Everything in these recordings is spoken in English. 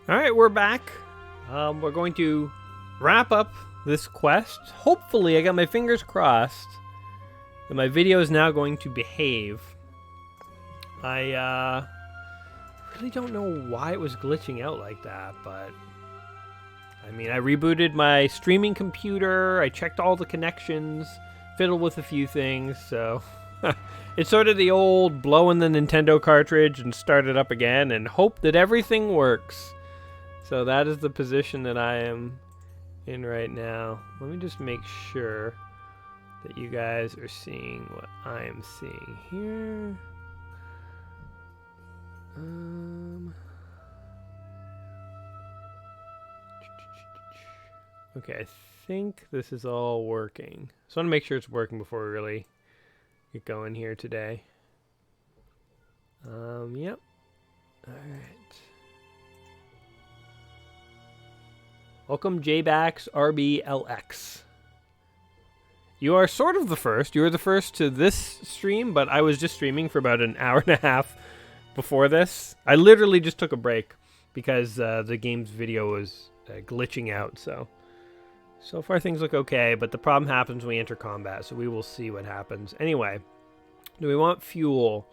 Alright, we're back. We're going to wrap up this quest. Hopefully, I got my fingers crossed that my video is now going to behave. I really don't know why it was glitching out like that, but I mean, I rebooted my streaming computer, I checked all the connections, fiddled with a few things, so it's sort of the old blow in the Nintendo cartridge and start it up again and hope that everything works. So that is the position that I am in right now. Let me just make sure that you guys are seeing what I am seeing here. Okay, I think this is all working. So I want to make sure it's working before we really get going here today. Yep. All right. Welcome, JBax RBLX. You are sort of the first. You were the first to this stream, but I was just streaming for about an hour and a half before this. I literally just took a break because the game's video was glitching out. So far things look okay, but the problem happens when we enter combat, so we will see what happens. Anyway, do we want fuel?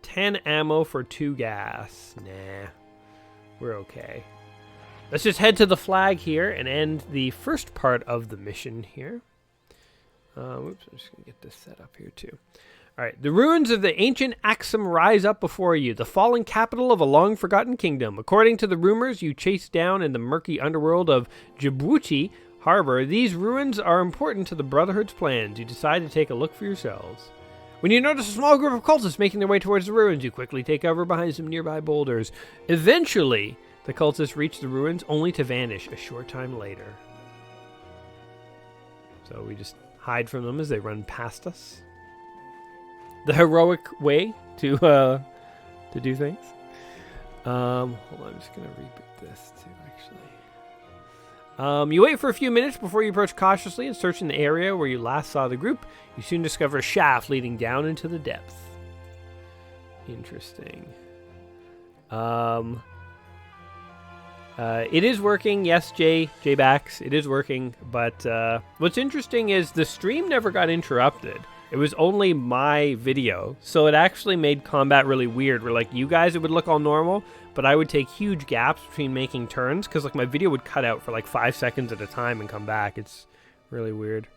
10 ammo for 2 gas. Nah, we're okay. Let's just head to the flag here and end the first part of the mission here. Oops, I'm just going to get this set up here too. Alright, the ruins of the ancient Axum rise up before you, the fallen capital of a long-forgotten kingdom. According to the rumors you chased down in the murky underworld of Djibouti Harbor, these ruins are important to the Brotherhood's plans. You decide to take a look for yourselves. When you notice a small group of cultists making their way towards the ruins, you quickly take cover behind some nearby boulders. Eventually, the cultists reach the ruins only to vanish a short time later. So we just hide from them as they run past us. The heroic way to do things. Hold on, I'm just gonna reboot this too, actually. You wait for a few minutes before you approach cautiously and search in the area where you last saw the group. You soon discover a shaft leading down into the depth. Interesting. It is working, yes, JBax, it is working, but what's interesting is the stream never got interrupted. It was only my video, so it actually made combat really weird, where like you guys, it would look all normal, but I would take huge gaps between making turns, because like my video would cut out for like 5 seconds at a time and come back. It's really weird.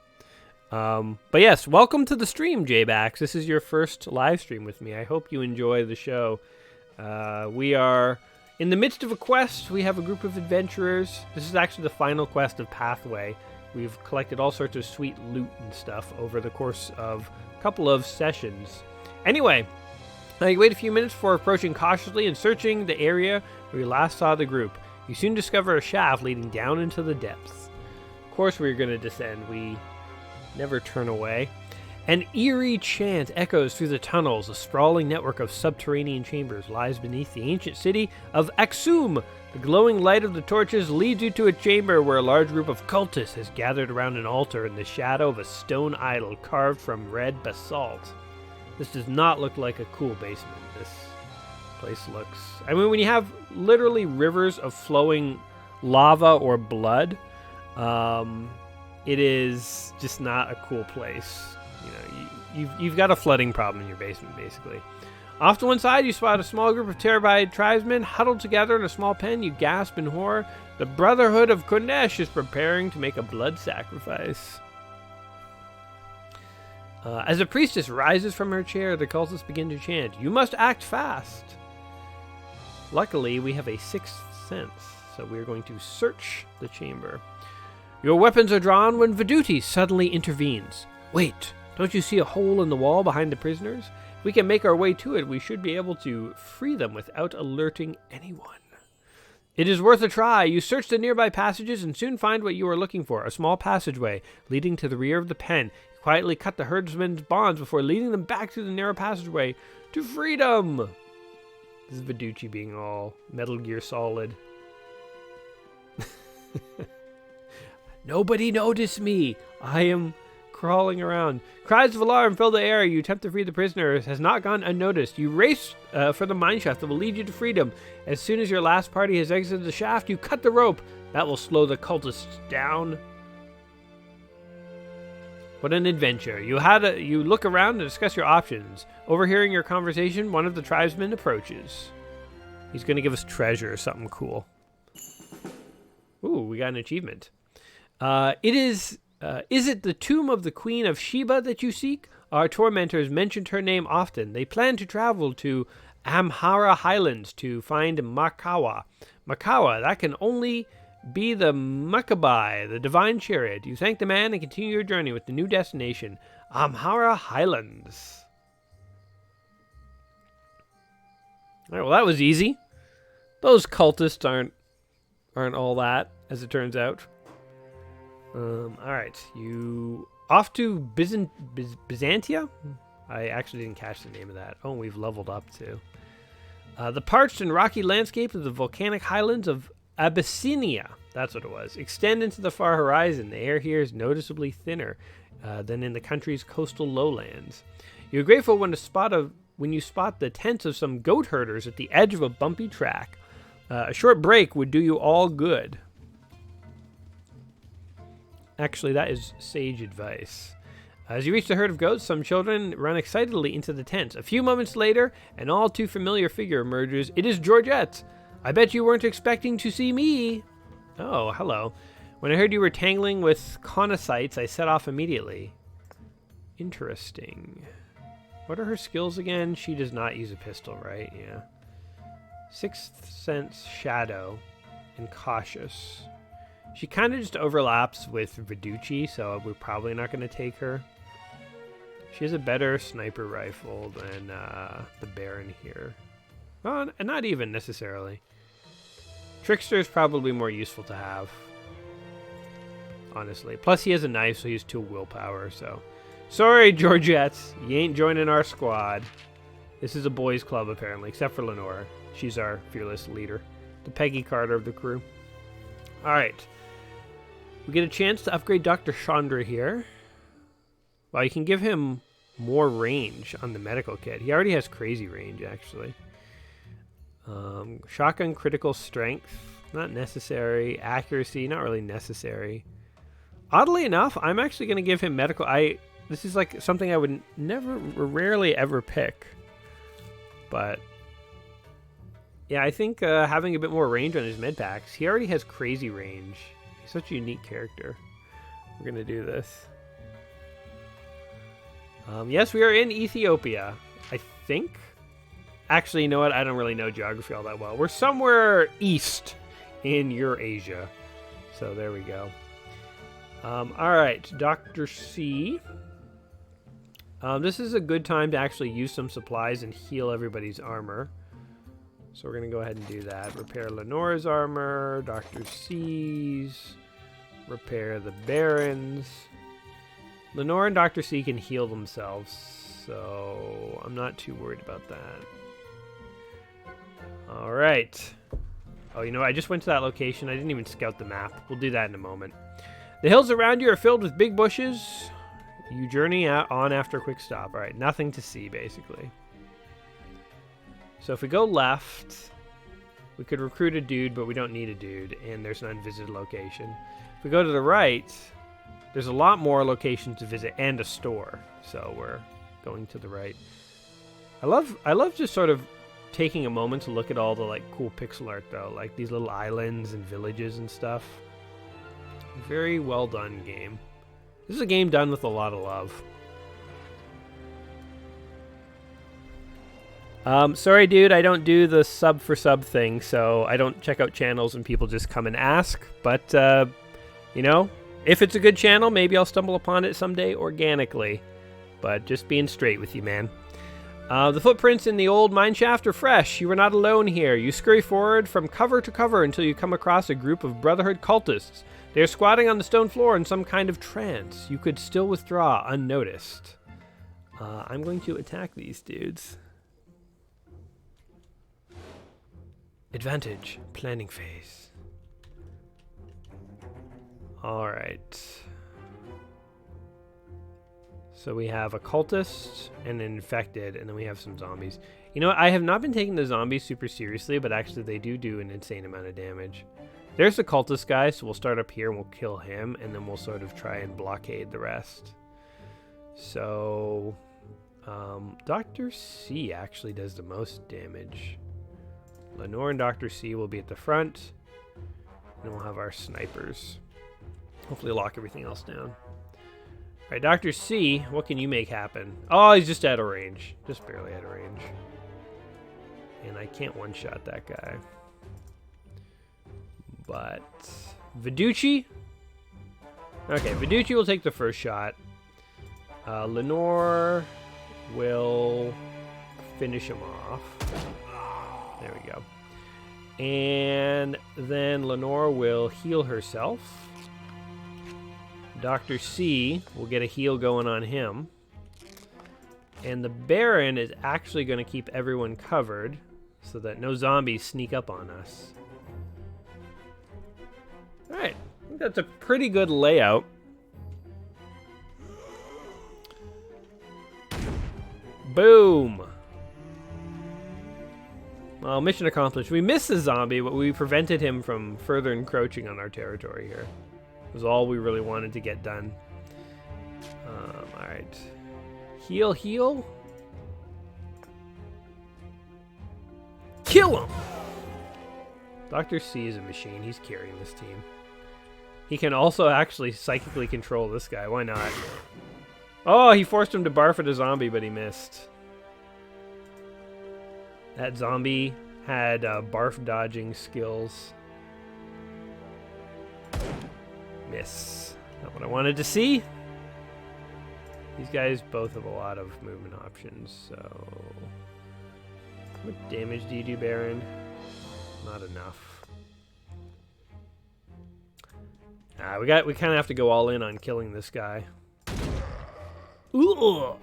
But yes, welcome to the stream, JBax. This is your first live stream with me. I hope you enjoy the show. We are in the midst of a quest. We have a group of adventurers. This is actually the final quest of Pathway. We've collected all sorts of sweet loot and stuff over the course of a couple of sessions. Anyway, you wait a few minutes before approaching cautiously and searching the area where you last saw the group. You soon discover a shaft leading down into the depths. Of course we're going to descend. We never turn away. An eerie chant echoes through the tunnels. A sprawling network of subterranean chambers lies beneath the ancient city of Axum. The glowing light of the torches leads you to a chamber where a large group of cultists has gathered around an altar in the shadow of a stone idol carved from red basalt. This does not look like a cool basement. This place looks... I mean, when you have literally rivers of flowing lava or blood, it is just not a cool place. You know, you've got a flooding problem in your basement, basically. Off to one side, you spot a small group of terrified tribesmen huddled together in a small pen. You gasp in horror. The Brotherhood of Konesh is preparing to make a blood sacrifice. As a priestess rises from her chair, the cultists begin to chant, "You must act fast." Luckily, we have a sixth sense, so we're going to search the chamber. Your weapons are drawn when Viduti suddenly intervenes. "Wait, don't you see a hole in the wall behind the prisoners? If we can make our way to it, we should be able to free them without alerting anyone." It is worth a try. You search the nearby passages and soon find what you are looking for, a small passageway leading to the rear of the pen. You quietly cut the herdsmen's bonds before leading them back through the narrow passageway to freedom. This is Viduti being all Metal Gear Solid. Nobody notice me. I am crawling around. Cries of alarm fill the air. You attempt to free the prisoners. Has not gone unnoticed. You race for the mine shaft that will lead you to freedom. As soon as your last party has exited the shaft, you cut the rope. That will slow the cultists down. What an adventure. You look around and discuss your options. Overhearing your conversation, one of the tribesmen approaches. He's going to give us treasure or something cool. Ooh, we got an achievement. Is it the tomb of the Queen of Sheba that you seek? Our tormentors mentioned her name often. They plan to travel to Amhara Highlands to find Makawa. Makawa, that can only be the Makabai, the divine chariot. You thank the man and continue your journey with the new destination, Amhara Highlands. All right, well, that was easy. Those cultists aren't all that, as it turns out. All right, you off to Byzantia? I actually didn't catch the name of that. Oh, we've leveled up too. The parched and rocky landscape of the volcanic highlands of Abyssinia, that's what it was, extend into the far horizon. The air here is noticeably thinner than in the country's coastal lowlands. You're grateful when you spot the tents of some goat herders at the edge of a bumpy track. A short break would do you all good. Actually, that is sage advice. As you reach the herd of goats, some children run excitedly into the tents. A few moments later, an all too familiar figure emerges. It is Georgette. I bet you weren't expecting to see me. Oh, hello. When I heard you were tangling with conocytes, I set off immediately. Interesting. What are her skills again? She does not use a pistol, right? Yeah. Sixth Sense, Shadow, and Cautious. She kind of just overlaps with Viducci, so we're probably not going to take her. She has a better sniper rifle than the Baron here. Well, not even necessarily. Trickster is probably more useful to have, honestly. Plus, he has a knife, so he has 2 willpower, so... Sorry, Georgette, you ain't joining our squad. This is a boys' club, apparently, except for Lenora. She's our fearless leader. The Peggy Carter of the crew. Alright. We get a chance to upgrade Dr. Chandra here. Well, you can give him more range on the medical kit. He already has crazy range, actually. Shotgun critical strength, not necessary. Accuracy, not really necessary. Oddly enough, I'm actually going to give him medical... This is like something I would rarely ever pick. But... yeah, I think having a bit more range on his med packs. He already has crazy range. He's such a unique character. We're going to do this. Yes, we are in Ethiopia, I think. Actually, you know what? I don't really know geography all that well. We're somewhere east in Eurasia. So there we go. All right, Dr. C. This is a good time to actually use some supplies and heal everybody's armor. So we're going to go ahead and do that. Repair Lenora's armor, Dr. C's, repair the Baron's. Lenora and Dr. C can heal themselves, so I'm not too worried about that. All right. Oh, you know, I just went to that location. I didn't even scout the map. We'll do that in a moment. The hills around you are filled with big bushes. You journey on after a quick stop. All right, nothing to see, basically. So if we go left, we could recruit a dude, but we don't need a dude, and there's an unvisited location. If we go to the right, there's a lot more locations to visit and a store, so we're going to the right. I love just sort of taking a moment to look at all the like cool pixel art, though, like these little islands and villages and stuff. Very well done game. This is a game done with a lot of love. Sorry, dude, I don't do the sub for sub thing, so I don't check out channels and people just come and ask. But, you know, if it's a good channel, maybe I'll stumble upon it someday organically. But just being straight with you, man. The footprints in the old mineshaft are fresh. You are not alone here. You scurry forward from cover to cover until you come across a group of Brotherhood cultists. They are squatting on the stone floor in some kind of trance. You could still withdraw unnoticed. I'm going to attack these dudes. Advantage, planning phase. Alright. So we have a cultist and an infected, and then we have some zombies. You know what? I have not been taking the zombies super seriously, but actually they do an insane amount of damage. There's the cultist guy, so we'll start up here and we'll kill him, and then we'll sort of try and blockade the rest. So, Dr. C actually does the most damage. Lenore and Dr. C will be at the front, and we'll have our snipers. Hopefully lock everything else down. Alright, Dr. C, what can you make happen? Oh, he's just out of range. Just barely out of range. And I can't one-shot that guy. But Viducci? Okay, Viducci will take the first shot. Lenore will finish him off. There we go. And then Lenore will heal herself. Dr. C will get a heal going on him. And the Baron is actually going to keep everyone covered so that no zombies sneak up on us. Alright, I think that's a pretty good layout. Boom! Well, mission accomplished. We missed the zombie, but we prevented him from further encroaching on our territory here. It was all we really wanted to get done. Alright. Heal, heal. Kill him! Dr. C is a machine. He's carrying this team. He can also actually psychically control this guy. Why not? Oh, he forced him to barf at a zombie, but he missed. That zombie had barf dodging skills. Miss. Not what I wanted to see. These guys both have a lot of movement options, so... What damage do you do, Baron? Not enough. We kind of have to go all in on killing this guy. Ooh!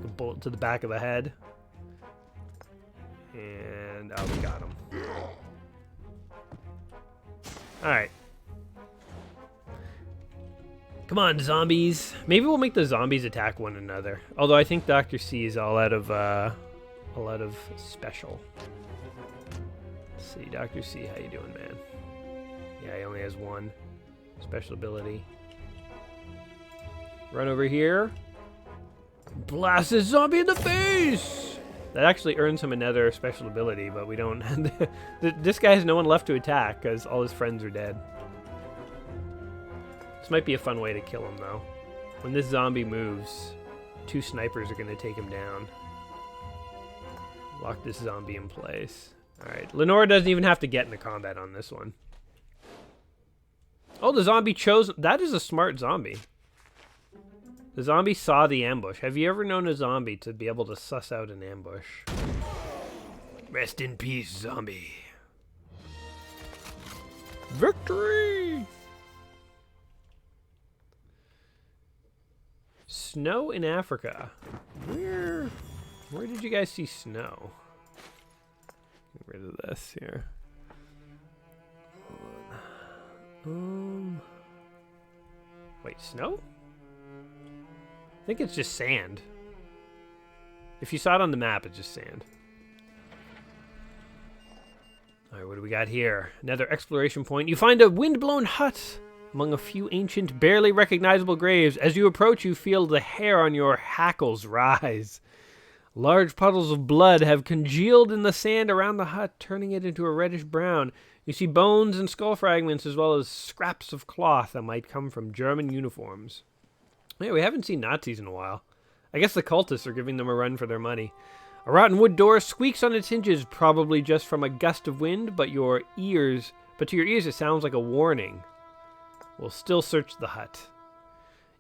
A bullet to the back of the head. And oh, we got him. Alright. Come on, zombies. Maybe we'll make the zombies attack one another. Although I think Dr. C is all out of special. Let's see, Dr. C, how you doing, man? Yeah, he only has one special ability. Run over here. Blast this zombie in the face! That actually earns him another special ability, but we don't... This guy has no one left to attack because all his friends are dead. This might be a fun way to kill him, though. When this zombie moves, 2 snipers are going to take him down. Lock this zombie in place. Alright, Lenore doesn't even have to get into combat on this one. Oh, the zombie chose... That is a smart zombie. The zombie saw the ambush. Have you ever known a zombie to be able to suss out an ambush? Rest in peace, zombie. Victory! Snow in Africa. Where did you guys see snow? Get rid of this here. Wait, snow? I think it's just sand. If you saw it on the map, it's just sand. Alright, what do we got here? Another exploration point. You find a wind-blown hut among a few ancient, barely recognizable graves. As you approach, you feel the hair on your hackles rise. Large puddles of blood have congealed in the sand around the hut, turning it into a reddish brown. You see bones and skull fragments, as well as scraps of cloth that might come from German uniforms. Yeah, we haven't seen Nazis in a while. I guess the cultists are giving them a run for their money. A rotten wood door squeaks on its hinges, probably just from a gust of wind, but to your ears it sounds like a warning. We'll still search the hut.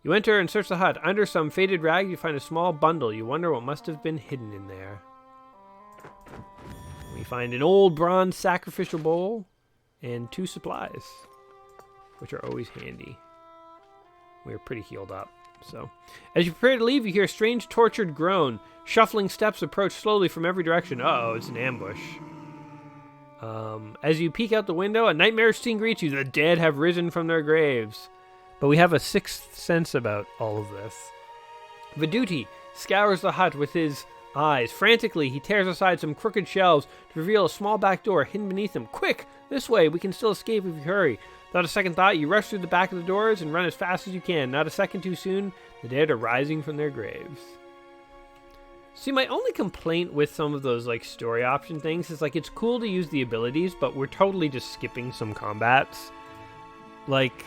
You enter and search the hut. Under some faded rag, you find a small bundle. You wonder what must have been hidden in there. We find an old bronze sacrificial bowl and 2 supplies, which are always handy. We're pretty healed up. So, as you prepare to leave, you hear a strange, tortured groan. Shuffling steps approach slowly from every direction. Uh-oh, it's an ambush. As you peek out the window, a nightmarish scene greets you. The dead have risen from their graves. But we have a 6th sense about all of this. Viduti scours the hut with his eyes. Frantically, he tears aside some crooked shelves to reveal a small back door hidden beneath them. Quick! This way! We can still escape if you hurry. Without a second thought, you rush through the back of the doors and run as fast as you can. Not a second too soon, the dead are rising from their graves. See, my only complaint with some of those, like, story option things is, like, it's cool to use the abilities, but we're totally just skipping some combats. Like,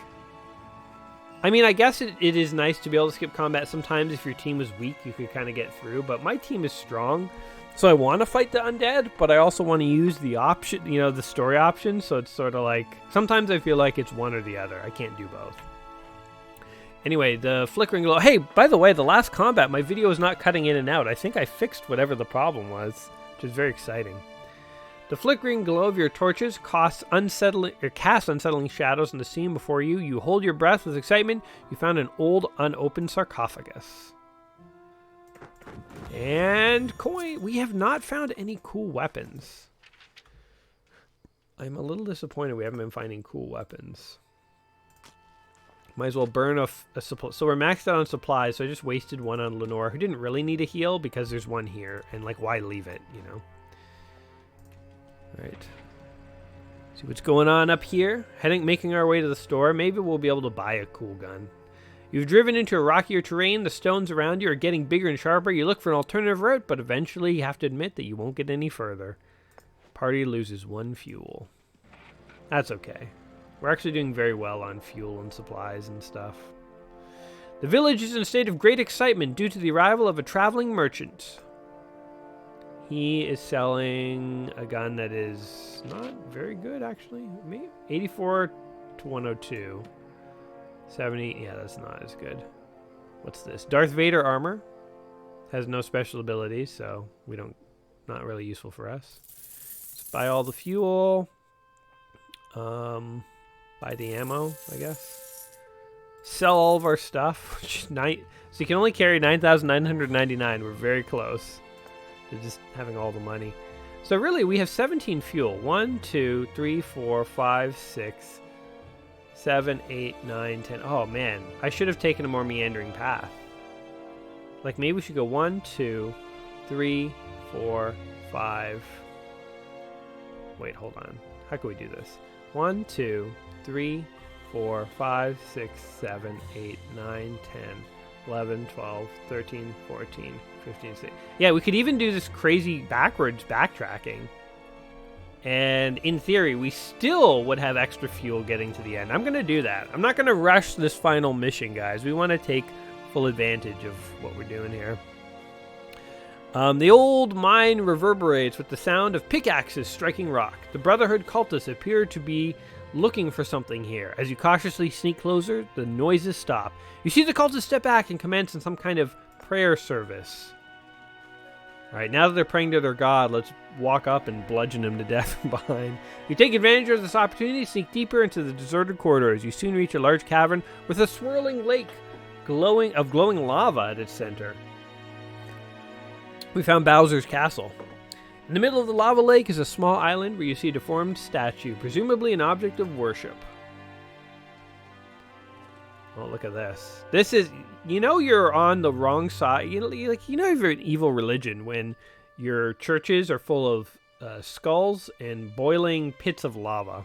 I mean, I guess it is nice to be able to skip combat sometimes. If your team was weak, you could kind of get through, but my team is strong, so I want to fight the undead, but I also want to use the option, you know, the story option, so it's sort of like, sometimes I feel like it's one or the other. I can't do both. Anyway, the flickering glow. Hey, by the way, the last combat, my video is not cutting in and out. I think I fixed whatever the problem was, which is very exciting. The flickering glow of your torches casts unsettling shadows in the scene before you. You hold your breath with excitement. You found an old, unopened sarcophagus. And coin. We have not found any cool weapons. I'm a little disappointed we haven't been finding cool weapons. Might as well burn a supply. So we're maxed out on supplies, so I just wasted one on Lenore, who didn't really need a heal because there's one here. And, like, why leave it, you know? Alright. See what's going on up here. Making our way to the store. Maybe we'll be able to buy a cool gun. You've driven into a rockier terrain. The stones around you are getting bigger and sharper. You look for an alternative route, but eventually you have to admit that you won't get any further. Party loses 1 fuel. That's okay. We're actually doing very well on fuel and supplies and stuff. The village is in a state of great excitement due to the arrival of a traveling merchant. He is selling a gun that is not very good, actually. Maybe 84 to 102. 70, yeah, that's not as good. What's this? Darth Vader armor. Has no special abilities, so not really useful for us. Let's buy all the fuel. Buy the ammo, I guess. Sell all of our stuff. So you can only carry 9,999. We're very close to just having all the money. So really, we have 17 fuel. 1, 2, 3, 4, 5, 6, 7, 8, 9, 10. Oh, man. I should have taken a more meandering path. Like, maybe we should go 1, 2, 3, 4, 5. Wait, hold on. How can we do this? 1, 2, 3, 4, 5, 6, 7, 8, 9, 10, 11, 12, 13, 14, 15, 16. Yeah, we could even do this crazy backwards backtracking. And in theory, we still would have extra fuel getting to the end. I'm going to do that. I'm not going to rush this final mission, guys. We want to take full advantage of what we're doing here. The old mine reverberates with the sound of pickaxes striking rock. The Brotherhood cultists appear to be looking for something here. As you cautiously sneak closer, the noises stop. You see the cultists step back and commence in some kind of prayer service. Alright, now that they're praying to their god, let's walk up and bludgeon them to death from behind. You take advantage of this opportunity to sneak deeper into the deserted corridors. You soon reach a large cavern with a swirling lake glowing lava at its center. We found Bowser's castle. In the middle of the lava lake is a small island where you see a deformed statue, presumably an object of worship. Oh, look at this. This is, you know, you're on the wrong side. You know, you're an evil religion when your churches are full of skulls and boiling pits of lava.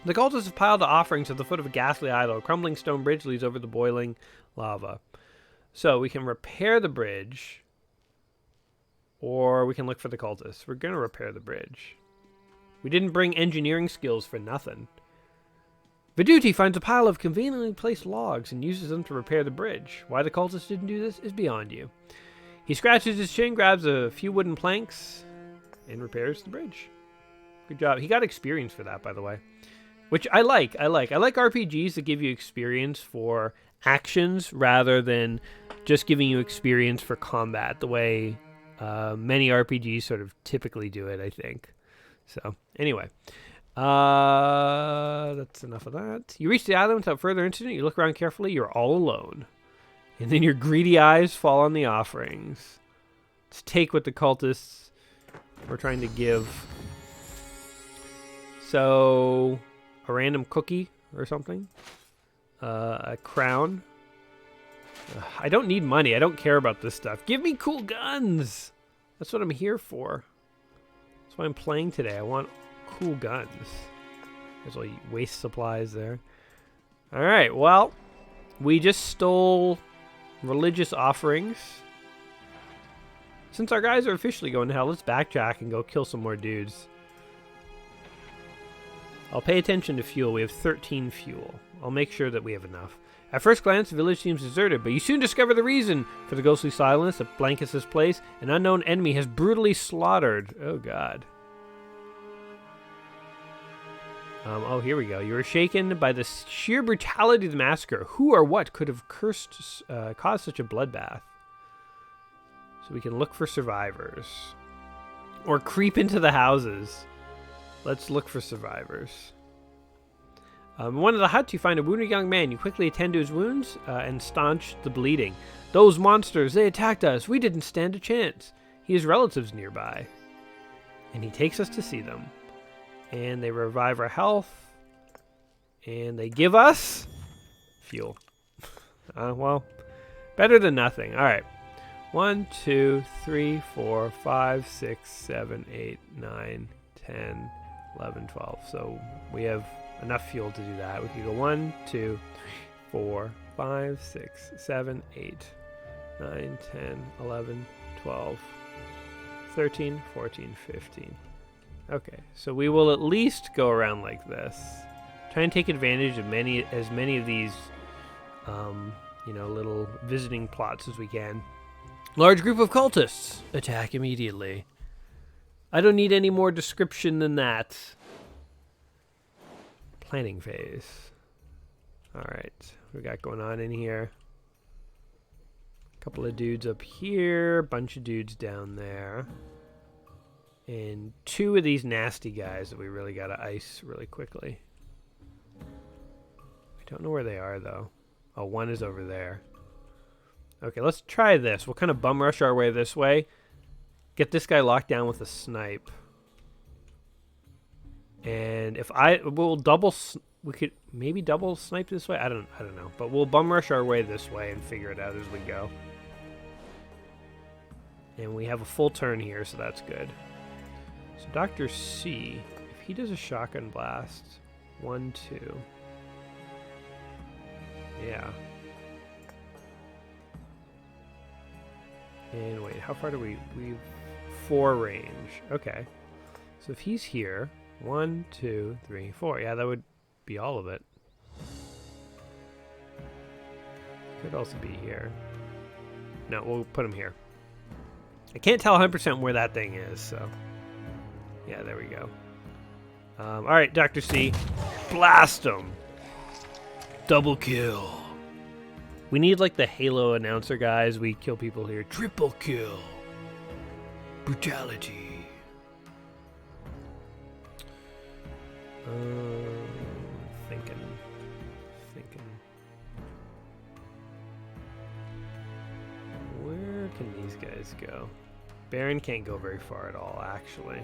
The cultists have piled the offerings at the foot of a ghastly idol. A crumbling stone bridge leads over the boiling lava. So we can repair the bridge, or we can look for the cultists. We're going to repair the bridge. We didn't bring engineering skills for nothing. Viduti finds a pile of conveniently placed logs and uses them to repair the bridge. Why the cultists didn't do this is beyond you. He scratches his chin, grabs a few wooden planks, and repairs the bridge. Good job. He got experience for that, by the way. Which I like. I like RPGs that give you experience for actions rather than just giving you experience for combat, the way many RPGs sort of typically do it, I think. So, anyway. That's enough of that. You reach the island without further incident. You look around carefully. You're all alone. And then your greedy eyes fall on the offerings. Let's take what the cultists were trying to give. So, a random cookie or something. A crown. I don't need money. I don't care about this stuff. Give me cool guns. That's what I'm here for. That's why I'm playing today. I want cool guns. There's all waste supplies there. All right, well, we just stole religious offerings. Since our guys are officially going to hell, let's backtrack and go kill some more dudes. I'll pay attention to fuel. We have 13 fuel. I'll make sure that we have enough. At first glance, the village seems deserted, but you soon discover the reason for the ghostly silence that blankets this place. An unknown enemy has brutally slaughtered. Oh, God. Oh, here we go. You were shaken by the sheer brutality of the massacre. Who or what could have caused such a bloodbath? So we can look for survivors. Or creep into the houses. Let's look for survivors. In one of the huts, you find a wounded young man. You quickly attend to his wounds and staunch the bleeding. Those monsters, they attacked us. We didn't stand a chance. He has relatives nearby. And he takes us to see them. And they revive our health. And they give us fuel. Well, better than nothing. All right. 1, 2, 3, 4, 5, 6, 7, 8, 9, 10, 11, 12. So we have enough fuel to do that. We could go 1, 2, 3, 4, 5, 6, 7, 8, 9, 10, 11, 12, 13, 14, 15. Okay, so we will at least go around like this. Try and take advantage of as many of these, little visiting plots as we can. Large group of cultists. Attack immediately. I don't need any more description than that. Planning phase. Alright, what we got going on in here? A couple of dudes up here, bunch of dudes down there. And 2 of these nasty guys that we really gotta ice really quickly. I don't know where they are though. Oh, one is over there. Okay, let's try this. We'll kind of bum rush our way this way. Get this guy locked down with a snipe. And if we could maybe double snipe this way. I don't know. But we'll bum rush our way this way and figure it out as we go. And we have a full turn here, so that's good. So Dr. C, if he does a shotgun blast, 1, 2. Yeah. And wait, how far do we've 4 range. Okay. So if he's here, 1, 2, 3, 4. Yeah, that would be all of it. Could also be here. No, we'll put him here. I can't tell 100% where that thing is, so. Yeah, there we go. Alright, Dr. C. Blast him! Double kill. We need like the Halo announcer guys. We kill people here. Triple kill. Brutality. Thinking. Where can these guys go? Baron can't go very far at all, actually.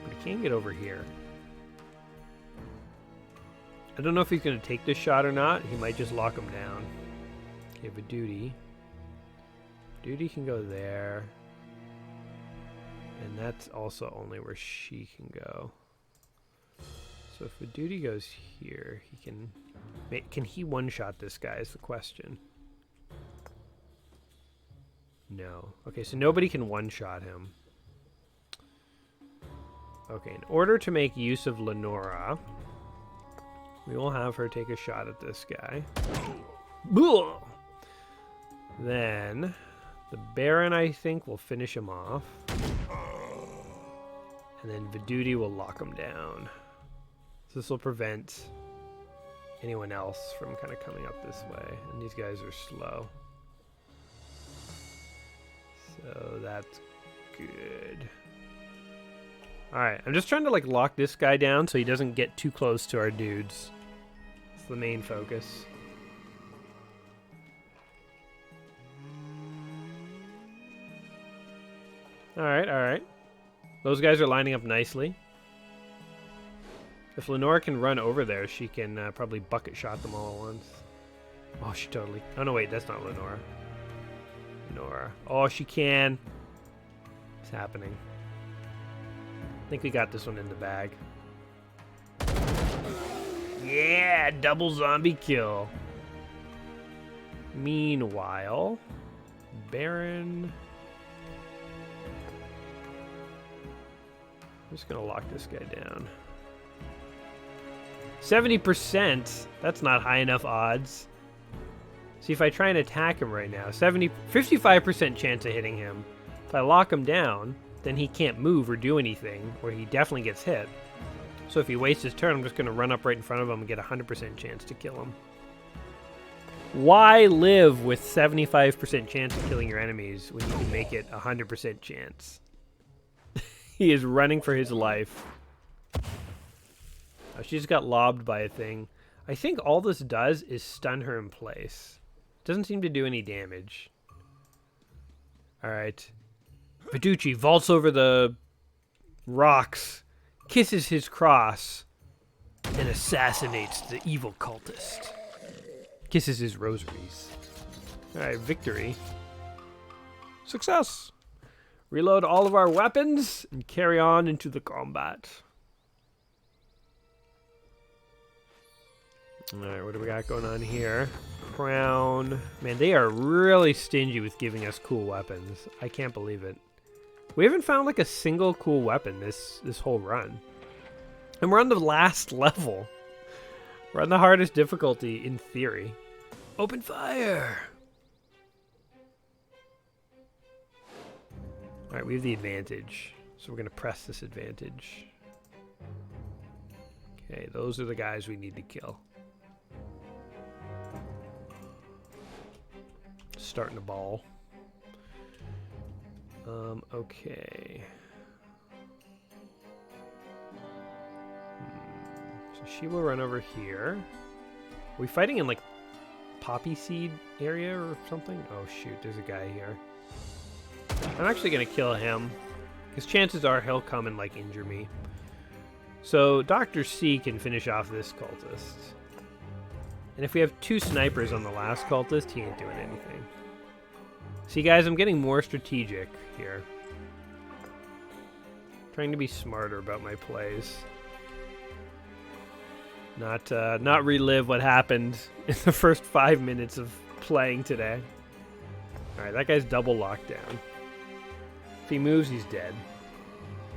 But he can get over here. I don't know if he's going to take this shot or not. He might just lock him down. Okay, but Duty. Duty can go there. And that's also only where she can go. So if a Duty goes here, he can... Can he one-shot this guy is the question. No. Okay, so nobody can one-shot him. Okay, in order to make use of Lenora, we will have her take a shot at this guy. Then the Baron, I think, will finish him off. And then Viduti will lock him down. So this will prevent anyone else from kind of coming up this way. And these guys are slow. So that's good. Alright, I'm just trying to like lock this guy down so he doesn't get too close to our dudes. It's the main focus. Alright, alright. Those guys are lining up nicely. If Lenora can run over there, she can probably bucket shot them all at once. Oh, she totally... Oh, no, wait. That's not Lenora. Lenora. Oh, she can. It's happening. I think we got this one in the bag. Yeah, double zombie kill. Meanwhile, Baron... I'm just gonna lock this guy down. 70%? That's not high enough odds. See, if I try and attack him right now, 55% chance of hitting him. If I lock him down, then he can't move or do anything, or he definitely gets hit. So if he wastes his turn, I'm just going to run up right in front of him and get a 100% chance to kill him. Why live with 75% chance of killing your enemies when you can make it 100% chance? He is running for his life. Oh, she just got lobbed by a thing. I think all this does is stun her in place. Doesn't seem to do any damage. Alright. Viducci vaults over the rocks, kisses his cross, and assassinates the evil cultist. Kisses his rosaries. Alright, victory. Success! Reload all of our weapons and carry on into the combat. Alright, what do we got going on here? Crown. Man, they are really stingy with giving us cool weapons. I can't believe it. We haven't found like a single cool weapon this whole run. And we're on the last level. We're on the hardest difficulty in theory. Open fire! Alright, we have the advantage. So we're going to press this advantage. Okay, those are the guys we need to kill. Starting to ball. Okay. So she will run over here. Are we fighting in like poppy seed area or something? Oh shoot, there's a guy here. I'm actually gonna kill him, because chances are he'll come and like injure me. So Dr. C can finish off this cultist. And if we have 2 snipers on the last cultist, he ain't doing anything. See guys, I'm getting more strategic here. Trying to be smarter about my plays. Not relive what happened in the first 5 minutes of playing today. Alright, that guy's double locked down. If he moves, he's dead.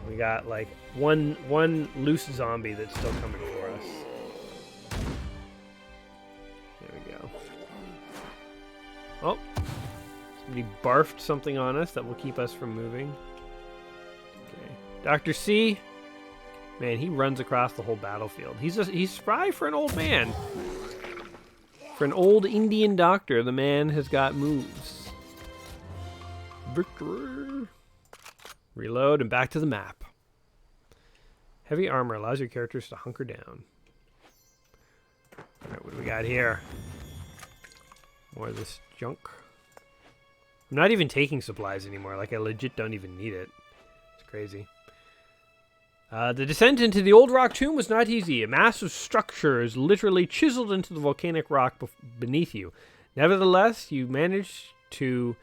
We got like one loose zombie that's still coming for us. There we go. Oh! Somebody barfed something on us that will keep us from moving. Okay. Dr. C! Man, he runs across the whole battlefield. He's spry for an old man. For an old Indian doctor, the man has got moves. Victory! Reload and back to the map. Heavy armor allows your characters to hunker down. Alright, what do we got here? More of this junk. I'm not even taking supplies anymore. Like, I legit don't even need it. It's crazy. The descent into the old rock tomb was not easy. A massive structure is literally chiseled into the volcanic rock beneath you. Nevertheless, you managed to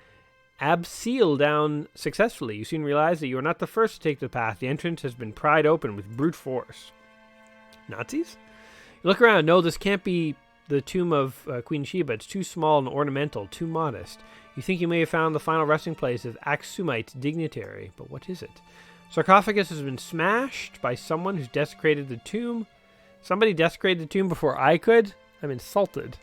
abseil down successfully. You soon realize that you are not the first to take the path. The entrance has been pried open with brute force. Nazis? You look around. No, this can't be the tomb of Queen Sheba. It's too small and ornamental, too modest. You think you may have found the final resting place of Aksumite dignitary, but what is it? Sarcophagus has been smashed by someone who's desecrated the tomb. Somebody desecrated the tomb before I could? I'm insulted.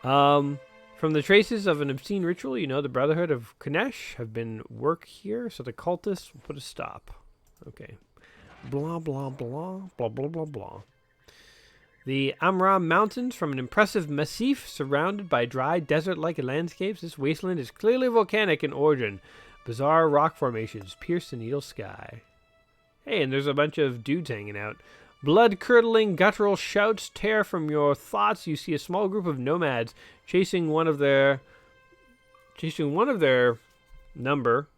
From the traces of an obscene ritual, you know the Brotherhood of Kanesh have been work here, so the cultists will put a stop. Okay. Blah, blah, blah, blah, blah, blah, blah. The Amram Mountains, from an impressive massif surrounded by dry, desert-like landscapes, this wasteland is clearly volcanic in origin. Bizarre rock formations pierce the needle sky. Hey, and there's a bunch of dudes hanging out. Blood-curdling, guttural shouts tear from your thoughts. You see a small group of nomads chasing one of their number.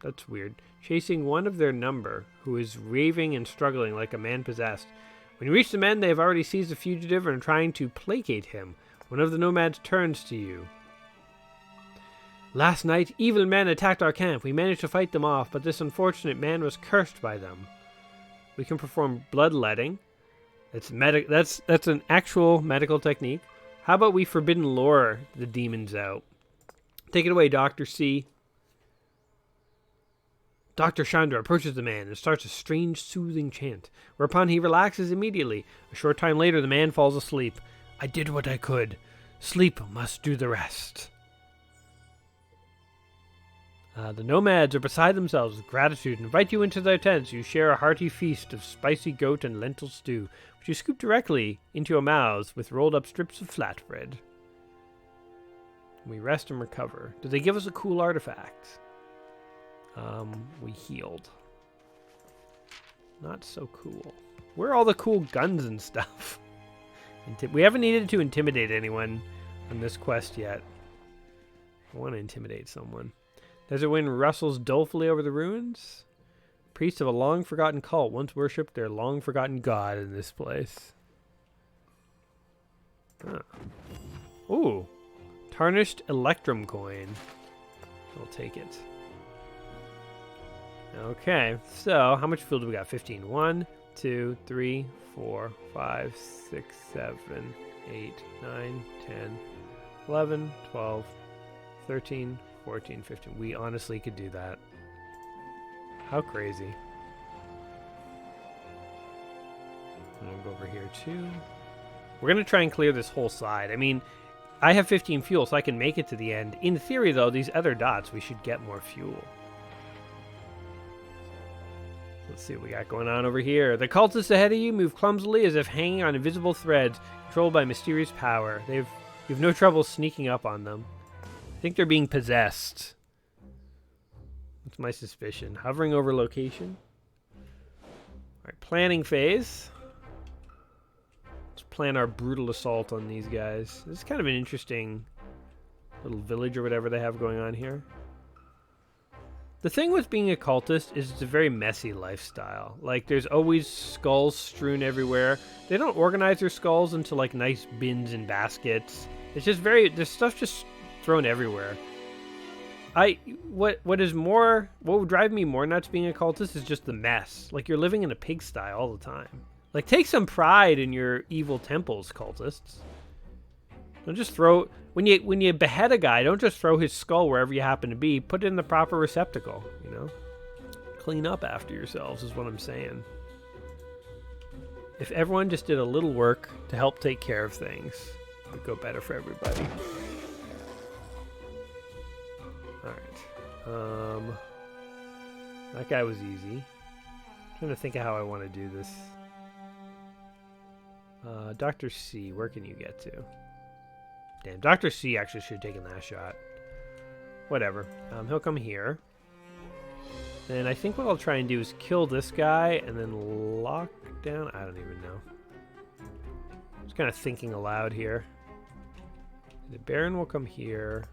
That's weird. Chasing one of their number, who is raving and struggling like a man possessed. When you reach the men, they have already seized the fugitive and are trying to placate him. One of the nomads turns to you. Last night, evil men attacked our camp. We managed to fight them off, but this unfortunate man was cursed by them. We can perform bloodletting. That's an actual medical technique. How about we forbidden lure the demons out? Take it away, Dr. C. Dr. Chandra approaches the man and starts a strange, soothing chant, whereupon he relaxes immediately. A short time later, the man falls asleep. I did what I could. Sleep must do the rest. The nomads are beside themselves with gratitude and invite you into their tents. You share a hearty feast of spicy goat and lentil stew, which you scoop directly into your mouths with rolled up strips of flatbread. We rest and recover. Do they give us a cool artifact? We healed. Not so cool. Where are all the cool guns and stuff? We haven't needed to intimidate anyone on this quest yet. I want to intimidate someone. Desert wind rustles dolefully over the ruins. Priests of a long-forgotten cult once worshipped their long-forgotten god in this place. Huh. Ooh. Tarnished Electrum coin. I'll take it. Okay, so how much fuel do we got? 15. 1, 2, 3, 4, 5, 6, 7, 8, 9, 10, 11, 12, 13, 14, 15. We honestly could do that. How crazy. I'm going to go over here too. We're going to try and clear this whole side. I mean, I have 15 fuel, so I can make it to the end. In theory, though, these other dots, we should get more fuel. Let's see what we got going on over here. The cultists ahead of you move clumsily as if hanging on invisible threads, controlled by mysterious power. You have no trouble sneaking up on them. I think they're being possessed. That's my suspicion. Hovering over location. Alright, planning phase. Let's plan our brutal assault on these guys. This is kind of an interesting little village or whatever they have going on here. The thing with being a cultist is it's a very messy lifestyle. Like, there's always skulls strewn everywhere. They don't organize their skulls into, like, nice bins and baskets. It's just there's stuff just thrown everywhere. What would drive me more nuts being a cultist is just the mess. Like, you're living in a pigsty all the time. Like, take some pride in your evil temples, cultists. Don't just throw... When you behead a guy, don't just throw his skull wherever you happen to be. Put it in the proper receptacle, you know? Clean up after yourselves is what I'm saying. If everyone just did a little work to help take care of things, it would go better for everybody. Alright. That guy was easy. I'm trying to think of how I want to do this. Dr. C, where can you get to? Damn, Dr. C actually should have taken that shot. Whatever. He'll come here. And I think what I'll try and do is kill this guy and then lock down... I don't even know. Just kind of thinking aloud here. The Baron will come here.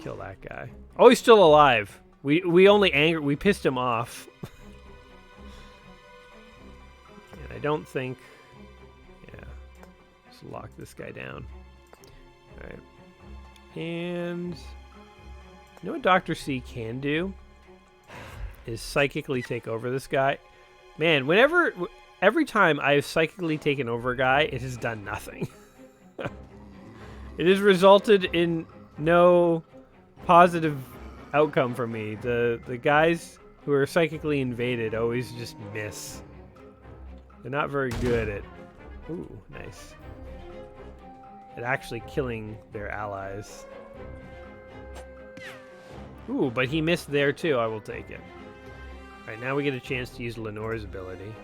Kill that guy. Oh, he's still alive. We pissed him off. And I don't think... lock this guy down. Alright. And you know what Dr. C can do? Is psychically take over this guy. Man, every time I've psychically taken over a guy, it has done nothing. It has resulted in no positive outcome for me. The guys who are psychically invaded always just miss. They're not very good at... Ooh, nice. At actually killing their allies. Ooh, but he missed there too. I will take it. Alright, now we get a chance to use Lenore's ability.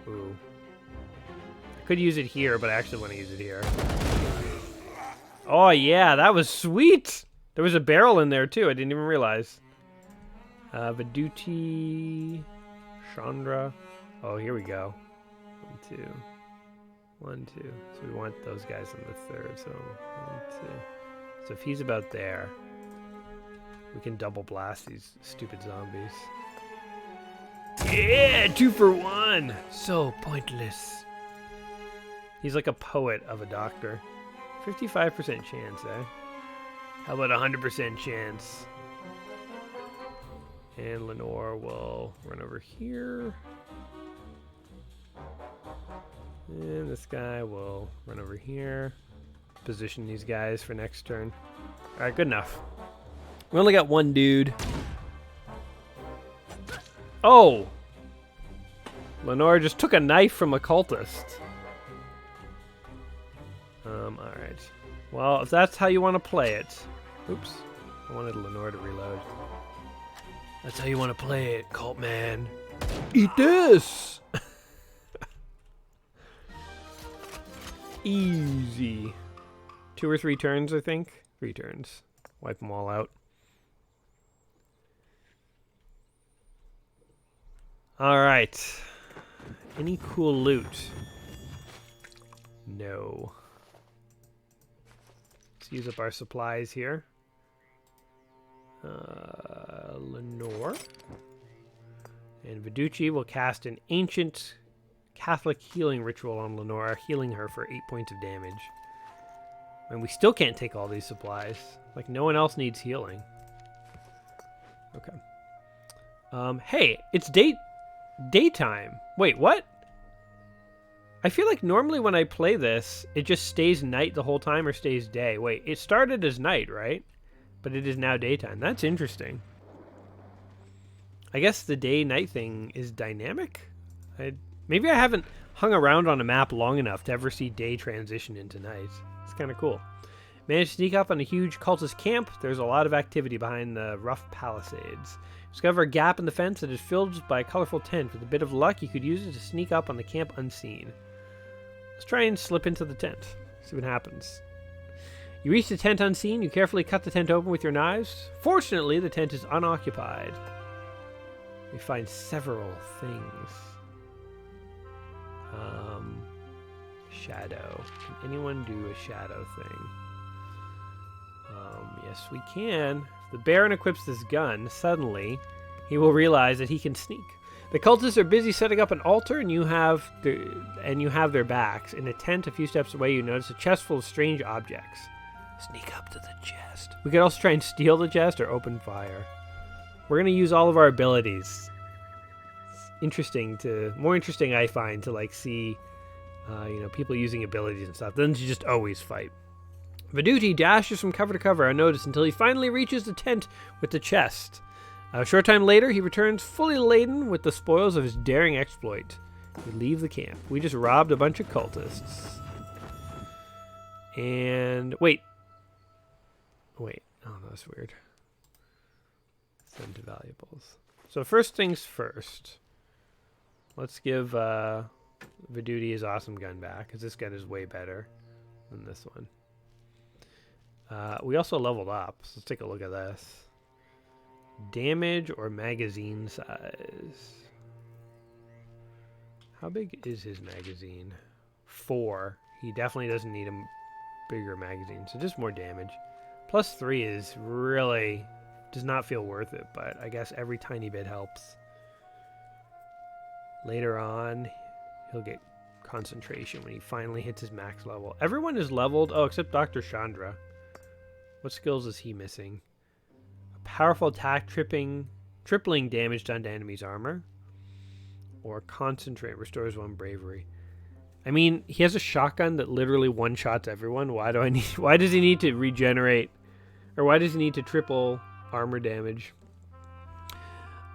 Ooh. I could use it here, but I actually want to use it here. Oh yeah, that was sweet! There was a barrel in there too. I didn't even realize. Viduti... Chandra. Oh, here we go. 1, 2... 1, 2. So we want those guys on the third. So 1, 2. So if he's about there, we can double blast these stupid zombies. Yeah, 2 for 1. So pointless. He's like a poet of a doctor. 55% chance, eh? How about 100% chance? And Lenore will run over here. And this guy will run over here. Position these guys for next turn. Alright, good enough. We only got one dude. Oh! Lenore just took a knife from a cultist. Alright. Well, if that's how you want to play it... Oops. I wanted Lenore to reload. That's how you want to play it, cult man. Eat this! Easy. 2 or 3 turns, I think. 3 turns. Wipe them all out. Alright. Any cool loot? No. Let's use up our supplies here. Lenore. And Viducci will cast an ancient Catholic healing ritual on Lenore, healing her for 8 points of damage. And we still can't take all these supplies. Like, no one else needs healing. Okay. Hey, it's daytime. Wait, what? I feel like normally when I play this, it just stays night the whole time or stays day. Wait, it started as night, right? But it is now daytime. That's interesting. I guess the day-night thing is dynamic? Maybe I haven't hung around on a map long enough to ever see day transition into night. It's kind of cool. Managed to sneak up on a huge cultist camp. There's a lot of activity behind the rough palisades. Discover a gap in the fence that is filled by a colorful tent. With a bit of luck, you could use it to sneak up on the camp unseen. Let's try and slip into the tent. See what happens. You reach the tent unseen. You carefully cut the tent open with your knives. Fortunately, the tent is unoccupied. We find several things. Shadow. Can anyone do a shadow thing? Yes, we can. If the Baron equips this gun, suddenly he will realize that he can sneak. The cultists are busy setting up an altar, and you have their backs. In a tent a few steps away, you notice a chest full of strange objects. Sneak up to the chest. We could also try and steal the chest or open fire. We're going to use all of our abilities. It's more interesting I find to like see, people using abilities and stuff than to just always fight. Viducci dashes from cover to cover unnoticed until he finally reaches the tent with the chest. A short time later, he returns fully laden with the spoils of his daring exploit. We leave the camp. We just robbed a bunch of cultists. And wait. Oh, that's weird. Send to valuables. So first things first. Let's give Viducci his awesome gun back, because this gun is way better than this one. We also leveled up, so let's take a look at this. Damage or magazine size. How big is his magazine? 4. He definitely doesn't need a bigger magazine, so just more damage. Plus 3 is really... does not feel worth it, but I guess every tiny bit helps. Later on, he'll get concentration when he finally hits his max level. Everyone is leveled, except Dr. Chandra. What skills is he missing? A powerful attack tripling damage done to enemy's armor. Or concentrate restores 1 bravery. I mean, he has a shotgun that literally one-shots everyone. Why does he need to regenerate? Or why does he need to triple armor damage?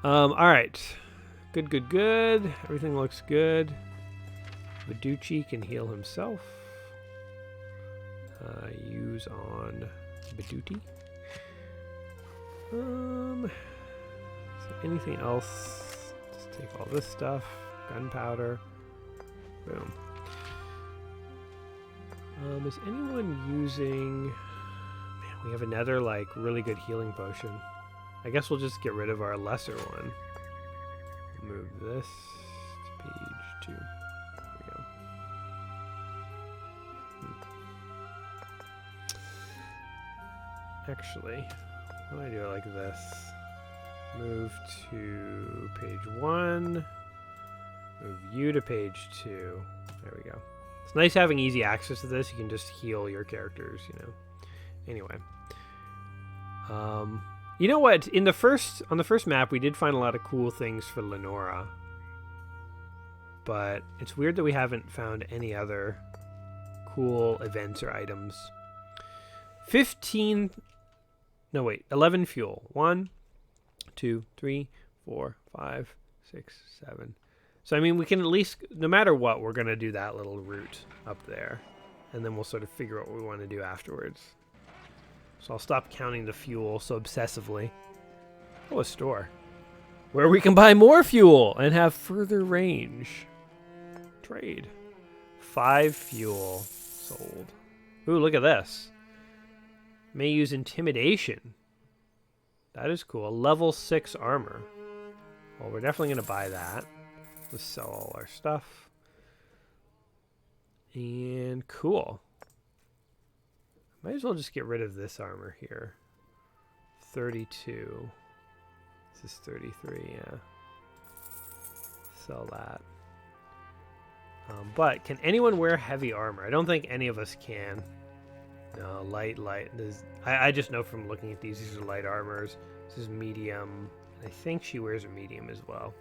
Alright. Good. Everything looks good. Viducci can heal himself. Use on Viducci. Anything else? Just take all this stuff. Gunpowder. Boom. Is anyone using... Man, we have another, really good healing potion. I guess we'll just get rid of our lesser one. Move this to page 2. There we go. Actually, why don't I do it like this? Move to page 1. Move you to page 2. There we go. It's nice having easy access to this. You can just heal your characters, you know. Anyway. You know what? On the first map, we did find a lot of cool things for Lenora. But it's weird that we haven't found any other cool events or items. 11 fuel. 1, 2, 3, 4, 5, 6, 7. So, I mean, we can at least, no matter what, we're going to do that little route up there. And then we'll sort of figure out what we want to do afterwards. So I'll stop counting the fuel so obsessively. Oh, a store. Where we can buy more fuel and have further range. Trade. 5 fuel. Sold. Ooh, look at this. May use intimidation. That is cool. Level 6 armor. Well, we're definitely going to buy that. Let's sell all our stuff. And cool. Might as well just get rid of this armor here. 32. This is 33, yeah. Sell that. But can anyone wear heavy armor? I don't think any of us can. No, light. I just know from looking at these are light armors. This is medium. I think she wears a medium as well.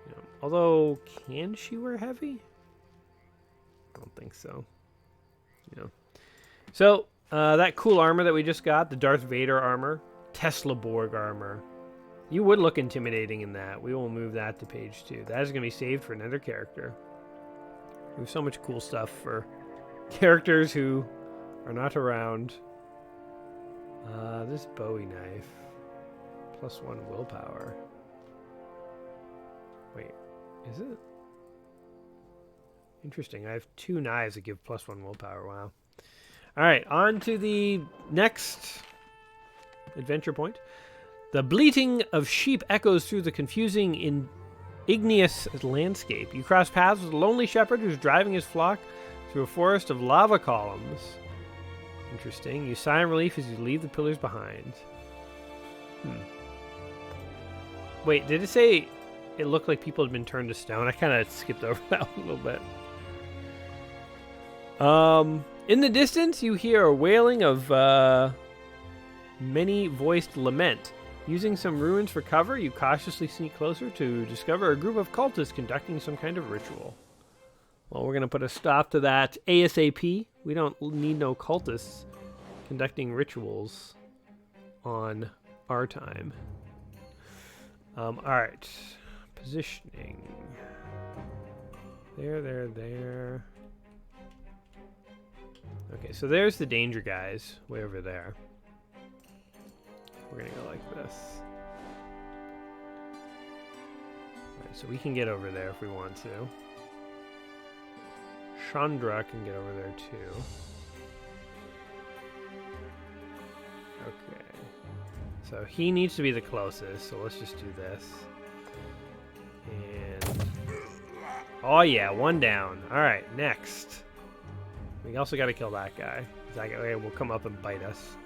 You know, although, can she wear heavy? I don't think so. You know. So, that cool armor that we just got, the Darth Vader armor, Tesla Borg armor. You would look intimidating in that. We will move that to page 2. That is going to be saved for another character. We have so much cool stuff for characters who are not around. This Bowie knife. +1 willpower. Wait, is it? Interesting. I have 2 knives that give +1 willpower. Wow. All right, on to the next adventure point. The bleating of sheep echoes through the confusing igneous landscape. You cross paths with a lonely shepherd who's driving his flock through a forest of lava columns. Interesting. You sigh in relief as you leave the pillars behind. Wait, did it say it looked like people had been turned to stone? I kind of skipped over that a little bit. In the distance, you hear a wailing of many-voiced lament. Using some ruins for cover, you cautiously sneak closer to discover a group of cultists conducting some kind of ritual. Well, we're going to put a stop to that ASAP. We don't need no cultists conducting rituals on our time. Alright. Positioning. There. Okay, so there's the danger guys way over there. We're going to go like this. Alright, so we can get over there if we want to. Chandra can get over there too. Okay. So he needs to be the closest, so let's just do this. And... oh yeah, 1 down. Alright, next. We also got to kill that guy. That guy will come up and bite us.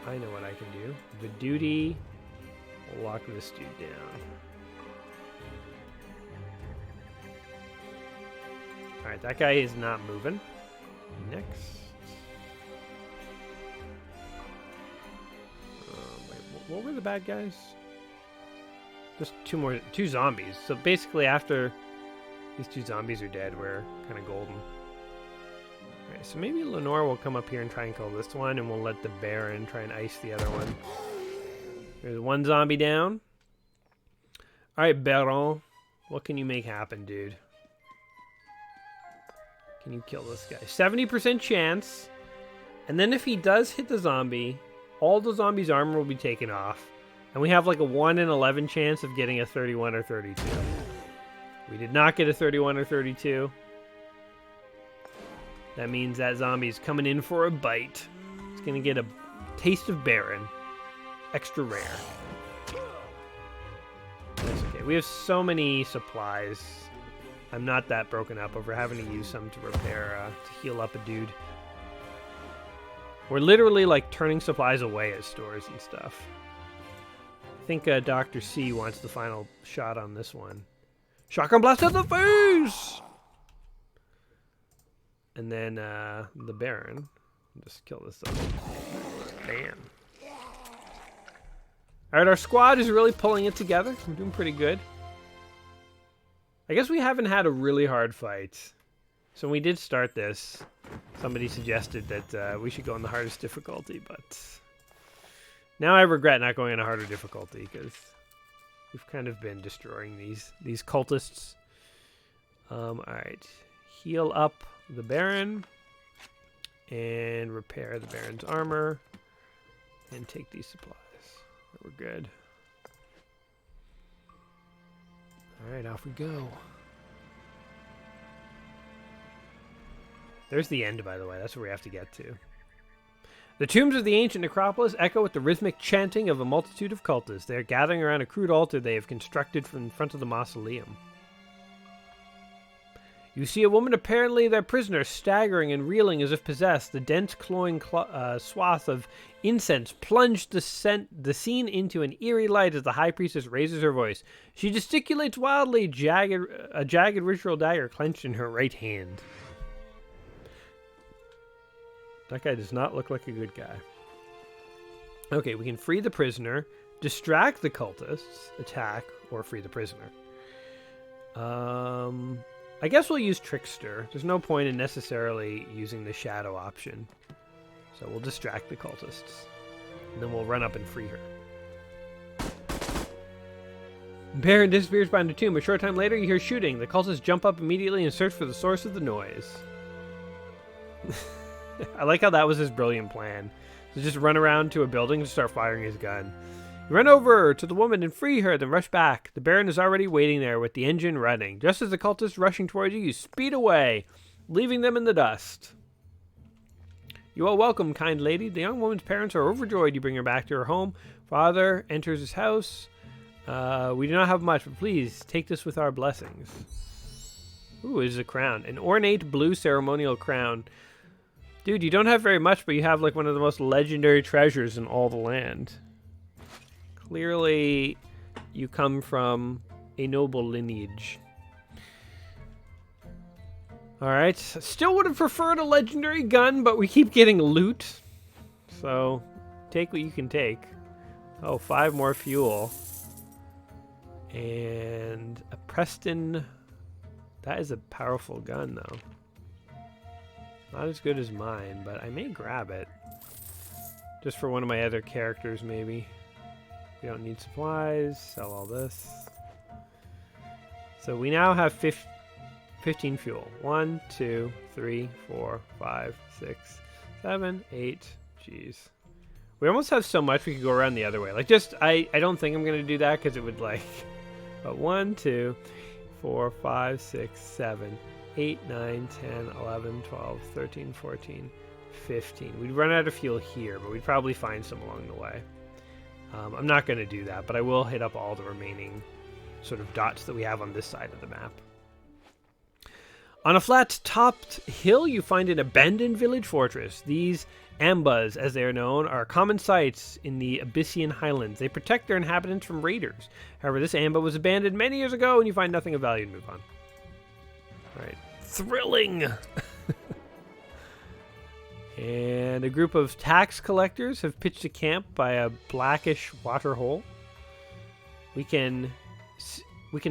I know what I can do. The duty. We'll lock this dude down. Alright, that guy is not moving. Next. Wait, what were the bad guys? Just 2 zombies. So basically after these 2 zombies are dead, we're kind of golden. Alright, so maybe Lenore will come up here and try and kill this one, and we'll let the Baron try and ice the other one. There's 1 zombie down. Alright, Baron. What can you make happen, dude? Can you kill this guy? 70% chance. And then if he does hit the zombie, all the zombie's armor will be taken off. And we have like a 1 in 11 chance of getting a 31 or 32. We did not get a 31 or 32. That means that zombie's coming in for a bite. It's going to get a taste of Baron. Extra rare. That's okay. We have so many supplies. I'm not that broken up over having to use some to repair, to heal up a dude. We're literally like turning supplies away at stores and stuff. I think Dr. C wants the final shot on this one. Shotgun blast to the face! And then the Baron. Just kill this stuff. Bam. Alright, our squad is really pulling it together. We're doing pretty good. I guess we haven't had a really hard fight. So when we did start this, somebody suggested that we should go on the hardest difficulty, but now I regret not going on a harder difficulty because we've kind of been destroying these cultists. Alright. Heal up the Baron and repair the Baron's armor and take these supplies. We're good. Alright, off we go. There's the end, by the way. That's where we have to get to. The tombs of the ancient necropolis echo with the rhythmic chanting of a multitude of cultists. They are gathering around a crude altar they have constructed from in front of the mausoleum. You see a woman, apparently their prisoner, staggering and reeling as if possessed. The dense, cloying swath of incense plunged the scene into an eerie light as the high priestess raises her voice. She gesticulates wildly, a jagged ritual dagger clenched in her right hand. That guy does not look like a good guy. Okay, we can free the prisoner, distract the cultists, attack, or free the prisoner. I guess we'll use Trickster. There's no point in necessarily using the shadow option. So we'll distract the cultists. And then we'll run up and free her. Baron disappears behind a tomb. A short time later, you hear shooting. The cultists jump up immediately and search for the source of the noise. I like how that was his brilliant plan. To just run around to a building and start firing his gun. You run over to the woman and free her, then rush back. The Baron is already waiting there with the engine running. Just as the cultists rushing towards you, you speed away, leaving them in the dust. You are welcome, kind lady. The young woman's parents are overjoyed you bring her back to her home. Father enters his house. We do not have much, but please take this with our blessings. Ooh, it is a crown. An ornate blue ceremonial crown. Dude, you don't have very much, but you have like one of the most legendary treasures in all the land. Clearly, you come from a noble lineage. Alright, still would have preferred a legendary gun, but we keep getting loot. So, take what you can take. Oh, 5 more fuel. And a Preston. That is a powerful gun, though. Not as good as mine, but I may grab it. Just for one of my other characters, maybe. We don't need supplies. Sell all this. So we now have 15 fuel. 1, 2, 3, 4, 5, 6, 7, 8. Jeez. We almost have so much we could go around the other way. Like, just, I don't think I'm going to do that because it would, like... But 1, 2, 4, 5, 6, 7, 8, 9, 10, 11, 12, 13, 14, 15. We'd run out of fuel here, but we'd probably find some along the way. I'm not going to do that, but I will hit up all the remaining sort of dots that we have on this side of the map. On a flat-topped hill, you find an abandoned village fortress. These ambas, as they are known, are common sites in the Abyssian Highlands. They protect their inhabitants from raiders. However, this amba was abandoned many years ago, and you find nothing of value to move on. All right. Thrilling! And a group of tax collectors have pitched a camp by a blackish water hole. We can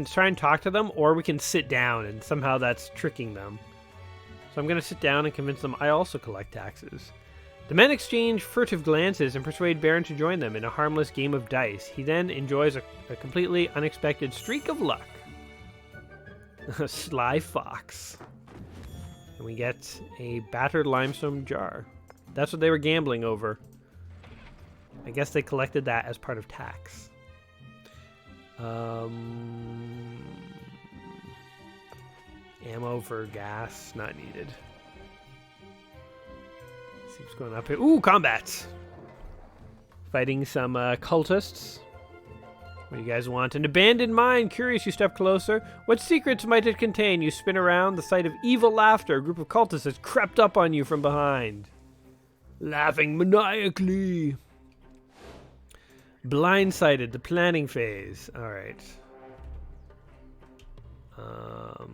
try and talk to them, or we can sit down, and somehow that's tricking them. So I'm going to sit down and convince them I also collect taxes. The men exchange furtive glances and persuade Baron to join them in a harmless game of dice. He then enjoys a completely unexpected streak of luck. A sly fox. And we get a battered limestone jar. That's what they were gambling over. I guess they collected that as part of tax. Ammo for gas, not needed. See what's going up here. Ooh, combat! Fighting some cultists. What do you guys want? An abandoned mine. Curious, you step closer. What secrets might it contain? You spin around. The sight of evil laughter. A group of cultists has crept up on you from behind. Laughing maniacally. Blindsided. The planning phase. All right. So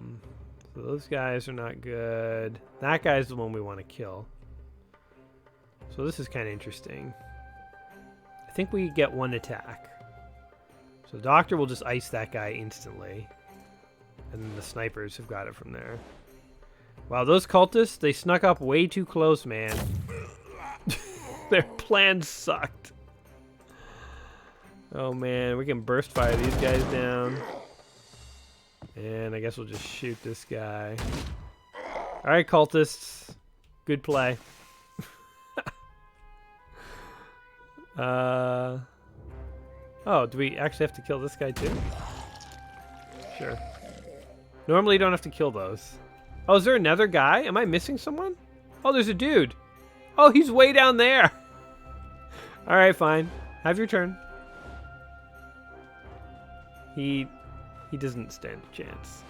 those guys are not good. That guy's the one we want to kill. So this is kind of interesting. I think we get one attack. So the doctor will just ice that guy instantly. And then the snipers have got it from there. Wow, those cultists, they snuck up way too close, man. Their plan sucked. Oh man, we can burst fire these guys down. And I guess we'll just shoot this guy. Alright, cultists. Good play. Oh, do we actually have to kill this guy too? Sure. Normally you don't have to kill those. Oh, is there another guy? Am I missing someone? Oh, there's a dude. Oh, he's way down there. Alright, fine. Have your turn. He doesn't stand a chance.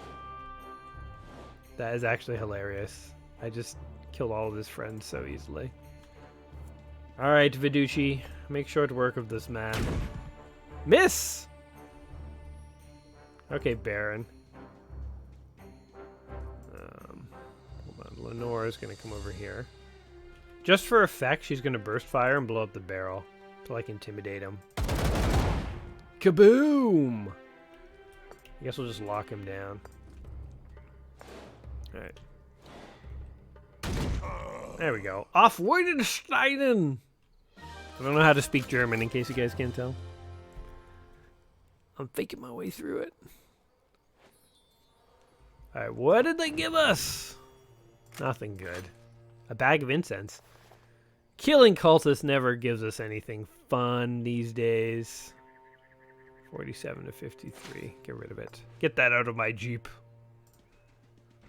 That is actually hilarious. I just killed all of his friends so easily. Alright, Viducci. Make short work of this man. Miss! Okay, Baron. Hold on. Lenore's going to come over here. Just for effect, she's going to burst fire and blow up the barrel to, like, intimidate him. Kaboom! I guess we'll just lock him down. Alright. There we go. Auf Wittgenstein! I don't know how to speak German, in case you guys can't tell. I'm faking my way through it. Alright, what did they give us? Nothing good. A bag of incense. Killing cultists never gives us anything fun these days. 47 to 53. Get rid of it. Get that out of my Jeep.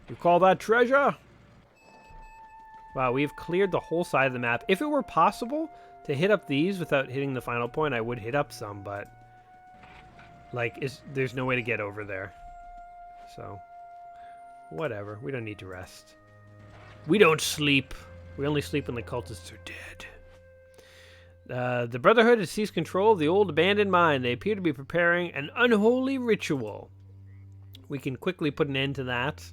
You call that treasure? Wow, we've cleared the whole side of the map. If it were possible to hit up these without hitting the final point, I would hit up some, but like, there's no way to get over there. So, whatever. We don't need to rest. We don't sleep. We only sleep when the cultists are dead. The Brotherhood has seized control of the old abandoned mine. They appear to be preparing an unholy ritual. We can quickly put an end to that.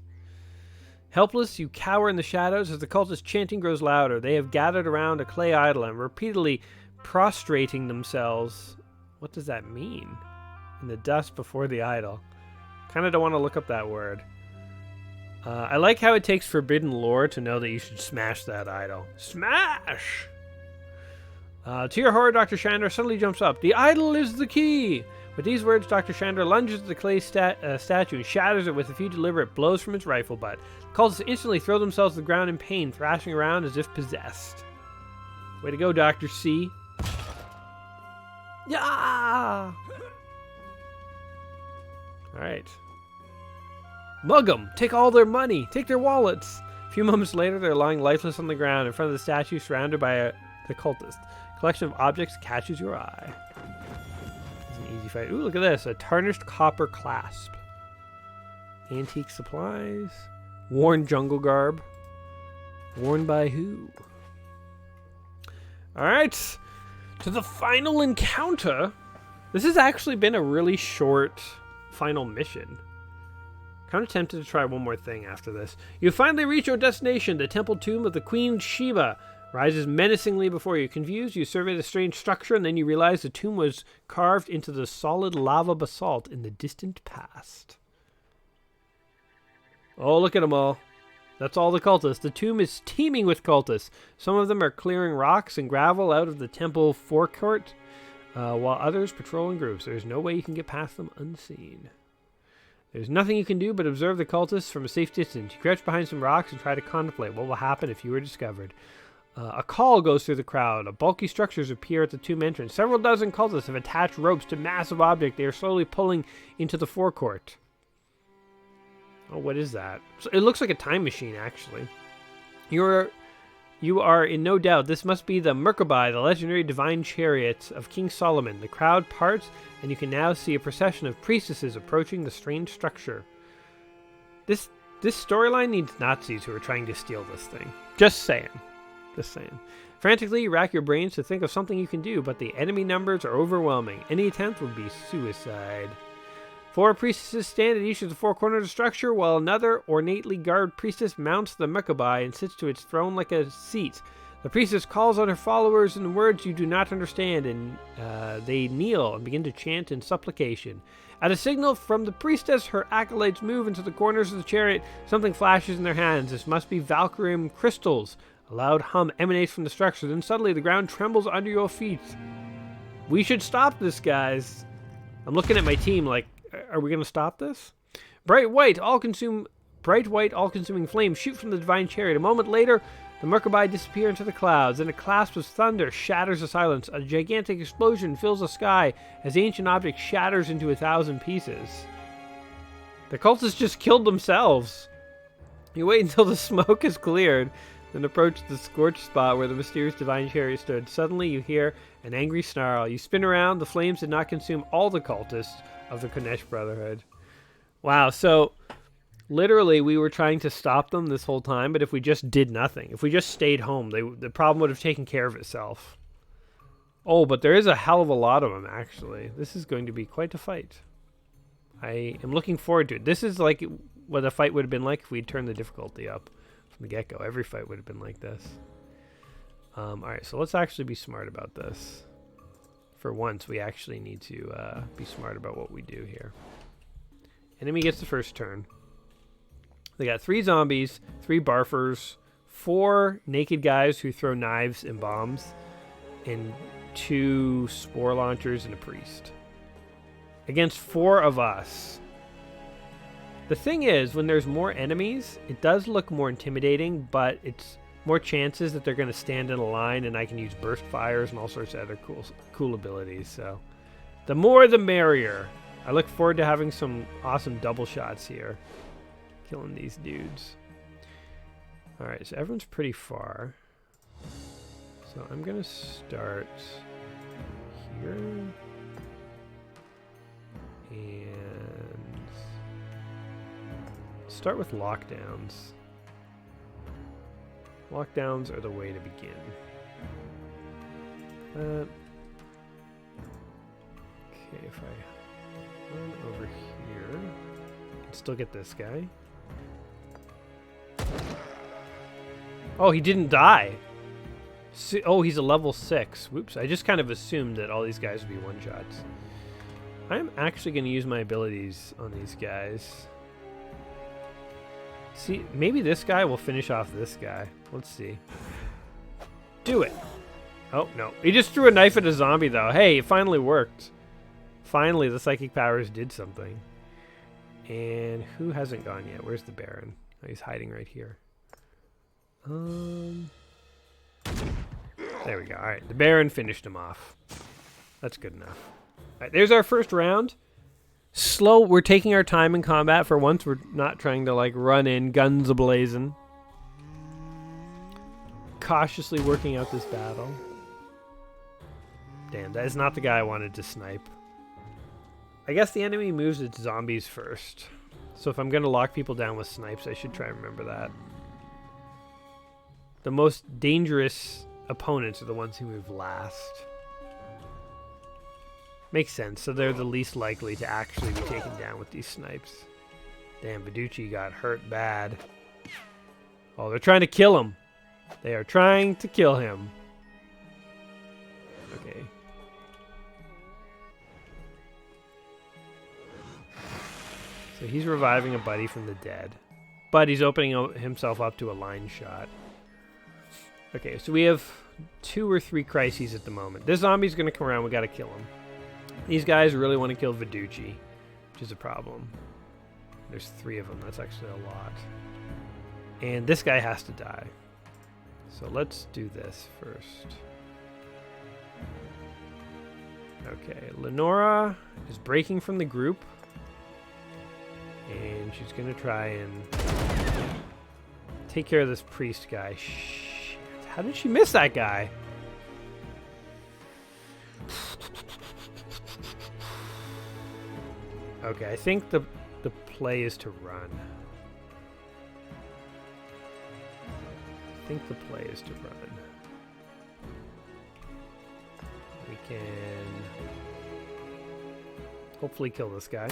Helpless, you cower in the shadows as the cultist chanting grows louder. They have gathered around a clay idol and repeatedly prostrating themselves. What does that mean? In the dust before the idol. Kind of don't want to look up that word. I like how it takes forbidden lore to know that you should smash that idol. Smash! To your horror, Dr. Chandra suddenly jumps up. The idol is the key! With these words, Dr. Chandra lunges at the clay statue and shatters it with a few deliberate blows from his rifle butt. The cultists instantly throw themselves to the ground in pain, thrashing around as if possessed. Way to go, Dr. C. Yeah! Alright. Mug them! Take all their money! Take their wallets! A few moments later, they're lying lifeless on the ground in front of the statue, surrounded by the cultist. A collection of objects catches your eye. It's an easy fight. Ooh, look at this. A tarnished copper clasp. Antique supplies. Worn jungle garb. Worn by who? Alright. To the final encounter. This has actually been a really short final mission. Kind of tempted to try one more thing after this. You finally reach your destination. The temple tomb of the Queen Sheba rises menacingly before you. Confused, you survey the strange structure, and then you realize the tomb was carved into the solid lava basalt in the distant past. Oh, look at them all. That's all the cultists. The tomb is teeming with cultists. Some of them are clearing rocks and gravel out of the temple forecourt, while others patrol in groups. There's no way you can get past them unseen. There's nothing you can do but observe the cultists from a safe distance. You crouch behind some rocks and try to contemplate what will happen if you were discovered. A call goes through the crowd. Bulky structures appear at the tomb entrance. Several dozen cultists have attached ropes to massive objects they are slowly pulling into the forecourt. Oh, what is that? It looks like a time machine, actually. You are in no doubt. This must be the Merkabah, the legendary divine chariot of King Solomon. The crowd parts, and you can now see a procession of priestesses approaching the strange structure. This storyline needs Nazis who are trying to steal this thing. Just saying. Just saying. Frantically, you rack your brains to think of something you can do, but the enemy numbers are overwhelming. Any attempt would be suicide. 4 priestesses stand at each of the 4 corners of the structure, while another ornately garbed priestess mounts the Merkabah and sits to its throne like a seat. The priestess calls on her followers in words you do not understand, and they kneel and begin to chant in supplication. At a signal from the priestess, her acolytes move into the corners of the chariot. Something flashes in their hands. This must be Valkyrium crystals. A loud hum emanates from the structure. Then suddenly the ground trembles under your feet. We should stop this, guys. I'm looking at my team like, are we going to stop this? Bright white, all-consuming flames shoot from the divine chariot. A moment later, the Merkabah disappear into the clouds, and a clasp of thunder shatters the silence. A gigantic explosion fills the sky as the ancient object shatters into 1,000 pieces. The cultists just killed themselves. You wait until the smoke is cleared, then approach the scorched spot where the mysterious divine chariot stood. Suddenly you hear an angry snarl. You spin around. The flames did not consume all the cultists of the Konesh Brotherhood. Wow, so literally we were trying to stop them this whole time, but if we just did nothing, if we just stayed home, the problem would have taken care of itself. Oh, but there is a hell of a lot of them, actually. This is going to be quite a fight. I am looking forward to it. This is like what a fight would have been like if we'd turned the difficulty up from the get-go. Every fight would have been like this. Alright, so let's actually be smart about this. For once, we actually need to be smart about what we do here. Enemy gets the first turn. They got 3 zombies, 3 barfers, 4 naked guys who throw knives and bombs, and 2 spore launchers and a priest. Against 4 of us. The thing is, when there's more enemies, it does look more intimidating, but it's more chances that they're going to stand in a line, and I can use burst fires and all sorts of other cool abilities. So, the more the merrier. I look forward to having some awesome double shots here. Killing these dudes. Alright, so everyone's pretty far. So I'm going to start here. And start with lockdowns. Lockdowns are the way to begin. Okay, if I run over here, I can still get this guy. Oh, he didn't die. Oh, he's a level 6. Whoops, I just kind of assumed that all these guys would be one-shots. I'm actually going to use my abilities on these guys. See, maybe this guy will finish off this guy. Let's see. Do it. Oh, no. He just threw a knife at a zombie, though. Hey, it finally worked. Finally, the psychic powers did something. And who hasn't gone yet? Where's the Baron? Oh, he's hiding right here. There we go. All right, the Baron finished him off. That's good enough. All right, there's our first round. Slow. We're taking our time in combat for once. We're not trying to like run in guns a-blazing. Cautiously working out this battle. Damn, that is not the guy I wanted to snipe. I guess the enemy moves its zombies first. So if I'm going to lock people down with snipes, I should try and remember that. The most dangerous opponents are the ones who move last. Makes sense, so they're the least likely to actually be taken down with these snipes. Damn, Viducci got hurt bad. Oh, they're trying to kill him. They are trying to kill him. Okay. So he's reviving a buddy from the dead. But he's opening himself up to a line shot. Okay, so we have 2 or 3 crises at the moment. This zombie's going to come around. We got to kill him. These guys really want to kill Viducci, which is a problem. There's 3 of them. That's actually a lot. And this guy has to die. So let's do this first. Okay, Lenora is breaking from the group. And she's going to try and take care of this priest guy. Shit. How did she miss that guy? Okay, I think the play is to run. I think the play is to run. We can Hopefully kill this guy.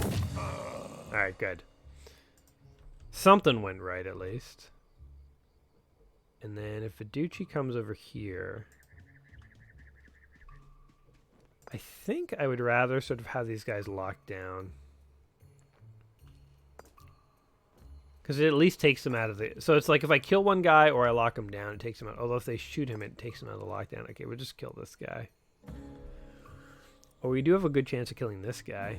Alright, good. Something went right, at least. And then if Viducci comes over here... I think I would rather sort of have these guys locked down. Because it at least takes them out of the... So it's like if I kill one guy or I lock him down, it takes him out. Although if they shoot him, it takes him out of the lockdown. Okay, we'll just kill this guy. Oh, we do have a good chance of killing this guy.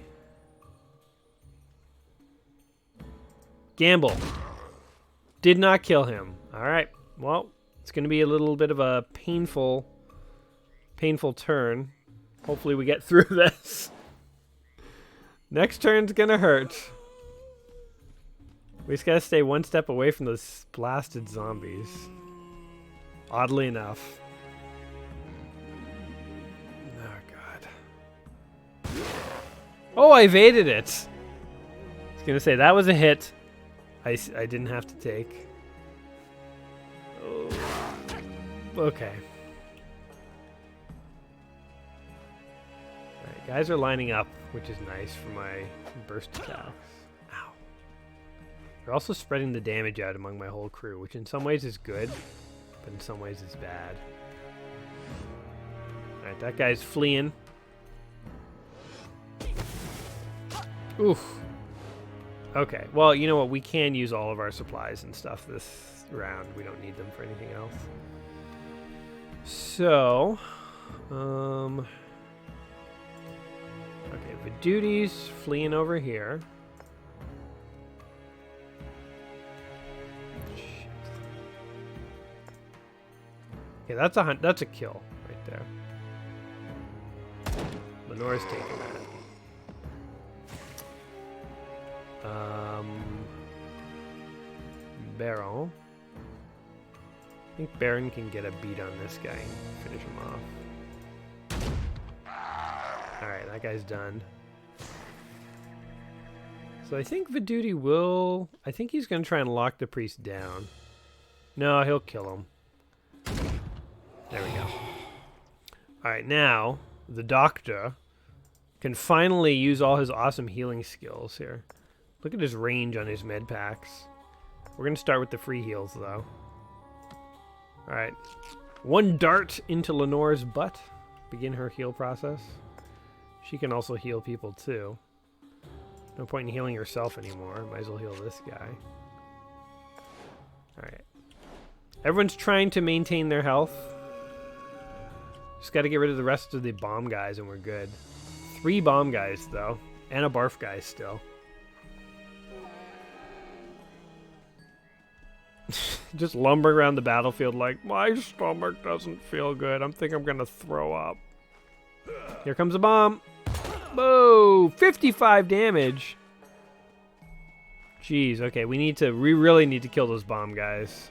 Gamble. Did not kill him. Alright. Well, it's going to be a little bit of a painful turn. Hopefully we get through this. Next turn's gonna hurt. We just gotta stay one step away from those blasted zombies. Oddly enough. Oh, God. Oh, I evaded it! I was gonna say, that was a hit I didn't have to take. Oh. Okay. Guys are lining up, which is nice for my burst attacks. Ow. They're also spreading the damage out among my whole crew, which in some ways is good, but in some ways is bad. Alright, that guy's fleeing. Oof. Okay, well, you know what? We can use all of our supplies and stuff this round. We don't need them for anything else. So, okay, Viducci's fleeing over here. Shit. Okay, that's a kill right there. Lenore's taking that. Baron. I think Baron can get a beat on this guy and finish him off. Alright, that guy's done. So I think Viducci will... I think he's going to try and lock the priest down. No, he'll kill him. There we go. Alright, now the doctor can finally use all his awesome healing skills here. Look at his range on his med packs. We're going to start with the free heals, though. Alright. One dart into Lenore's butt. Begin her heal process. She can also heal people, too. No point in healing herself anymore. Might as well heal this guy. Alright. Everyone's trying to maintain their health. Just got to get rid of the rest of the bomb guys and we're good. 3 bomb guys, though. And a barf guy still. Just lumbering around the battlefield like, my stomach doesn't feel good. I'm think I'm going to throw up. Here comes a bomb. Whoa, 55 damage. Jeez, okay, we really need to kill those bomb guys.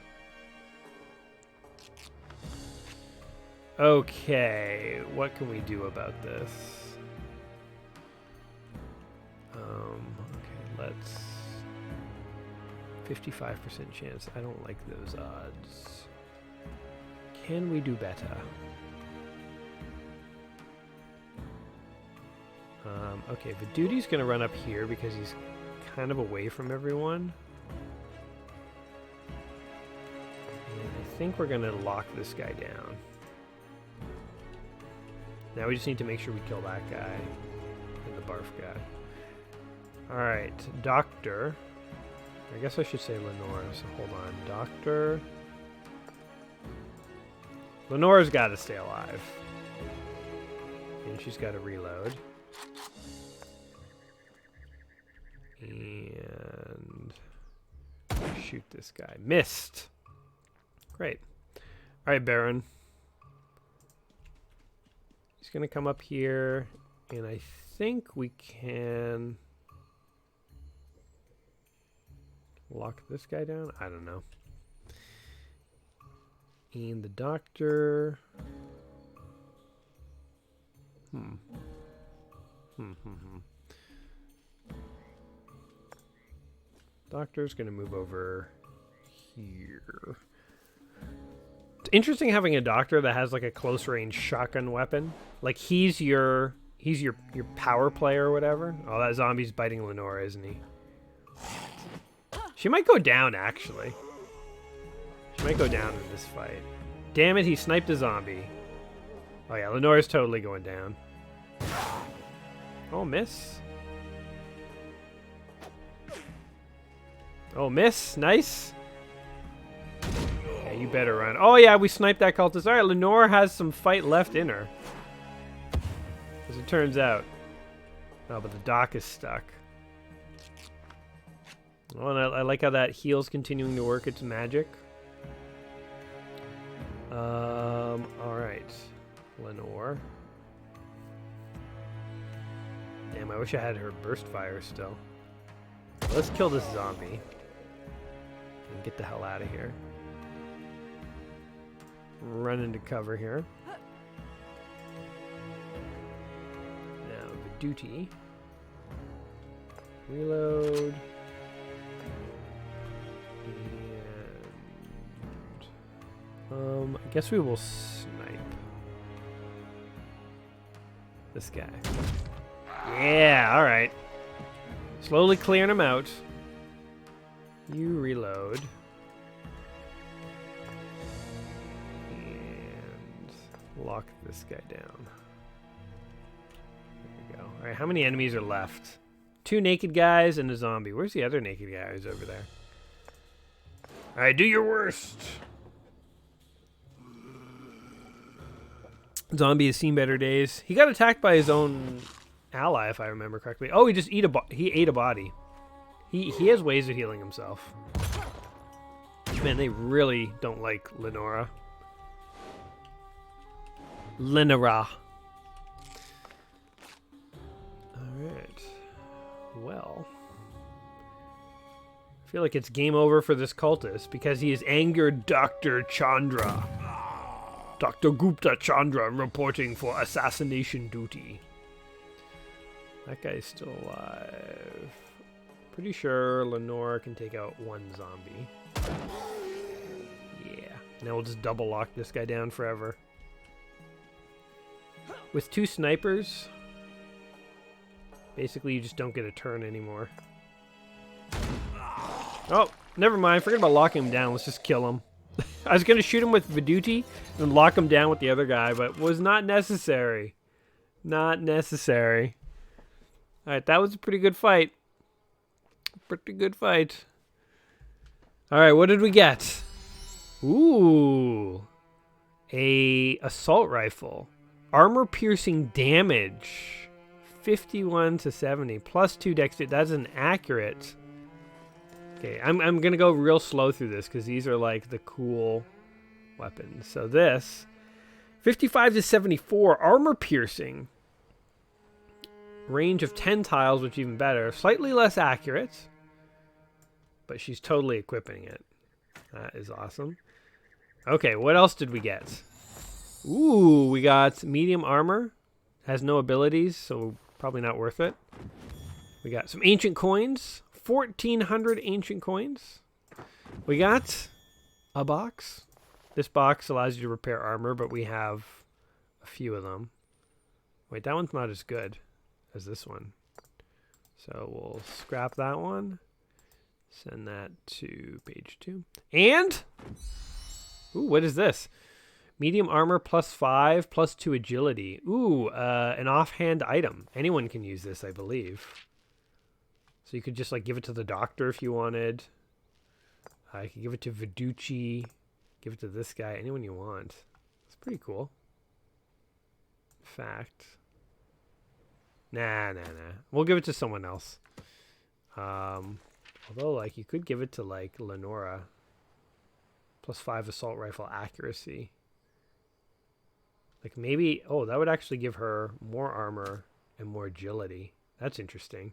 Okay, what can we do about this? Okay, let's... 55% chance. I don't like those odds. Can we do better? Okay, Viducci's going to run up here because he's kind of away from everyone. And I think we're going to lock this guy down. Now we just need to make sure we kill that guy and the barf guy. Alright, Doctor. I guess I should say Lenore, so hold on. Doctor. Lenore's got to stay alive. And she's got to reload. And shoot this guy. Missed. Great. Alright, Baron. He's going to come up here, and I think we can lock this guy down. I don't know. And the doctor. Doctor's going to move over here. It's interesting having a doctor that has like a close range shotgun weapon. Like he's your he's your power player or whatever. Oh, that zombie's biting Lenora, isn't he? She might go down, actually. She might go down in this fight. Damn it, he sniped a zombie. Oh yeah, Lenora's totally going down. Oh, miss. Oh, miss. Nice. Yeah, you better run. Oh yeah, we sniped that cultist. Alright, Lenora has some fight left in her. As it turns out. Oh, but the dock is stuck. Oh, and I like how that heal's continuing to work its magic. Alright. Lenore. Damn, I wish I had her burst fire still. Let's kill this zombie. And get the hell out of here. Run into cover here. Now, the duty. Reload. And I guess we will snipe this guy. Yeah, alright. Slowly clearing him out. You reload. And lock this guy down. There we go. Alright, how many enemies are left? 2 naked guys and a zombie. Where's the other naked guy who's over there? Alright, do your worst. Zombie has seen better days. He got attacked by his own ally, if I remember correctly. Oh, he just ate a body. He has ways of healing himself. Man, they really don't like Lenora. Lenora. Alright. Well. I feel like it's game over for this cultist because he has angered Dr. Chandra. Dr. Gupta Chandra reporting for assassination duty. That guy's still alive. Pretty sure Lenora can take out 1 zombie. Yeah. Now we'll just double lock this guy down forever. With 2 snipers, basically you just don't get a turn anymore. Oh, never mind. Forget about locking him down. Let's just kill him. I was going to shoot him with Viduti and lock him down with the other guy, but was not necessary. Not necessary. Alright, that was a pretty good fight. Pretty good fight. Alright, what did we get? Ooh. A assault rifle. Armor piercing damage. 51 to 70. Plus 2 dexterity. That's an accurate. Okay, I'm going to go real slow through this because these are like the cool weapons. So this. 55 to 74. Armor piercing. Range of 10 tiles, which is even better. Slightly less accurate. But she's totally equipping it. That is awesome. Okay, what else did we get? Ooh, we got medium armor. Has no abilities, so probably not worth it. We got some ancient coins. 1,400 ancient coins. We got a box. This box allows you to repair armor, but we have a few of them. Wait, that one's not as good as this one. So we'll scrap that one. Send that to page 2. And, ooh, what is this? Medium armor plus 5, plus 2 agility. Ooh, an offhand item. Anyone can use this, I believe. So you could just like give it to the doctor if you wanted. I could give it to Viducci. Give it to this guy. Anyone you want. It's pretty cool. In fact. Nah. We'll give it to someone else. Although, like, you could give it to, like, Lenora. Plus 5 assault rifle accuracy. Like, maybe... Oh, that would actually give her more armor and more agility. That's interesting.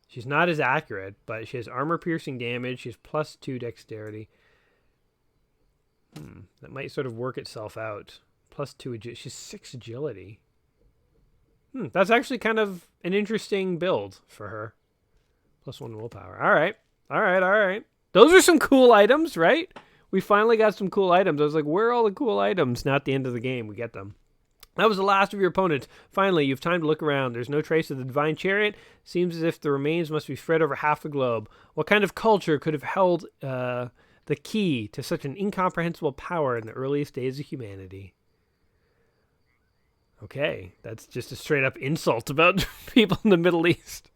She's not as accurate, but she has armor-piercing damage. She has plus 2 dexterity. That might sort of work itself out. Plus 2 agility. She's 6 agility. That's actually kind of an interesting build for her. Plus 1 willpower. All right. Those are some cool items, right? We finally got some cool items. I was like, where are all the cool items? Now at the end of the game, we get them. That was the last of your opponents. Finally, you've time to look around. There's no trace of the divine chariot. Seems as if the remains must be spread over half the globe. What kind of culture could have held the key to such an incomprehensible power in the earliest days of humanity? Okay, that's just a straight-up insult about people in the Middle East.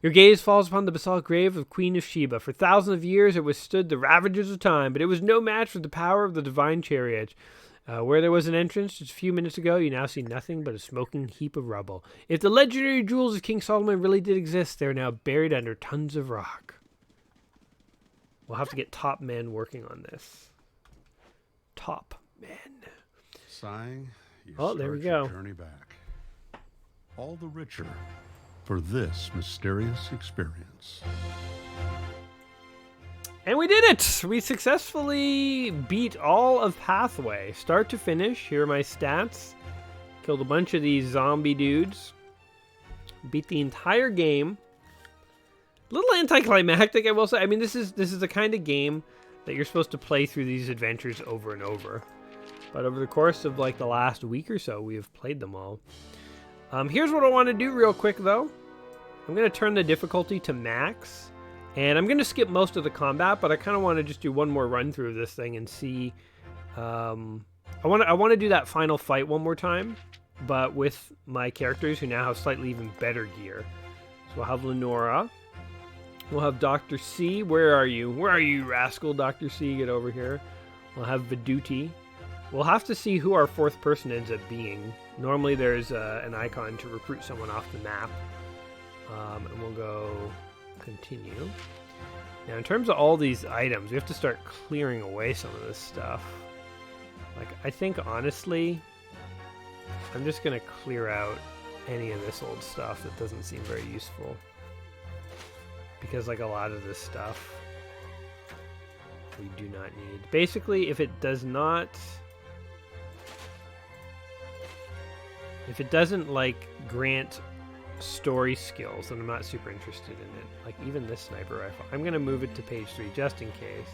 Your gaze falls upon the basalt grave of Queen of Sheba. For thousands of years it withstood the ravages of time, but it was no match for the power of the divine chariot. Where there was an entrance just a few minutes ago, you now see nothing but a smoking heap of rubble. If the legendary jewels of King Solomon really did exist, they are now buried under tons of rock. We'll have to get top men working on this. Top men. Sighing, you there we start go. your journey back. All the richer for this mysterious experience. And we did it! We successfully beat all of Pathway. Start to finish. Here are my stats. Killed a bunch of these zombie dudes. Beat the entire game. A little anticlimactic, I will say. I mean, this is the kind of game that you're supposed to play through these adventures over and over. But over the course of like the last week or so, we have played them all. Here's what I want to do real quick, though. I'm going to turn the difficulty to max. And I'm going to skip most of the combat, but I kind of want to just do one more run through of this thing and see. I want to do that final fight one more time, but with my characters who now have slightly even better gear. So we'll have Lenora. We'll have Dr. C. Where are you? Where are you, rascal? Dr. C, get over here. We'll have Viduti. We'll have to see who our fourth person ends up being. Normally there's an icon to recruit someone off the map. And we'll go continue. Now in terms of all these items, we have to start clearing away some of this stuff. Like, I think honestly, I'm just going to clear out any of this old stuff that doesn't seem very useful. Because like a lot of this stuff we do not need. Basically, if it doesn't like grant story skills, and I'm not super interested in it. Like even this sniper rifle, I'm gonna move it to page 3 just in case.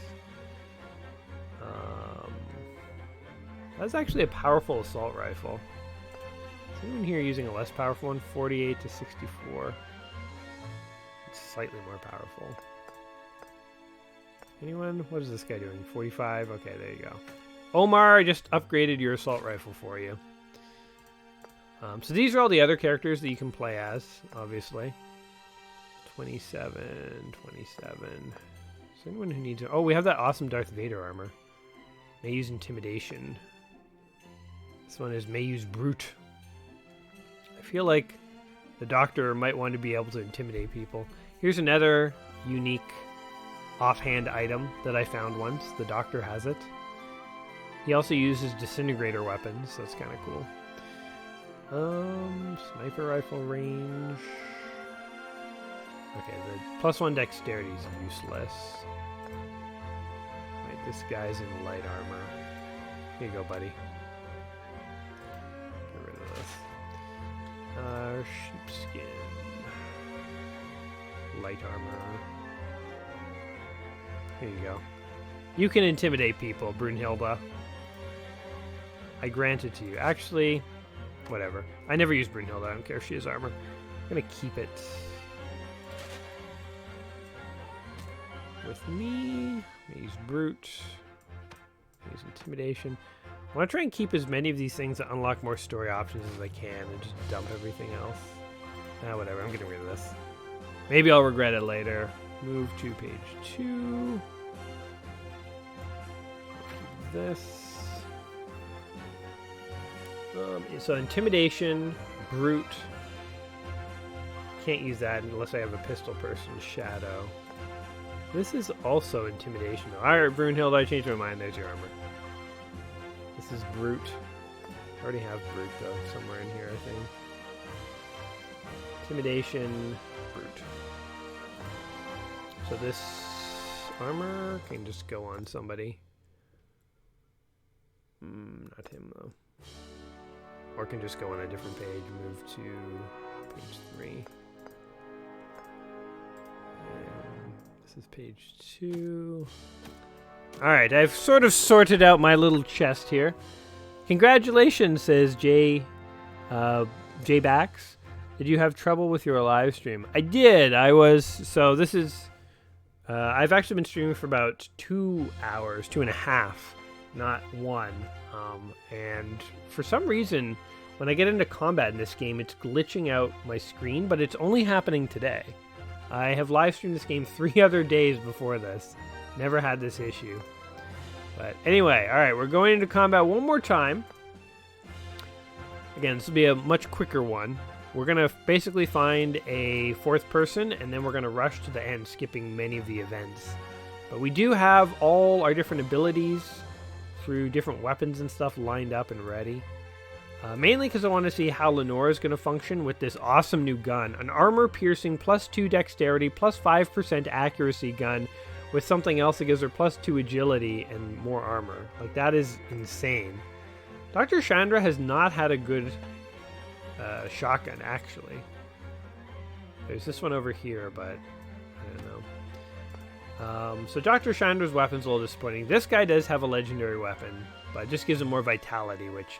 That's actually a powerful assault rifle. Is anyone here using a less powerful one? 48 to 64. It's slightly more powerful. Anyone? What is this guy doing? 45? Okay, there you go. Omar, I just upgraded your assault rifle for you. So these are all the other characters that you can play as, obviously. 27, 27. Is there anyone who needs it? Oh, we have that awesome Darth Vader armor. May use intimidation. This one is may use brute. I feel like the doctor might want to be able to intimidate people. Here's another unique offhand item that I found once. The doctor has it. He also uses disintegrator weapons, so that's kind of cool. Sniper rifle range. Okay, the +1 dexterity is useless. Wait, this guy's in light armor. Here you go, buddy. Get rid of this. Sheepskin. Light armor. Here you go. You can intimidate people, Brunhilde. I grant it to you. Actually, whatever. I never use Brunhilde. I don't care if she has armor. I'm going to keep it with me. Use brute. Use intimidation. I want to try and keep as many of these things that unlock more story options as I can and just dump everything else. Whatever. I'm getting rid of this. Maybe I'll regret it later. Move to page 2. This. So intimidation, brute. Can't use that unless I have a pistol person. Shadow. This is also intimidation. Alright, Brunhilde, I changed my mind. There's your armor. This is brute. I already have brute though, somewhere in here, I think. Intimidation, brute. So this armor can just go on somebody. Not him though. Or can just go on a different page. Move to page 3. And this is page 2. Alright, I've sort of sorted out my little chest here. Congratulations, says J Backs. Did you have trouble with your live stream? I did. This is, I've actually been streaming for about 2 hours, 2.5, not 1. And for some reason, when I get into combat in this game, it's glitching out my screen, but it's only happening today. I have live streamed this game 3 other days before this. Never had this issue. But anyway, alright, we're going into combat one more time. Again, this will be a much quicker one. We're going to basically find a 4th person, and then we're going to rush to the end, skipping many of the events. But we do have all our different abilities through different weapons and stuff lined up and ready. Mainly because I want to see how Lenore is going to function with this awesome new gun. An armor-piercing +2 dexterity, +5% accuracy gun with something else that gives her +2 agility and more armor. Like, that is insane. Dr. Chandra has not had a good shotgun, actually. There's this one over here, but I don't know. So Dr. Chandra's weapon's a little disappointing. This guy does have a legendary weapon, but it just gives him more vitality, which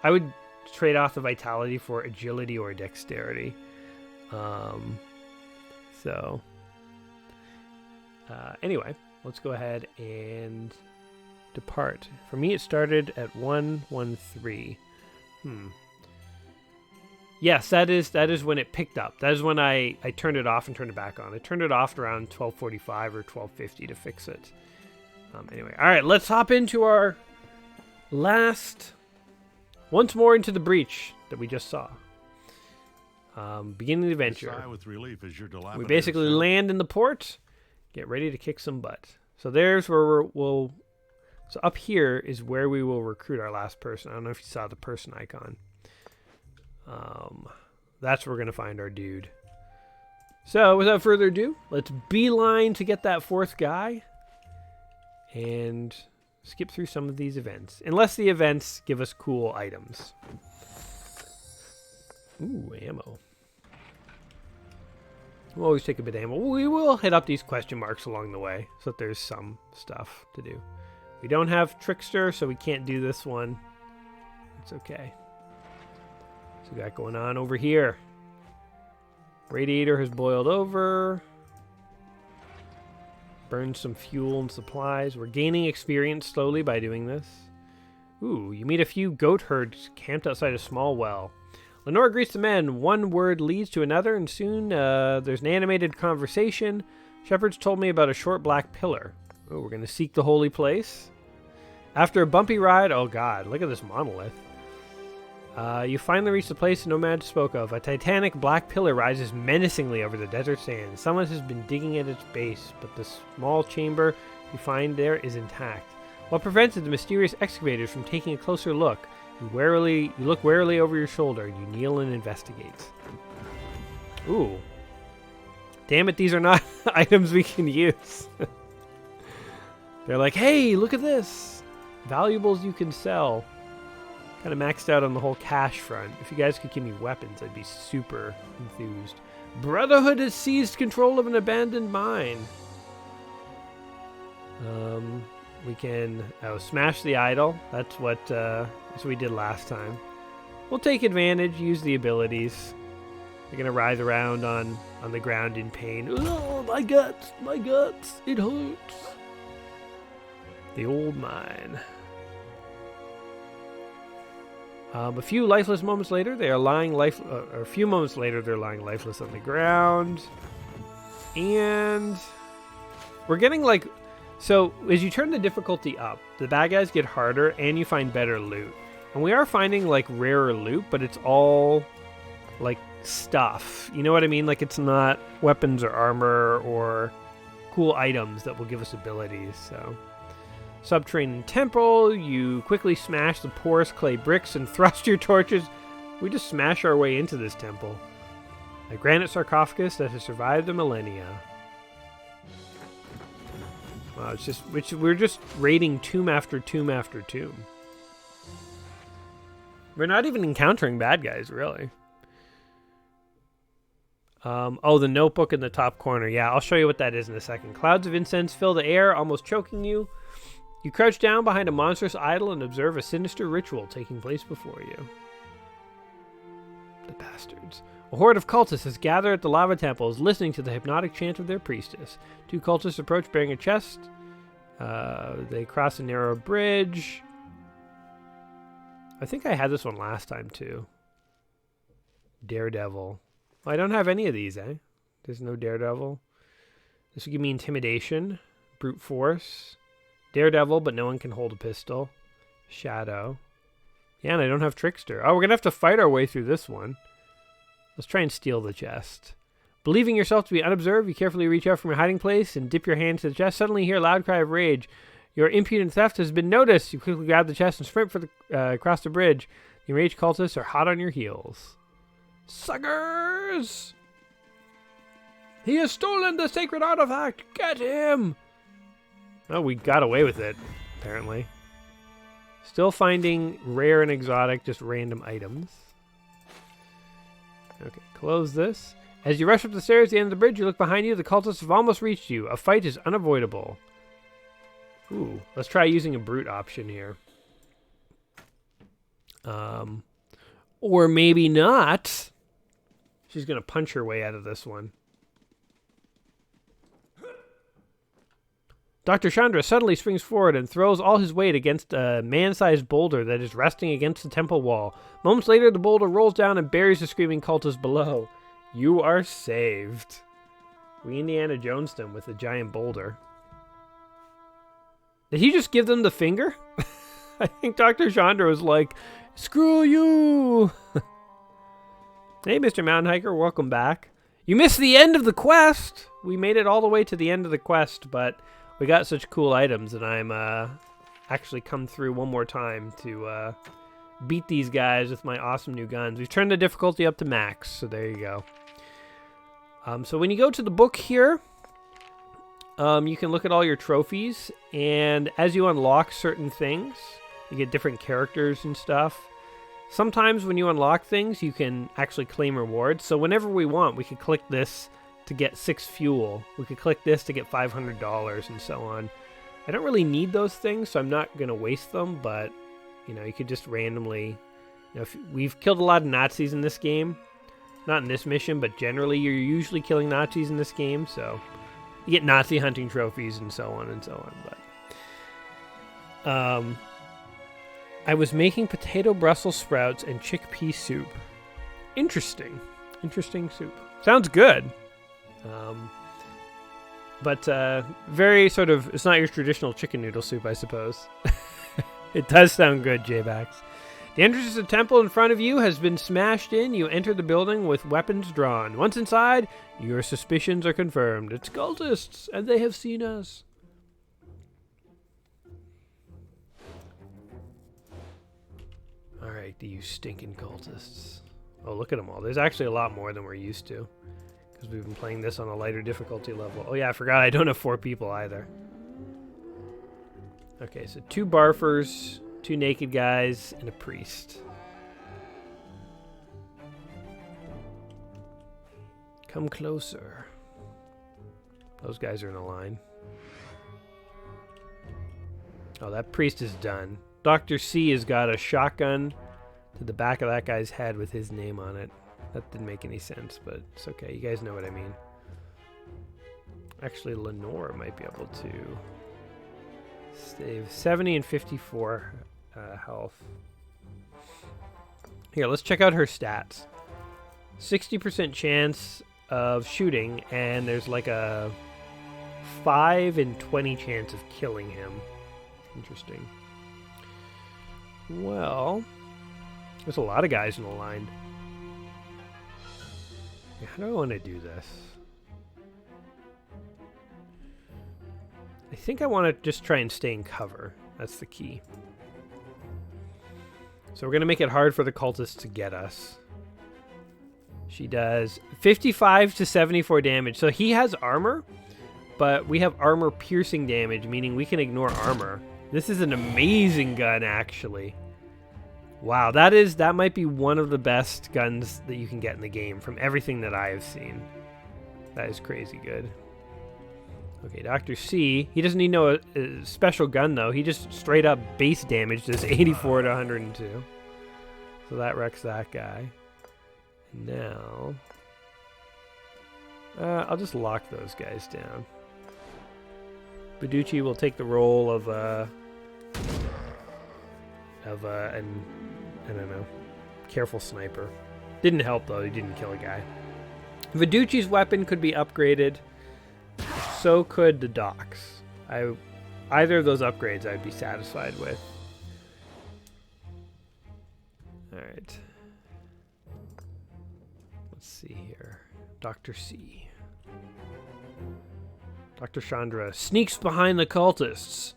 I would trade off the vitality for agility or dexterity. Anyway, let's go ahead and depart. For me, it started at 113. Yes, that is when it picked up. That is when I turned it off and turned it back on. I turned it off around 12:45 or 12:50 to fix it. Anyway, all right, let's hop into our last, once more into the breach that we just saw. Beginning the adventure. With relief as your We basically land in the port, get ready to kick some butt. So there's where so up here is where we will recruit our last person. I don't know if you saw the person icon. That's where we're going to find our dude. So without further ado, let's beeline to get that 4th guy and skip through some of these events. Unless the events give us cool items. Ooh, ammo. We'll always take a bit of ammo. We will hit up these question marks along the way so that there's some stuff to do. We don't have Trickster, so we can't do this one. It's okay. So we got going on over here. Radiator has boiled over. Burned some fuel and supplies. We're gaining experience slowly by doing this. Ooh, you meet a few goat herds camped outside a small well. Lenore greets the men. One word leads to another, and soon there's an animated conversation. Shepherds told me about a short black pillar. Oh, we're going to seek the holy place. After a bumpy ride, oh god, look at this monolith. You finally reach the place the nomad spoke of. A titanic black pillar rises menacingly over the desert sands. Someone has been digging at its base, but the small chamber you find there is intact. What prevented the mysterious excavators from taking a closer look? You look warily over your shoulder. You kneel and investigate. Ooh. Damn it, these are not items we can use. They're like, hey, look at this. Valuables you can sell. Kind of maxed out on the whole cash front. If you guys could give me weapons, I'd be super enthused. Brotherhood has seized control of an abandoned mine. We can smash the idol. That's what we did last time. We'll take advantage, use the abilities. We're gonna writhe around on the ground in pain. Oh, my guts, it hurts. The old mine. A few moments later, they're lying lifeless on the ground. And we're getting like, so as you turn the difficulty up, the bad guys get harder and you find better loot. And we are finding like rarer loot, but it's all like stuff. You know what I mean? Like it's not weapons or armor or cool items that will give us abilities, so. Subterranean temple, you quickly smash the porous clay bricks and thrust your torches. We just smash our way into this temple. A granite sarcophagus that has survived the millennia. Wow, we're just raiding tomb after tomb after tomb. We're not even encountering bad guys, really. Oh, the notebook in the top corner. Yeah, I'll show you what that is in a second. Clouds of incense fill the air, almost choking you. You crouch down behind a monstrous idol and observe a sinister ritual taking place before you. The bastards. A horde of cultists has gathered at the lava temples, listening to the hypnotic chant of their priestess. 2 cultists approach bearing a chest. They cross a narrow bridge. I think I had this one last time, too. Daredevil. Well, I don't have any of these, eh? There's no Daredevil. This will give me intimidation. Brute force. Daredevil, but no one can hold a pistol. Shadow. Yeah, and I don't have Trickster. Oh, we're going to have to fight our way through this one. Let's try and steal the chest. Believing yourself to be unobserved, you carefully reach out from your hiding place and dip your hand to the chest. Suddenly you hear a loud cry of rage. Your impudent theft has been noticed. You quickly grab the chest and sprint for across the bridge. The enraged cultists are hot on your heels. Suckers! He has stolen the sacred artifact! Get him! Oh, we got away with it, apparently. Still finding rare and exotic, just random items. Okay, close this. As you rush up the stairs at the end of the bridge, you look behind you. The cultists have almost reached you. A fight is unavoidable. Ooh, let's try using a brute option here. Or maybe not. She's going to punch her way out of this one. Dr. Chandra suddenly springs forward and throws all his weight against a man-sized boulder that is resting against the temple wall. Moments later, the boulder rolls down and buries the screaming cultist below. You are saved. We Indiana Jonesed him with a giant boulder. Did he just give them the finger? I think Dr. Chandra was like, screw you! Hey, Mr. Mountain Hiker, welcome back. You missed the end of the quest! We made it all the way to the end of the quest, but we got such cool items, and I'm actually come through one more time to beat these guys with my awesome new guns. We've turned the difficulty up to max, so there you go. So when you go to the book here, you can look at all your trophies, and as you unlock certain things, you get different characters and stuff. Sometimes when you unlock things, you can actually claim rewards. So whenever we want, we could click this to get 6 fuel. We could click this to get $500 and so on. I don't really need those things, so I'm not going to waste them, but, you know, you could just randomly... You know, if we've killed a lot of Nazis in this game. Not in this mission, but generally you're usually killing Nazis in this game, so... You get Nazi hunting trophies and so on and so on, but... I was making potato Brussels sprouts and chickpea soup. Interesting. Interesting soup. Sounds good. But very sort of, it's not your traditional chicken noodle soup, I suppose. It does sound good, J-Bax. The entrance to the temple in front of you has been smashed in. You enter the building with weapons drawn. Once inside, your suspicions are confirmed. It's cultists, and they have seen us. Alright, you stinking cultists. Oh, look at them all. There's actually a lot more than we're used to. Because we've been playing this on a lighter difficulty level. Oh yeah, I forgot I don't have 4 people either. Okay, so 2 barfers, 2 naked guys, and a priest. Come closer. Those guys are in a line. Oh, that priest is done. Dr. C has got a shotgun to the back of that guy's head with his name on it. That didn't make any sense, but it's okay. You guys know what I mean. Actually, Lenore might be able to save 70 and 54 health. Here, let's check out her stats. 60% chance of shooting, and there's like a 5 and 20 chance of killing him. Interesting. Well, there's a lot of guys in the line. How do I want to do this? I think I want to just try and stay in cover. That's the key. So we're going to make it hard for the cultists to get us. She does 55 to 74 damage. So he has armor, but we have armor piercing damage, meaning we can ignore armor. This is an amazing gun, actually. Wow, that might be one of the best guns that you can get in the game from everything that I have seen. That is crazy good. Okay, Dr. C. He doesn't need no special gun, though. He just straight up base damage does 84 to 102. So that wrecks that guy. And now... I'll just lock those guys down. Beducci will take the role of I don't know, careful sniper. Didn't help, though. He didn't kill a guy. Viducci's weapon could be upgraded. So could the Doc's. Either of those upgrades I'd be satisfied with. Alright. Let's see here. Dr. C. Dr. Chandra sneaks behind the cultists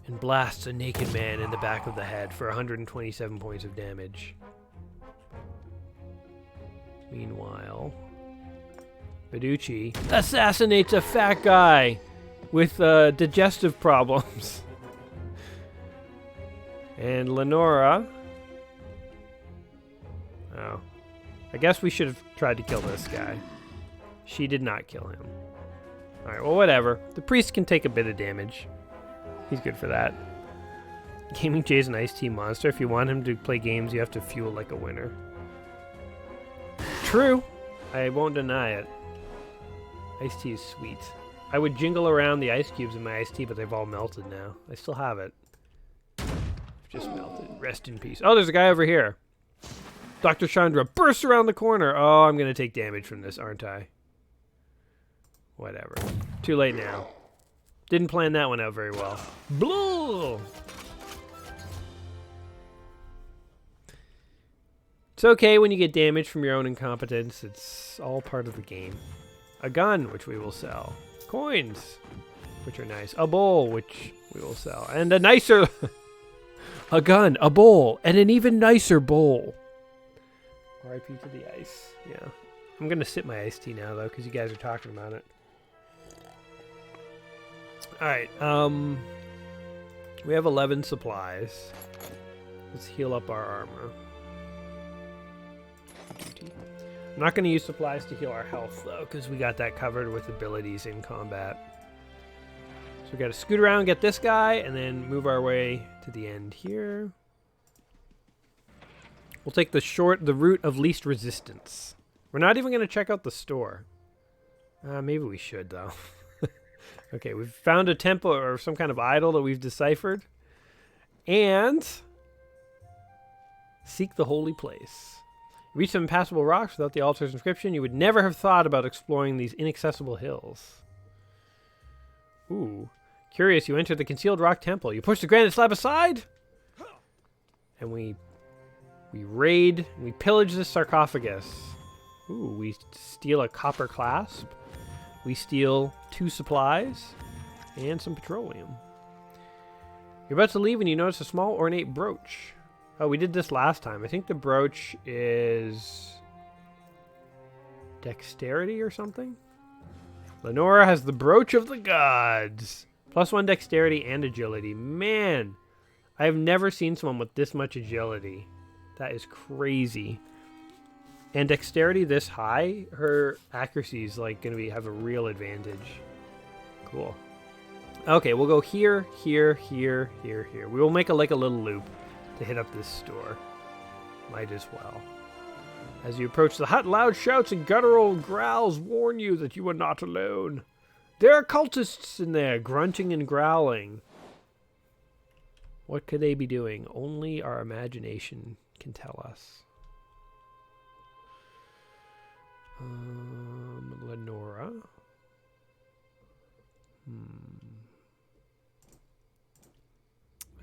and blasts a naked man in the back of the head for 127 points of damage. Meanwhile, Beducci assassinates a fat guy with digestive problems. And Lenora... Oh. I guess we should have tried to kill this guy. She did not kill him. Alright, well, whatever. The priest can take a bit of damage. He's good for that. Gaming Jay's an Ice-T monster. If you want him to play games, you have to fuel like a winner. True. I won't deny it. Ice-T is sweet. I would jingle around the ice cubes in my iced tea, but they've all melted now. I still have it. Just melted. Rest in peace. Oh, there's a guy over here. Dr. Chandra bursts around the corner. Oh, I'm going to take damage from this, aren't I? Whatever. Too late now. Didn't plan that one out very well. Blue! It's okay when you get damage from your own incompetence. It's all part of the game. A gun, which we will sell. Coins, which are nice. A bowl, which we will sell. And a nicer... a gun, a bowl, and an even nicer bowl. R.I.P. to the ice. Yeah. I'm going to sip my iced tea now, though, because you guys are talking about it. Alright, we have 11 supplies. Let's heal up our armor. I'm not going to use supplies to heal our health, though, because we got that covered with abilities in combat. So we got to scoot around, get this guy, and then move our way to the end here. We'll take the route of least resistance. We're not even going to check out the store. Maybe we should, though. Okay, we've found a temple or some kind of idol that we've deciphered. And seek the holy place. Reach some impassable rocks without the altar's inscription. You would never have thought about exploring these inaccessible hills. Ooh. Curious, you enter the concealed rock temple. You push the granite slab aside. And we raid, we pillage the sarcophagus. Ooh, we steal a copper clasp. We steal 2 supplies and some petroleum. You're about to leave and you notice a small ornate brooch. Oh, we did this last time. I think the brooch is dexterity or something? Lenora has the brooch of the gods. +1 dexterity and agility. Man, I have never seen someone with this much agility. That is crazy. And dexterity this high, her accuracy is like going to have a real advantage. Cool. Okay, we'll go here, here, here, here, here. We will make like a little loop to hit up this store. Might as well. As you approach the hut, loud shouts and guttural growls warn you that you are not alone. There are cultists in there, grunting and growling. What could they be doing? Only our imagination can tell us. Lenora.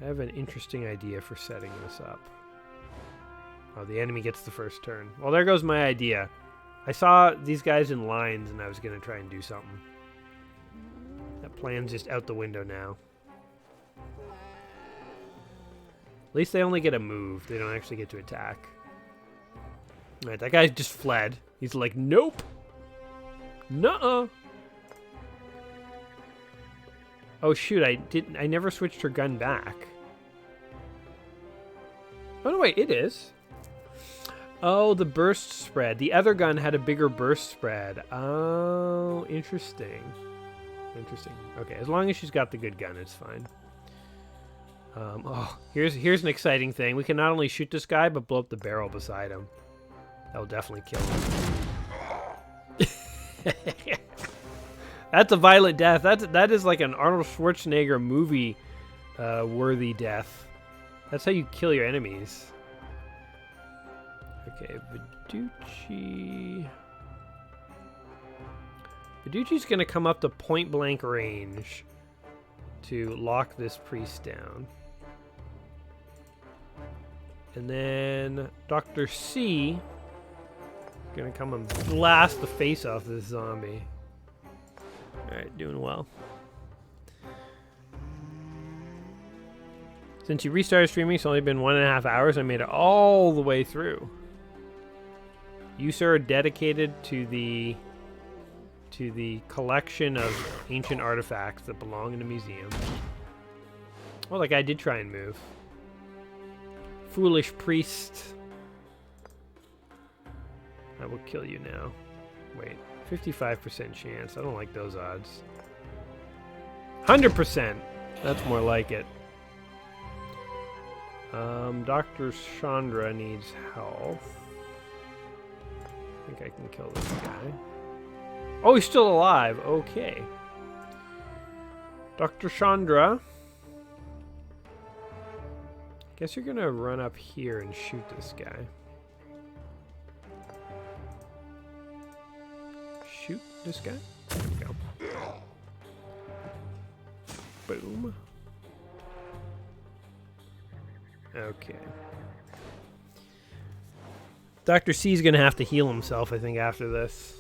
I have an interesting idea for setting this up. Oh, the enemy gets the first turn. Well, there goes my idea. I saw these guys in lines and I was going to try and do something. That plan's just out the window now. At least they only get a move. They don't actually get to attack. Alright, that guy just fled. He's like, nope. Nuh-uh. Oh shoot, I never switched her gun back. Oh no, wait, it is. Oh, the burst spread. The other gun had a bigger burst spread. Oh, interesting. Interesting. Okay, as long as she's got the good gun, it's fine. Oh, here's an exciting thing. We can not only shoot this guy, but blow up the barrel beside him. That will definitely kill him. That's a violent death. That is like an Arnold Schwarzenegger movie worthy death. That's how you kill your enemies. Okay, Viducci. Viducci's gonna come up to point blank range to lock this priest down. And then Dr. C gonna come and blast the face off this zombie. Alright, doing well. Since you restarted streaming, it's only been 1.5 hours. I made it all the way through. You, sir, are dedicated to the collection of ancient artifacts that belong in a museum. Well, that guy did try and move. Foolish priest. I will kill you now. Wait, 55% chance. I don't like those odds. 100%! That's more like it. Dr. Chandra needs health. I think I can kill this guy. Oh, he's still alive. Okay. Dr. Chandra. Guess you're gonna run up here and shoot this guy. Shoot this guy. There we go. Boom. Okay. Dr. C's gonna have to heal himself, I think, after this.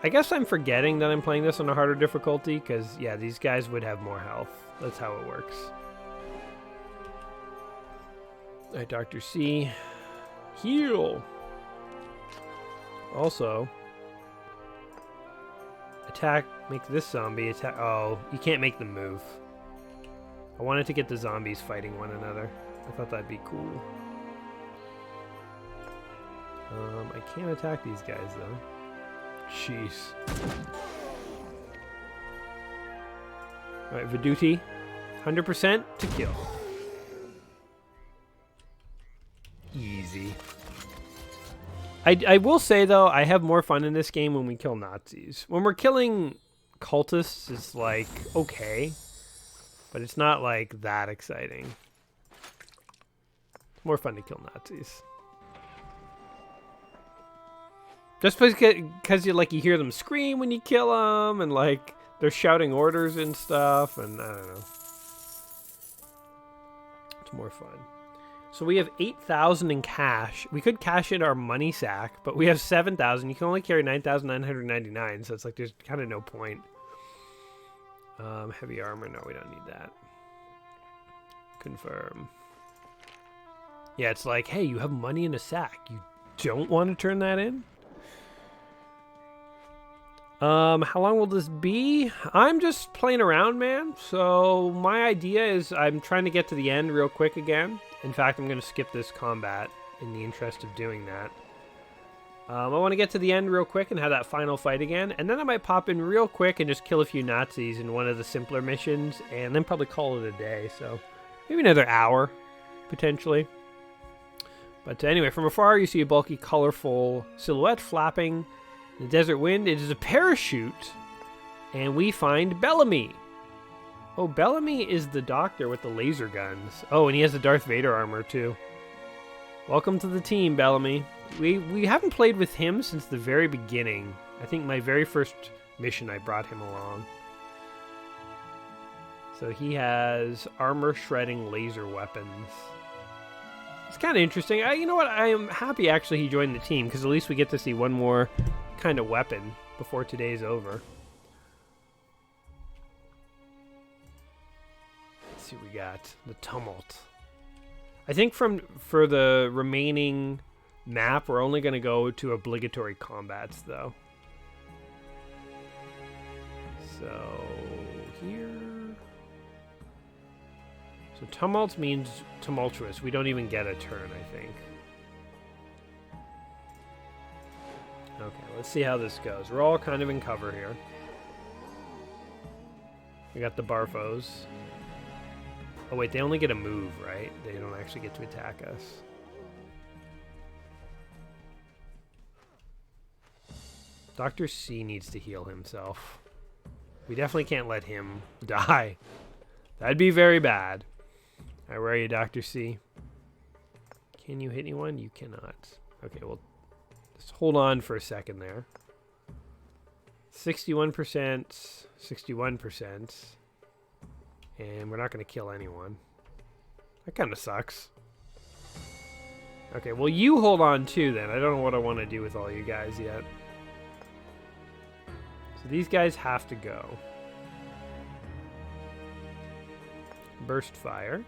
I guess I'm forgetting that I'm playing this on a harder difficulty, because, yeah, these guys would have more health. That's how it works. Alright, Dr. C. Heal! Also, attack, make this zombie attack. Oh, you can't make them move. I wanted to get the zombies fighting one another. I thought that'd be cool. I can't attack these guys, though. Jeez. Alright, Viduti. 100% to kill. Easy. I will say, though, I have more fun in this game when we kill Nazis. When we're killing cultists, it's like, okay. But it's not, like, that exciting. It's more fun to kill Nazis. Just because you hear them scream when you kill them, and like they're shouting orders and stuff, and I don't know. It's more fun. So we have 8,000 in cash. We could cash in our money sack, but we have 7,000. You can only carry 9,999, so it's like there's kind of no point. Heavy armor, no, we don't need that. Confirm. Yeah, it's like, hey, you have money in a sack. You don't want to turn that in? How long will this be? I'm just playing around, man. So my idea is I'm trying to get to the end real quick again. In fact, I'm going to skip this combat in the interest of doing that. I want to get to the end real quick and have that final fight again. And then I might pop in real quick and just kill a few Nazis in one of the simpler missions. And then probably call it a day. So maybe another hour, potentially. But anyway, from afar you see a bulky, colorful silhouette flapping in the desert wind. It is a parachute, and we find Bellamy. Oh, Bellamy is the doctor with the laser guns. Oh, and he has the Darth Vader armor too. Welcome to the team, Bellamy. We haven't played with him since the very beginning. I think my very first mission I brought him along. So he has armor shredding laser weapons. It's kind of interesting. You know what? I am happy actually he joined the team, because at least we get to see one more kind of weapon before today's over. Let's see what we got. The Tumult. I think for the remaining map, we're only going to go to obligatory combats, though. So here. So Tumult means tumultuous. We don't even get a turn, I think. Okay, let's see how this goes. We're all kind of in cover here. We got the Barfos. Oh wait, they only get a move, right? They don't actually get to attack us. Dr. C needs to heal himself. We definitely can't let him die. That'd be very bad. Alright, where are you, Dr. C? Can you hit anyone? You cannot. Okay, well, just hold on for a second there. 61%, 61%. And we're not going to kill anyone. That kind of sucks. Okay, well, you hold on too then. I don't know what I want to do with all you guys yet. So these guys have to go. Burst fire.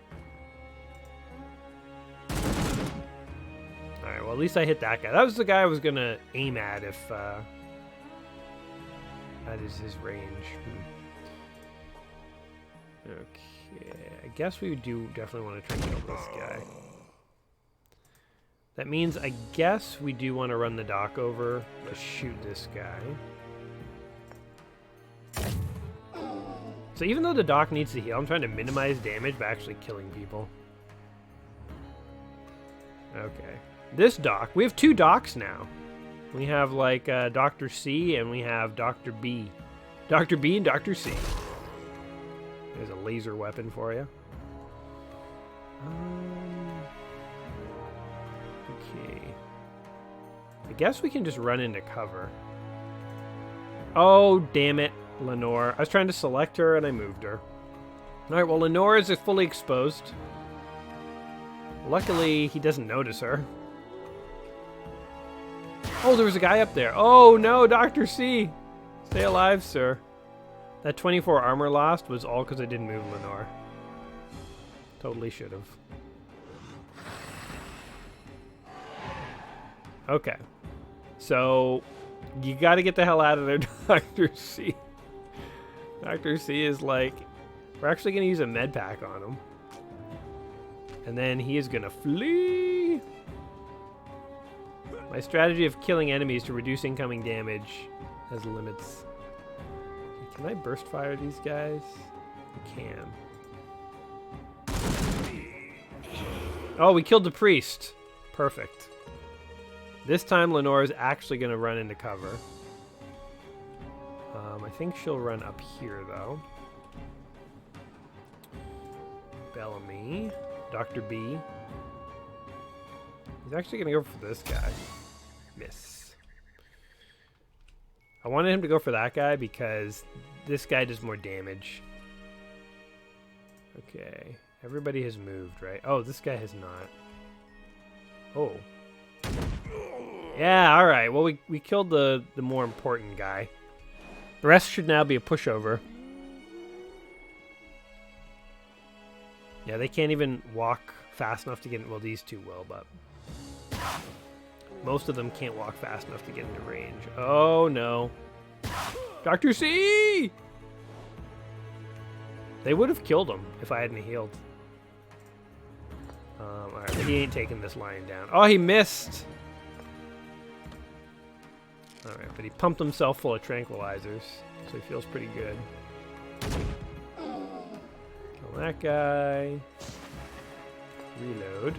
Alright, well, at least I hit that guy. That was the guy I was going to aim at if that is his range. Okay, I guess we do definitely want to try and kill this guy. That means I guess we do want to run the dock over to shoot this guy. So even though the dock needs to heal, I'm trying to minimize damage by actually killing people. Okay. This dock, we have 2 docks now. We have like Dr. C and we have Dr. B. Dr. B and Dr. C. There's a laser weapon for you. Okay. I guess we can just run into cover. Oh, damn it, Lenore. I was trying to select her and I moved her. Alright, well, Lenore is fully exposed. Luckily, he doesn't notice her. Oh, there was a guy up there. Oh, no, Dr. C. Stay alive, sir. That 24 armor lost was all because I didn't move Lenore. Totally should have. Okay. So, you got to get the hell out of there, Dr. C. Dr. C is like... We're actually going to use a med pack on him. And then he is going to flee. My strategy of killing enemies to reduce incoming damage has limits. Can I burst fire these guys? I can. Oh, we killed the priest. Perfect. This time Lenore is actually going to run into cover. I think she'll run up here, though. Bellamy. Dr. B. He's actually going to go for this guy. Miss. I wanted him to go for that guy because this guy does more damage. Okay. Everybody has moved, right? Oh, this guy has not. Oh. Yeah, alright. Well, we killed the more important guy. The rest should now be a pushover. Yeah, they can't even walk fast enough to get in. Well, these two will, but... most of them can't walk fast enough to get into range. Oh, no. Dr. C! They would have killed him if I hadn't healed. Alright, but he ain't taking this lion down. Oh, he missed! Alright, but he pumped himself full of tranquilizers, so he feels pretty good. Kill that guy. Reload.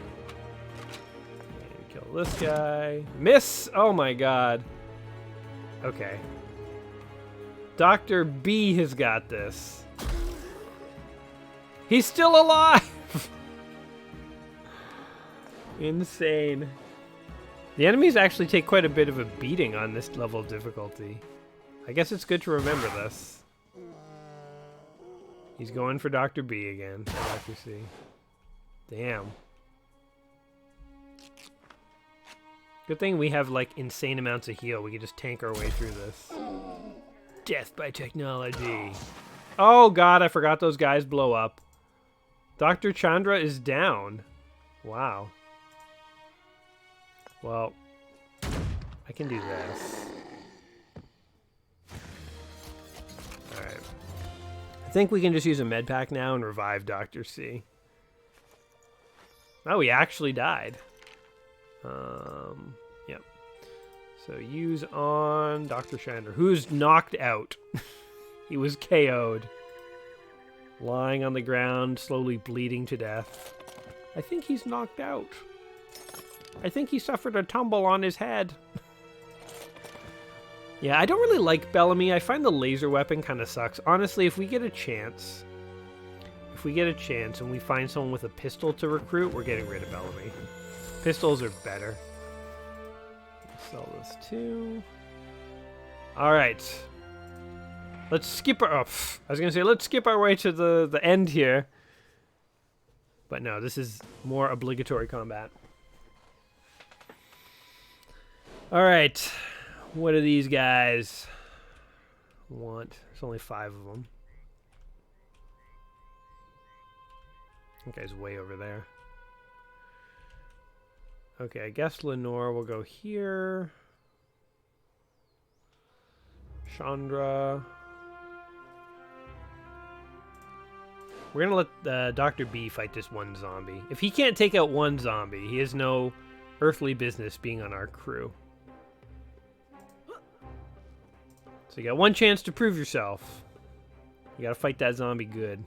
And kill this guy. Miss! Oh my god. Okay. Dr. B has got this. He's still alive! Insane. The enemies actually take quite a bit of a beating on this level of difficulty. I guess it's good to remember this. He's going for Dr. B again. Dr. C. Damn. Good thing we have like insane amounts of heal. We can just tank our way through this. Death by technology. Oh god, I forgot those guys blow up. Dr. Chandra is down. Wow. Well, I can do this. Alright. I think we can just use a med pack now and revive Dr. C. Oh, he actually died. Yep. So use on Dr. Chandra, who's knocked out. He was KO'd. lying on the ground, slowly bleeding to death. I think he's knocked out. I think he suffered a tumble on his head. Yeah, I don't really like Bellamy. I find the laser weapon kind of sucks. Honestly, if we get a chance and we find someone with a pistol to recruit, we're getting rid of Bellamy. Pistols are better. Sell this too. Alright. Let's skip our... Oh, I was going to say, let's skip our way to the end here. But no, this is more obligatory combat. Alright. What do these guys want? There's only 5 of them. That guy's way over there. Okay, I guess Lenore will go here. Chandra. We're going to let Dr. B fight this one zombie. If he can't take out one zombie, he has no earthly business being on our crew. So you got one chance to prove yourself. You gotta fight that zombie good.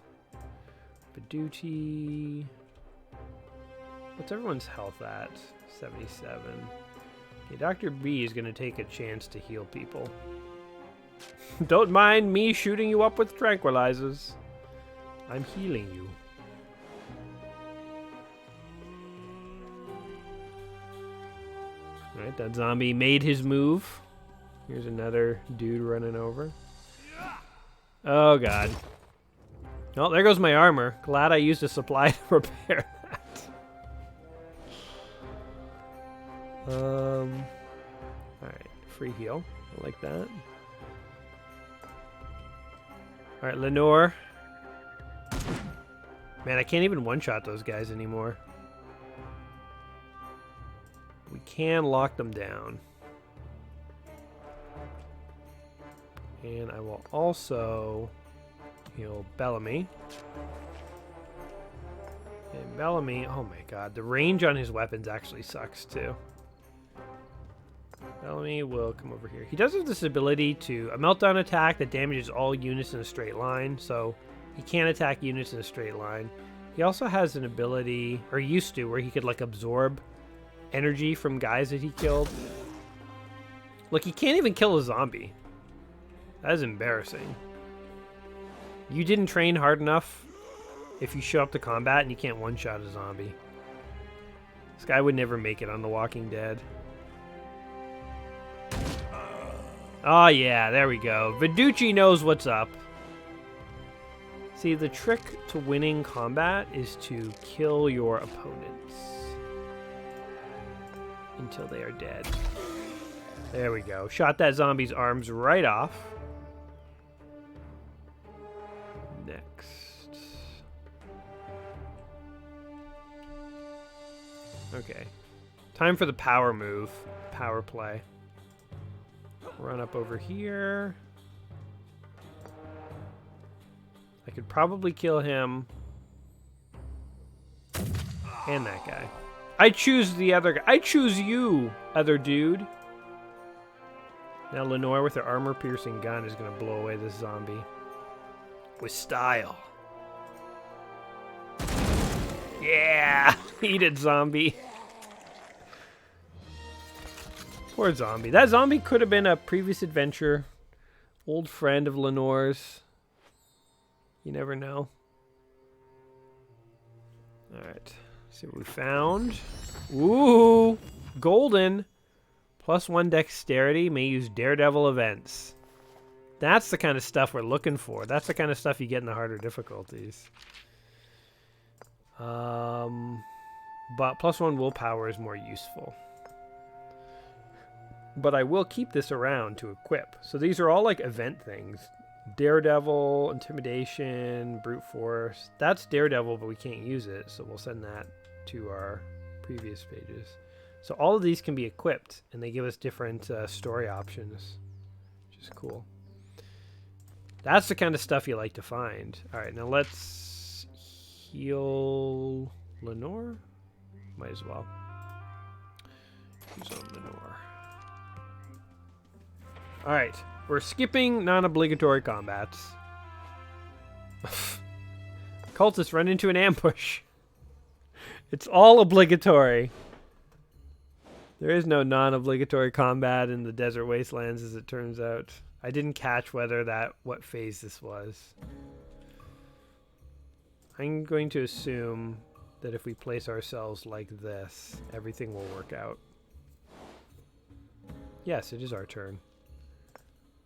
Baducci. What's everyone's health at? 77. Okay, Dr. B is gonna take a chance to heal people. Don't mind me shooting you up with tranquilizers. I'm healing you. Alright, that zombie made his move. Here's another dude running over. Oh, God. Oh, there goes my armor. Glad I used a supply to repair that. Alright, free heal. I like that. Alright, Lenore. Man, I can't even one-shot those guys anymore. We can lock them down. And I will also heal Bellamy. And Bellamy, oh my god, the range on his weapons actually sucks too. Bellamy will come over here. He does have this ability to a meltdown attack that damages all units in a straight line, so he can't attack units in a straight line. He also has an ability, or used to, where he could like absorb energy from guys that he killed. Look, he can't even kill a zombie. That is embarrassing. You didn't train hard enough if you show up to combat and you can't one-shot a zombie. This guy would never make it on The Walking Dead. Oh yeah, there we go. Viducci knows what's up. See, the trick to winning combat is to kill your opponents until they are dead. There we go. Shot that zombie's arms right off. Next. Okay. Time for the power move. Power play. Run up over here. I could probably kill him. And that guy. I choose the other guy. I choose you, other dude. Now Lenore with her armor-piercing gun is going to blow away this zombie. With style. Yeah! Eat it, zombie. Poor zombie. That zombie could have been a previous adventure. Old friend of Lenore's. You never know. Alright. See what we found. Ooh! Golden! +1 dexterity. May use daredevil events. That's the kind of stuff we're looking for. That's the kind of stuff you get in the harder difficulties. But +1 willpower is more useful. But I will keep this around to equip. So these are all like event things. Daredevil, intimidation, brute force. That's daredevil, but we can't use it. So we'll send that to our previous pages. So all of these can be equipped, and they give us different story options, which is cool. That's the kind of stuff you like to find. All right, now let's heal Lenore. Might as well. Use on Lenore. All right, we're skipping non-obligatory combats. Cultists run into an ambush. It's all obligatory. There is no non-obligatory combat in the Desert Wastelands, as it turns out. I didn't catch what phase this was. I'm going to assume that if we place ourselves like this, everything will work out. Yes, it is our turn.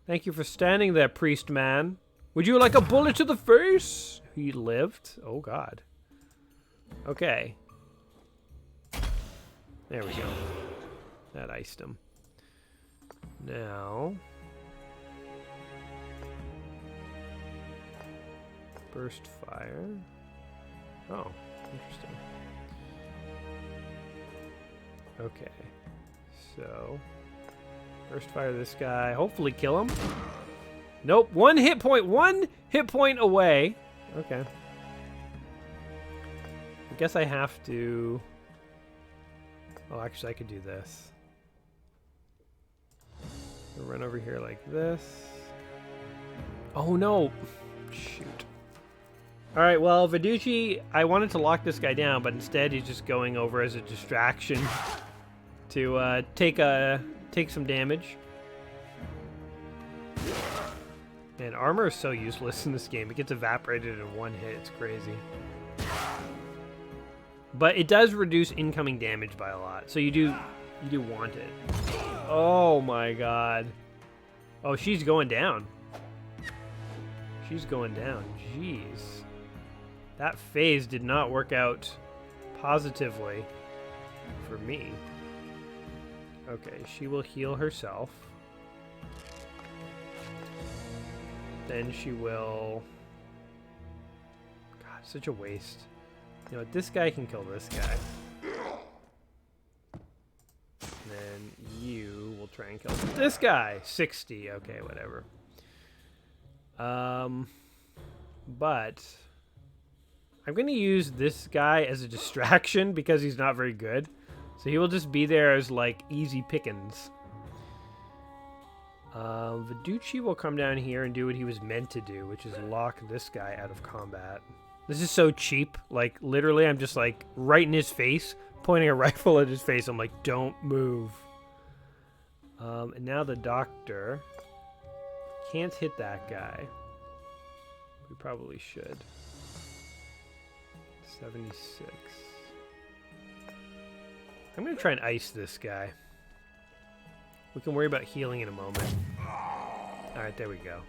Thank you for standing there, priest man. Would you like a bullet to the face? He lived. Oh, God. Okay. There we go. That iced him. Now... burst fire. Oh, interesting. Okay. So... burst fire this guy. Hopefully kill him. Nope. One hit point away. Okay. I guess I have to... oh, actually I could do this. I'll run over here like this. Oh no! Shoot. Alright, well, Viducci, I wanted to lock this guy down, but instead he's just going over as a distraction to take some damage. And armor is so useless in this game. It gets evaporated in one hit. It's crazy. But it does reduce incoming damage by a lot. So you do want it. Oh my god. Oh, she's going down. She's going down. Jeez. That phase did not work out positively for me. Okay, she will heal herself. Then she will... God, such a waste. You know what, this guy can kill this guy. And then you will try and kill this guy. 60. Okay, whatever. But I'm going to use this guy as a distraction because he's not very good. So he will just be there as, like, easy pickings. Viducci will come down here and do what he was meant to do, which is lock this guy out of combat. This is so cheap. Like, literally, I'm just, like, right in his face, pointing a rifle at his face. I'm like, don't move. And now the doctor can't hit that guy. We probably should. 76. I'm going to try and ice this guy. We can worry about healing in a moment. Alright, there we go.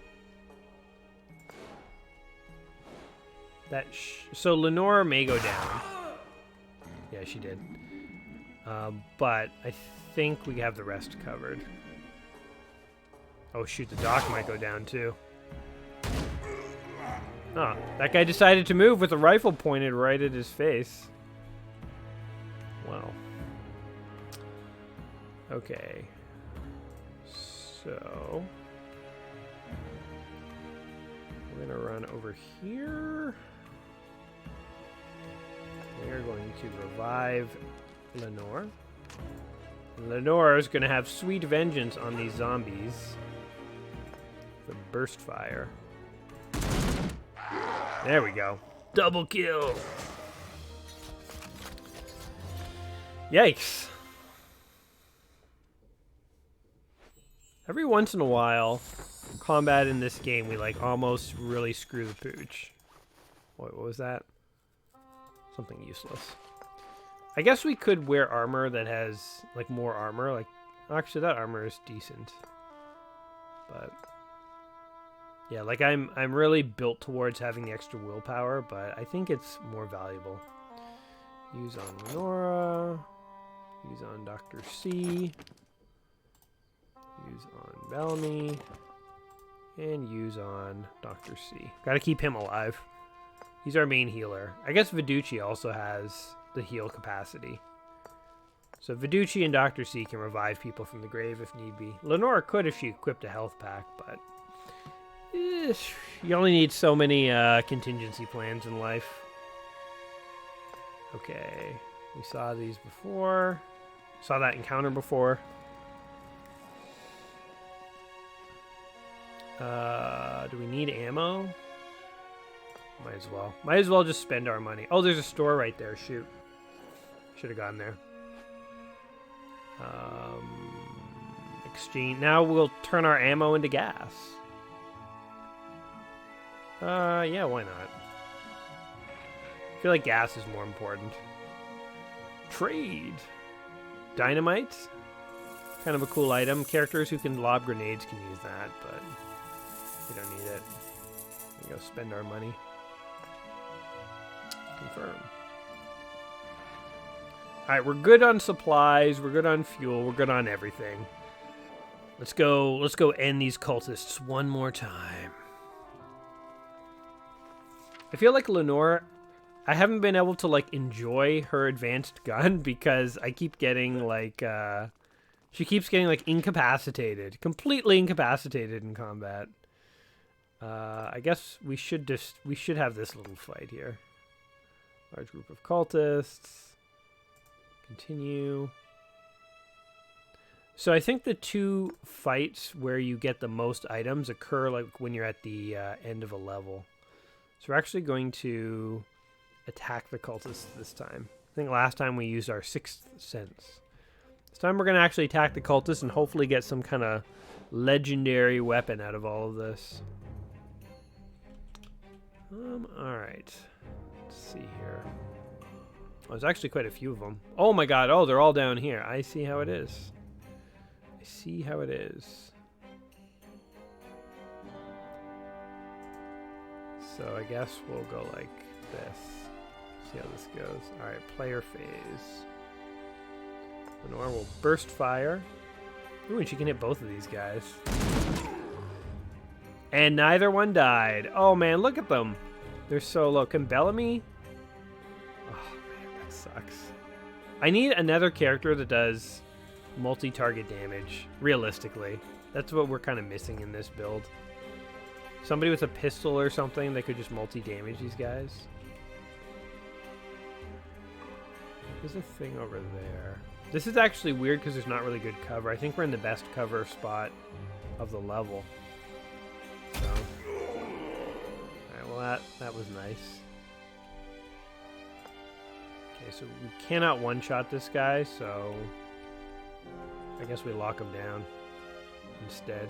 So Lenore may go down. Yeah, she did. But I think we have the rest covered. Oh shoot, the doc might go down too. Oh, that guy decided to move with a rifle pointed right at his face. Wow. Okay. So... we're going to run over here. We are going to revive Lenore. Lenore is going to have sweet vengeance on these zombies. The burst fire. There we go. Double kill. Yikes. Every once in a while, combat in this game, we like almost really screw the pooch. What was that? Something useless. I guess we could wear armor that has like more armor. Like, actually, that armor is decent. But yeah, like I'm really built towards having the extra willpower, but I think it's more valuable. Use on Lenora. Use on Dr. C. Use on Bellamy. And use on Dr. C. Gotta keep him alive. He's our main healer. I guess Viducci also has the heal capacity. So Viducci and Dr. C can revive people from the grave if need be. Lenora could if she equipped a health pack, but... you only need so many contingency plans in life. Okay. We saw these before. Saw that encounter before. Do we need ammo? Might as well. Might as well just spend our money. Oh, there's a store right there. Shoot. Should have gone there. Exchange. Now we'll turn our ammo into gas. Yeah, why not? I feel like gas is more important. Trade. Dynamite. Kind of a cool item. Characters who can lob grenades can use that, but we don't need it. We go spend our money. Confirm. Alright, we're good on supplies, we're good on fuel, we're good on everything. Let's go end these cultists one more time. I feel like Lenore, I haven't been able to like enjoy her advanced gun because I keep getting like she keeps getting like incapacitated, completely incapacitated in combat. I guess we should have this little fight here. Large group of cultists. Continue. So I think the two fights where you get the most items occur like when you're at the end of a level. So we're actually going to attack the cultists this time. I think last time we used our sixth sense. This time we're going to actually attack the cultists and hopefully get some kind of legendary weapon out of all of this. Alright. Let's see here. Oh, there's actually quite a few of them. Oh my god, oh, they're all down here. I see how it is. I see how it is. So I guess we'll go like this. See how this goes. Alright, player phase. Lenore will burst fire. Ooh, and she can hit both of these guys. And neither one died. Oh man, look at them. They're so low. Can Bellamy? Oh man, that sucks. I need another character that does multi-target damage, realistically. That's what we're kind of missing in this build. Somebody with a pistol or something that could just multi-damage these guys. There's a thing over there. This is actually weird because there's not really good cover. I think we're in the best cover spot of the level. So, alright, well that was nice. Okay, so we cannot one-shot this guy, so I guess we lock him down instead.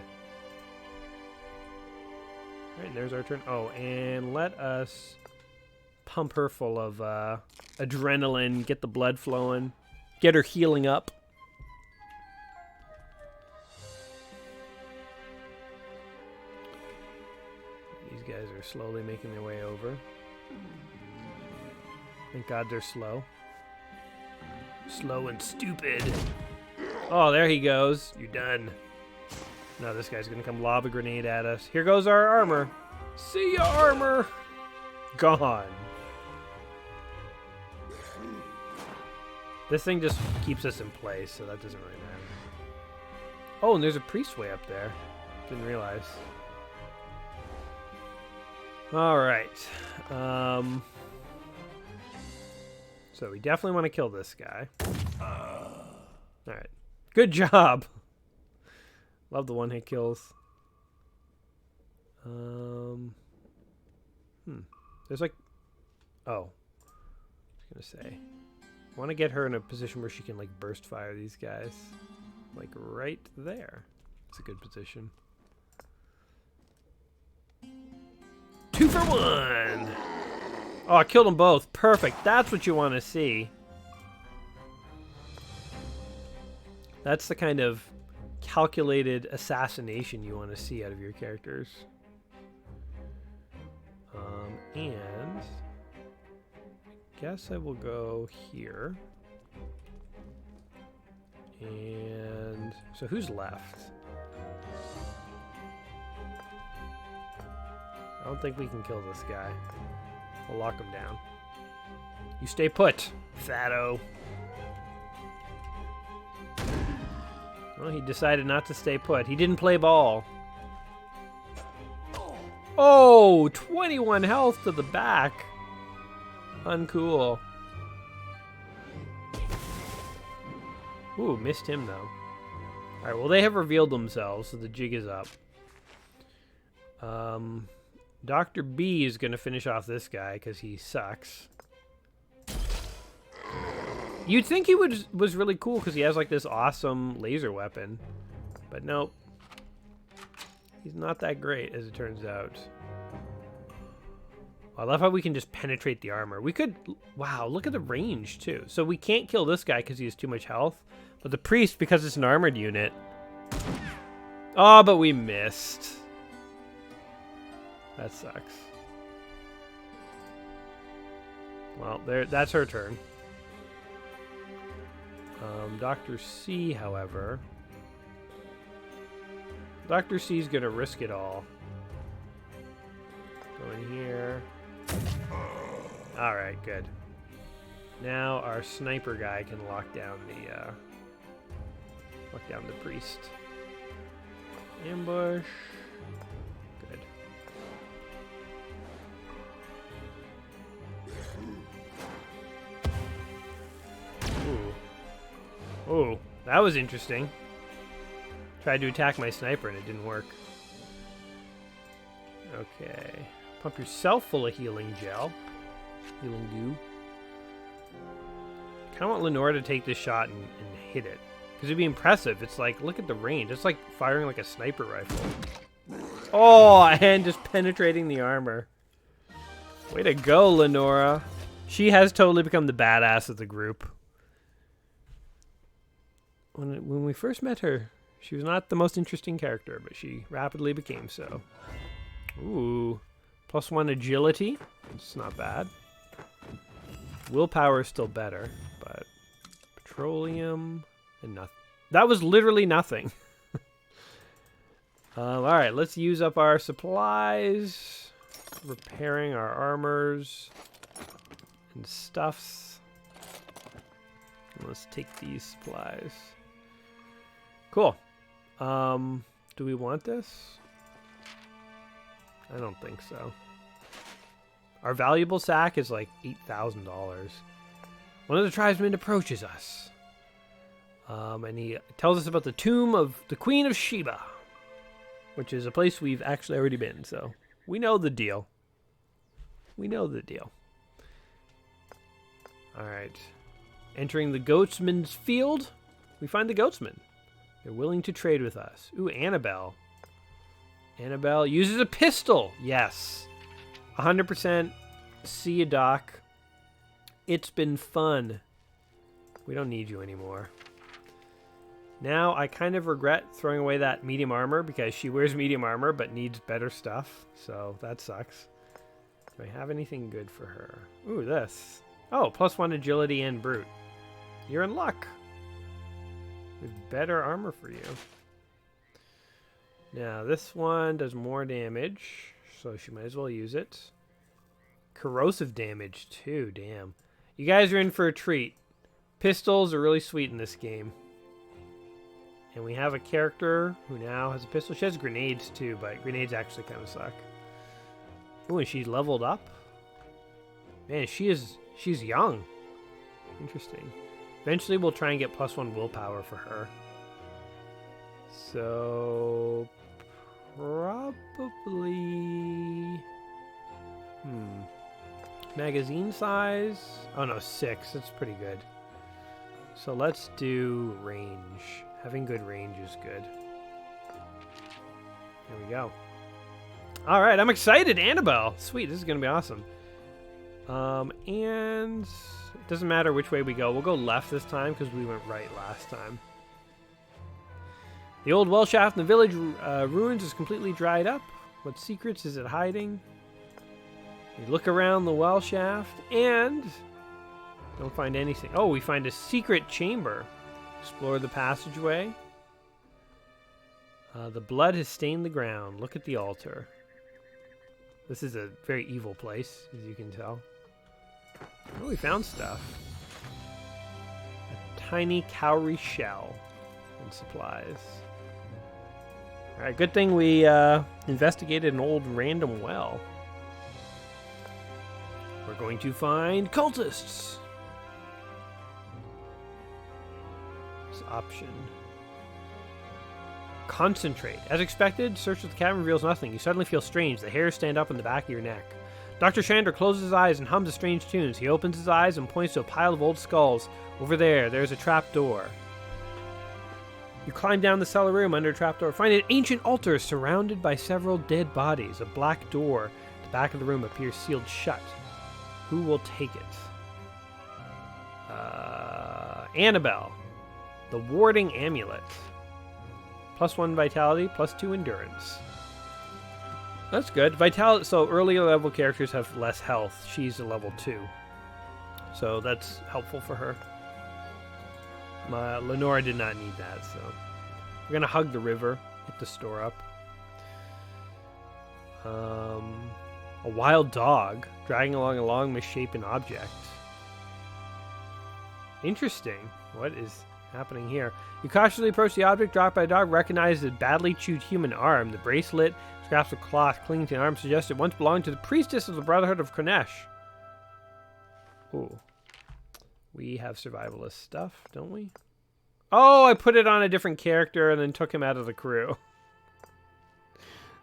Alright, and there's our turn. Oh, and let us pump her full of adrenaline, get the blood flowing, get her healing up. These guys are slowly making their way over. Thank God they're slow. Slow and stupid. Oh, there he goes. You're done. Now this guy's gonna come lob a grenade at us. Here goes our armor. See ya, armor. Gone. This thing just keeps us in place, so that doesn't really matter. Oh, and there's a priest way up there. Didn't realize. Alright. So we definitely want to kill this guy. Alright. Good job! Love the one-hit kills. There's like... Oh. I was gonna say. I want to get her in a position where she can like burst fire these guys. Like right there. It's a good position. 2 for 1! Oh, I killed them both. Perfect. That's what you want to see. That's the kind of calculated assassination you want to see out of your characters. And I guess I will go here. And so who's left? I don't think we can kill this guy. We'll lock him down. You stay put, fatto. Well, he decided not to stay put. He didn't play ball. Oh, 21 health to the back. Uncool. Ooh, missed him though. Alright, well they have revealed themselves, so the jig is up. Dr. B is going to finish off this guy because he sucks. You'd think he was really cool because he has like this awesome laser weapon. But nope. He's not that great, as it turns out. I love how we can just penetrate the armor. We could... Wow, look at the range, too. So we can't kill this guy because he has too much health. But the priest, because it's an armored unit... Oh, but we missed. That sucks. Well, that's her turn. Dr. C, however... Dr. C's gonna risk it all. Go in here. Alright, good. Now our sniper guy can lock down the priest. Ambush. Good. Ooh. Ooh, that was interesting. Tried to attack my sniper and it didn't work. Okay. Pump yourself full of healing gel. Healing goo. I kind of want Lenore to take this shot and hit it. Because it'd be impressive. It's like, look at the range. It's like firing like a sniper rifle. Oh, and just penetrating the armor. Way to go, Lenora. She has totally become the badass of the group. When we first met her, she was not the most interesting character, but she rapidly became so. Ooh. +1 agility. It's not bad. Willpower is still better, but petroleum and nothing. That was literally nothing. Alright, let's use up our supplies. Repairing our armors and stuffs. Let's take these supplies. Cool. Do we want this? I don't think so. Our valuable sack is like $8,000. One of the tribesmen approaches us. And he tells us about the tomb of the Queen of Sheba, which is a place we've actually already been, so we know the deal. We know the deal. Alright. Entering the goatsman's field, we find the goatsman. They're willing to trade with us. Ooh, Annabelle. Annabelle uses a pistol. Yes. 100%. See you, Doc. It's been fun. We don't need you anymore. Now, I kind of regret throwing away that medium armor because she wears medium armor but needs better stuff. So, that sucks. Do I have anything good for her? Ooh, this. Oh, +1 agility and brute. You're in luck. With better armor for you. Now, this one does more damage, so she might as well use it. Corrosive damage, too, damn. You guys are in for a treat. Pistols are really sweet in this game. And we have a character who now has a pistol. She has grenades, too, but grenades actually kind of suck. Ooh, and she's leveled up? Man, she's young. Interesting. Eventually, we'll try and get +1 willpower for her. So, probably... Magazine size? Oh no, 6. That's pretty good. So let's do range. Having good range is good. There we go. Alright, I'm excited! Annabelle! Sweet, this is going to be awesome. And... it doesn't matter which way we go. We'll go left this time because we went right last time. The old well shaft in the village ruins is completely dried up. What secrets is it hiding? We look around the well shaft and don't find anything. Oh, we find a secret chamber. Explore the passageway. The blood has stained the ground. Look at the altar. This is a very evil place, as you can tell. Oh, we found stuff. A tiny cowrie shell and supplies. Alright, good thing we investigated an old random well. We're going to find cultists. This option. Concentrate. As expected, search of the cabin reveals nothing. You suddenly feel strange. The hairs stand up on the back of your neck. Dr. Chandra closes his eyes and hums a strange tune. He opens his eyes and points to a pile of old skulls. Over there's a trap door. You climb down the cellar room under a trapdoor, find an ancient altar surrounded by several dead bodies. A black door at the back of the room appears sealed shut. Who will take it? Annabelle. The warding amulet. +1 vitality, +2 endurance. That's good. Vitality. So earlier level characters have less health. She's a level 2. So that's helpful for her. Lenora did not need that, so we're gonna hug the river, get the store up. A wild dog dragging along a long misshapen object. Interesting. What is happening here? You cautiously approach the object dropped by a dog, recognize a badly chewed human arm. The bracelet, scraps of cloth clinging to the arm suggest it once belonged to the priestess of the Brotherhood of Kornesh. Ooh. We have survivalist stuff, don't we? Oh, I put it on a different character and then took him out of the crew.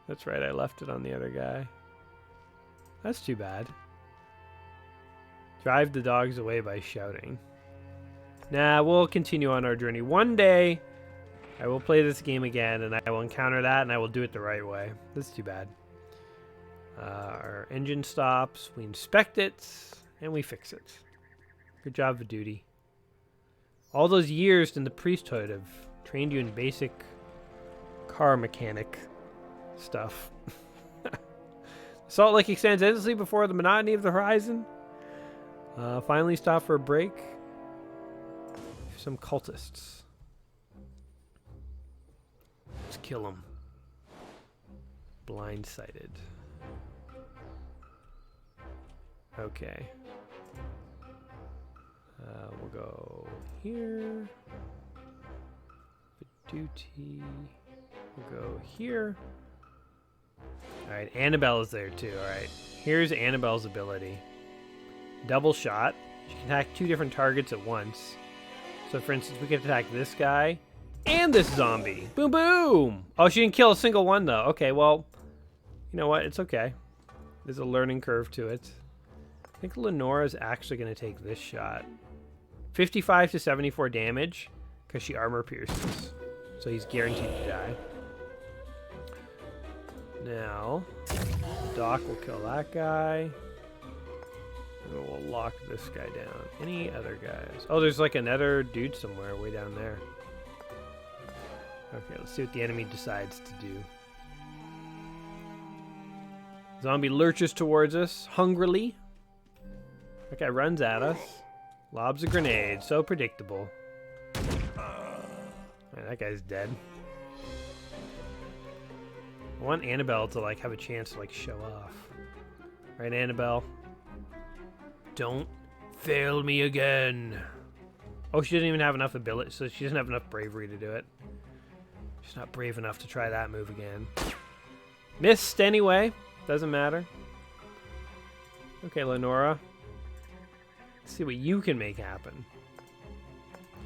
That's right, I left it on the other guy. That's too bad. Drive the dogs away by shouting. Nah, we'll continue on our journey. One day, I will play this game again and I will encounter that and I will do it the right way. That's too bad. Our engine stops, we inspect it, and we fix it. Good job, Viduti. All those years in the priesthood have trained you in basic car mechanic stuff. Salt Lake extends endlessly before the monotony of the horizon. Finally stop for a break. Some cultists. Let's kill them. Blindsided. Okay. We'll go here. Viduti. We'll go here. Alright, Annabelle is there too. Alright, here's Annabelle's ability. Double shot. She can attack 2 different targets at once. So for instance, we can attack this guy and this zombie. Boom, boom! Oh, she didn't kill a single one though. Okay, well, you know what? It's okay. There's a learning curve to it. I think Lenora's actually going to take this shot. 55 to 74 damage because she armor pierces. So he's guaranteed to die. Now, Doc will kill that guy. And we'll lock this guy down. Any other guys? Oh, there's like another dude somewhere way down there. Okay, let's see what the enemy decides to do. Zombie lurches towards us, hungrily. That guy runs at us. Lobs a grenade. So predictable. Man, that guy's dead. I want Annabelle to like have a chance to like show off. Right, Annabelle? Don't fail me again. Oh, she doesn't even have enough ability, so she doesn't have enough bravery to do it. She's not brave enough to try that move again. Missed anyway. Doesn't matter. Okay, Lenora. Let's see what you can make happen.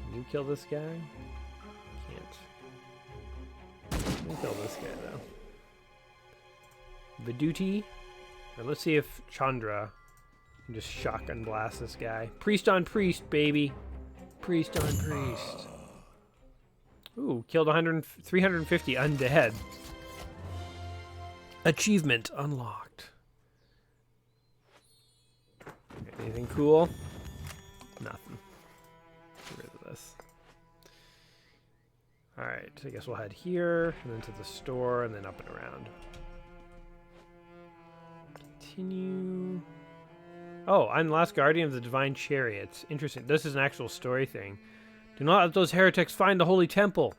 Can you kill this guy? Can't. Let me kill this guy, though. Viduti. Now let's see if Chandra can just shotgun blast this guy. Priest on priest, baby. Priest on priest. Ooh, killed 350 undead. Achievement unlocked. Anything cool? Nothing. Get rid of this. Alright, so I guess we'll head here, and then to the store, and then up and around. Continue. Oh, I'm the last guardian of the divine chariots. Interesting. This is an actual story thing. Do not let those heretics find the holy temple.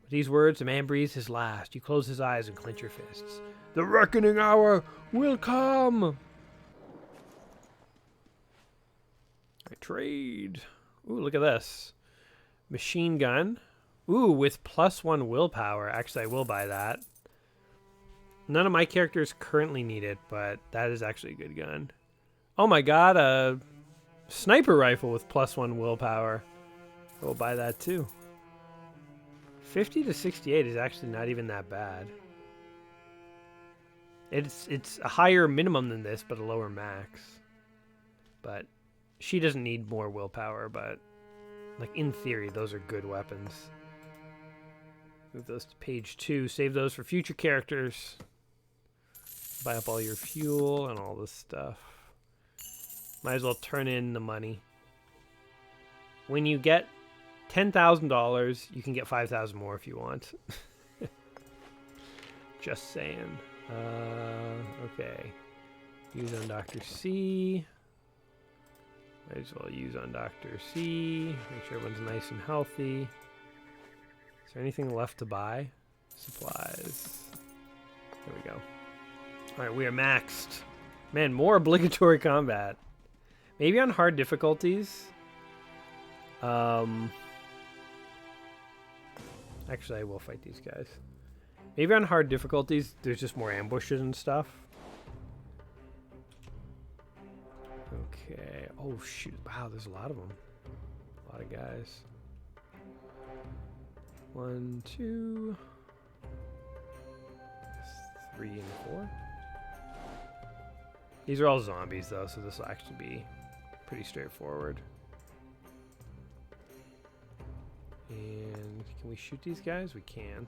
With these words, the man breathes his last. You close his eyes and clench your fists. The reckoning hour will come. I trade. Ooh, look at this. Machine gun. Ooh, with +1 willpower. Actually, I will buy that. None of my characters currently need it, but that is actually a good gun. Oh my god, a sniper rifle with +1 willpower. I will buy that too. 50 to 68 is actually not even that bad. It's a higher minimum than this, but a lower max. But she doesn't need more willpower, but like in theory, those are good weapons. Move those to page 2. Save those for future characters. Buy up all your fuel and all this stuff. Might as well turn in the money. When you get $10,000, you can get 5,000 more if you want. Just saying. Okay. Use on Dr. C. Might as well use on Dr. C. Make sure everyone's nice and healthy. Is there anything left to buy? Supplies. There we go. Alright, we are maxed. Man, more obligatory combat. Maybe on hard difficulties. Actually, I will fight these guys. Maybe on hard difficulties, there's just more ambushes and stuff. Okay. Oh, shoot. Wow, there's a lot of them. A lot of guys. 1, 2, 3, and 4. These are all zombies, though, so this will actually be pretty straightforward. And can we shoot these guys? We can.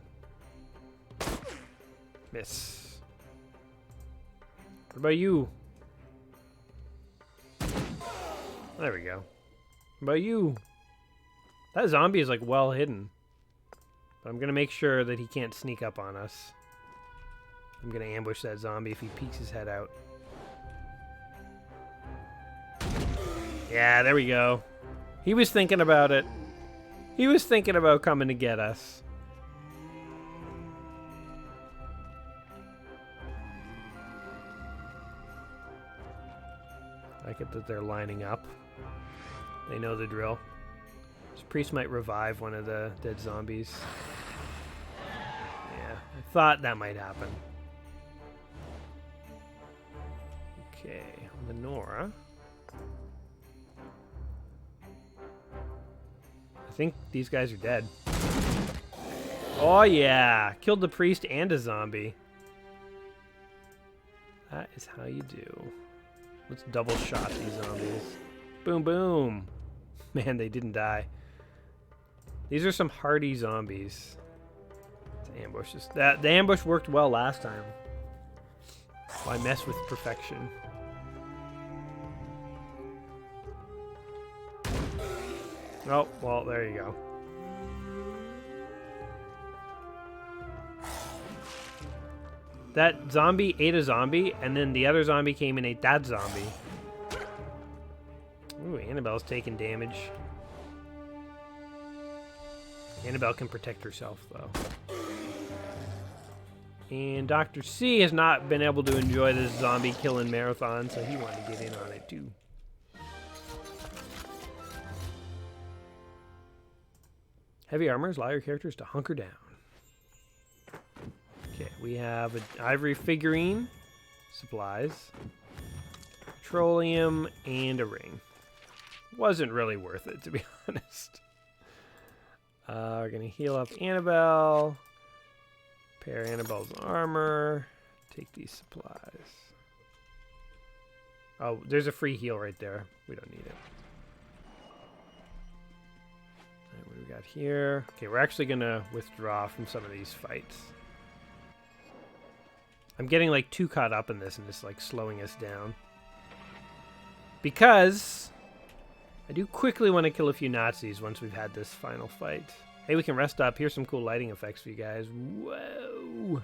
Miss. What about you? There we go. What about you? That zombie is like well hidden. But I'm gonna make sure that he can't sneak up on us. I'm gonna ambush that zombie if he peeks his head out. Yeah, there we go. He was thinking about it. He was thinking about coming to get us. I like it that they're lining up. They know the drill. This priest might revive one of the dead zombies. Yeah, I thought that might happen. Okay, Lenora. I think these guys are dead. Oh yeah! Killed the priest and a zombie. That is how you do. Let's double shot these zombies. Boom boom! Man, they didn't die. These are some hardy zombies. Let's ambush this. The ambush worked well last time. Why mess with perfection? Oh, well, there you go. That zombie ate a zombie, and then the other zombie came and ate that zombie. Ooh, Annabelle's taking damage. Annabelle can protect herself, though. And Dr. C has not been able to enjoy this zombie killing marathon, so he wanted to get in on it, too. Heavy armors allow your characters to hunker down. Okay, we have an ivory figurine, supplies, petroleum, and a ring. Wasn't really worth it, to be honest. We're going to heal up Annabelle, repair Annabelle's armor, take these supplies. Oh, there's a free heal right there. We don't need it. What do we got here? Okay, we're actually going to withdraw from some of these fights. I'm getting like too caught up in this and it's like slowing us down. Because I do quickly want to kill a few Nazis once we've had this final fight. Hey, we can rest up. Here's some cool lighting effects for you guys. Whoa!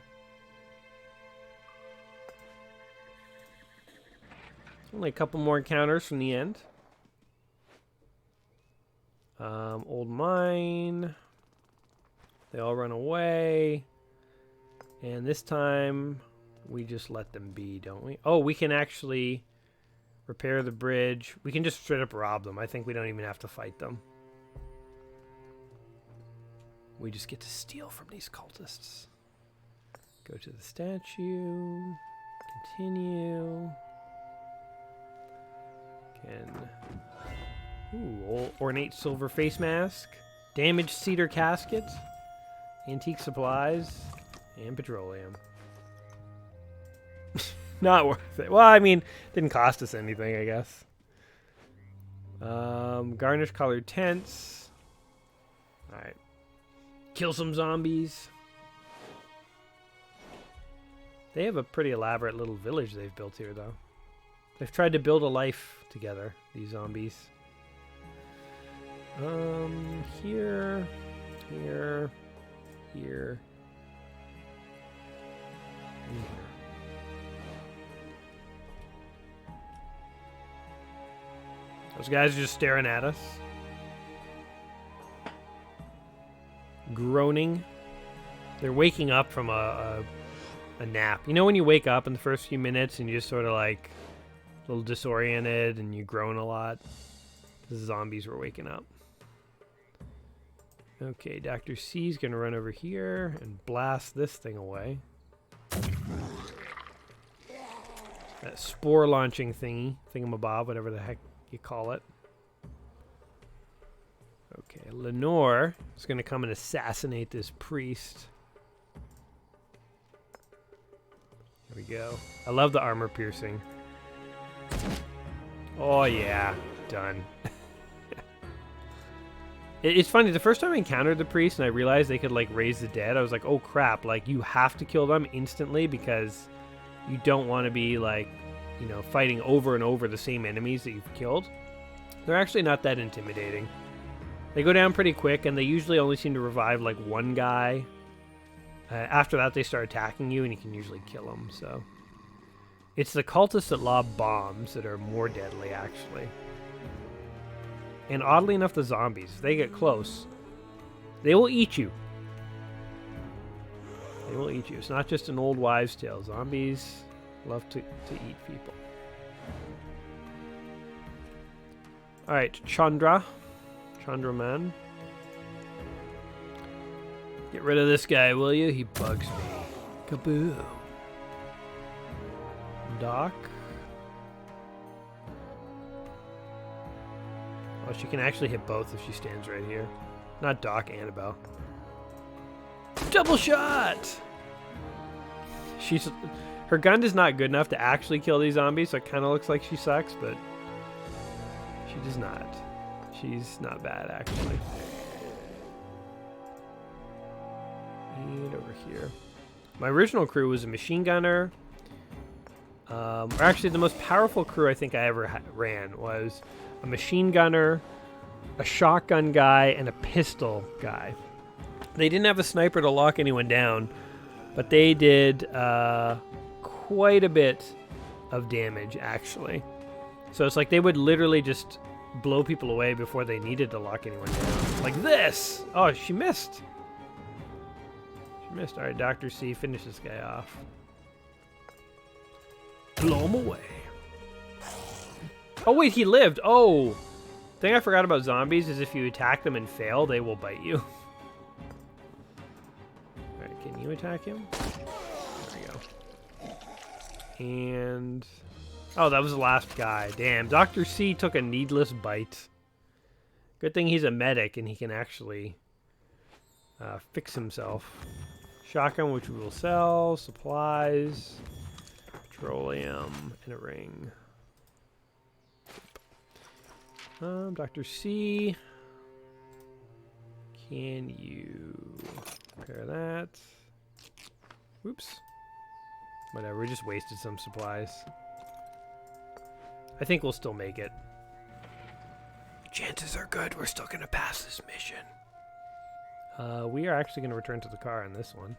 Only a couple more encounters from the end. Old mine. They all run away. And this time, we just let them be, don't we? Oh, we can actually repair the bridge. We can just straight up rob them. I think we don't even have to fight them. We just get to steal from these cultists. Go to the statue. Continue. Ooh, ornate silver face mask. Damaged cedar casket. Antique supplies and petroleum. Not worth it. Well, I mean, didn't cost us anything, I guess. Garnish colored tents. Alright. Kill some zombies. They have a pretty elaborate little village they've built here, though. They've tried to build a life together, these zombies. Here, here, here, and here. Those guys are just staring at us. Groaning. They're waking up from a nap. You know when you wake up in the first few minutes and you're just sort of like a little disoriented and you groan a lot? The zombies were waking up. Okay, Dr. C's gonna run over here and blast this thing away. That spore launching thingy, thingamabob, whatever the heck you call it. Okay, Lenore is gonna come and assassinate this priest. Here we go. I love the armor piercing. Oh yeah, done. It's funny, the first time I encountered the priest and I realized they could like raise the dead, I was like, oh crap, like you have to kill them instantly because you don't want to be like, you know, fighting over and over the same enemies that you've killed. They're actually not that intimidating. They go down pretty quick and they usually only seem to revive like one guy. After that they start attacking you and you can usually kill them, so. It's the cultists that lob bombs that are more deadly actually. And oddly enough, the zombies, if they get close, they will eat you. They will eat you. It's not just an old wives' tale. Zombies love to eat people. Alright, Chandra. Chandraman. Get rid of this guy, will you? He bugs me. Kaboo. Doc. Oh, she can actually hit both if she stands right here. Not Doc, Annabelle. Double shot! Her gun is not good enough to actually kill these zombies, so it kind of looks like she sucks, but she does not. She's not bad, actually. And over here. My original crew was a machine gunner. Or actually, the most powerful crew I think I ever ran was a machine gunner, a shotgun guy, and a pistol guy. They didn't have a sniper to lock anyone down, but they did quite a bit of damage, actually. So it's like they would literally just blow people away before they needed to lock anyone down. Like this! Oh, she missed! She missed. Alright, Dr. C, finish this guy off. Blow him away. Oh, wait, he lived. Oh. The thing I forgot about zombies is if you attack them and fail, they will bite you. Alright, can you attack him? There we go. And... oh, that was the last guy. Damn, Dr. C took a needless bite. Good thing he's a medic and he can actually fix himself. Shotgun, which we will sell. Supplies. Petroleum. And a ring. Dr. C. Can you repair that? Whoops. Whatever, we just wasted some supplies. I think we'll still make it. Chances are good we're still going to pass this mission. We are actually going to return to the car on this one.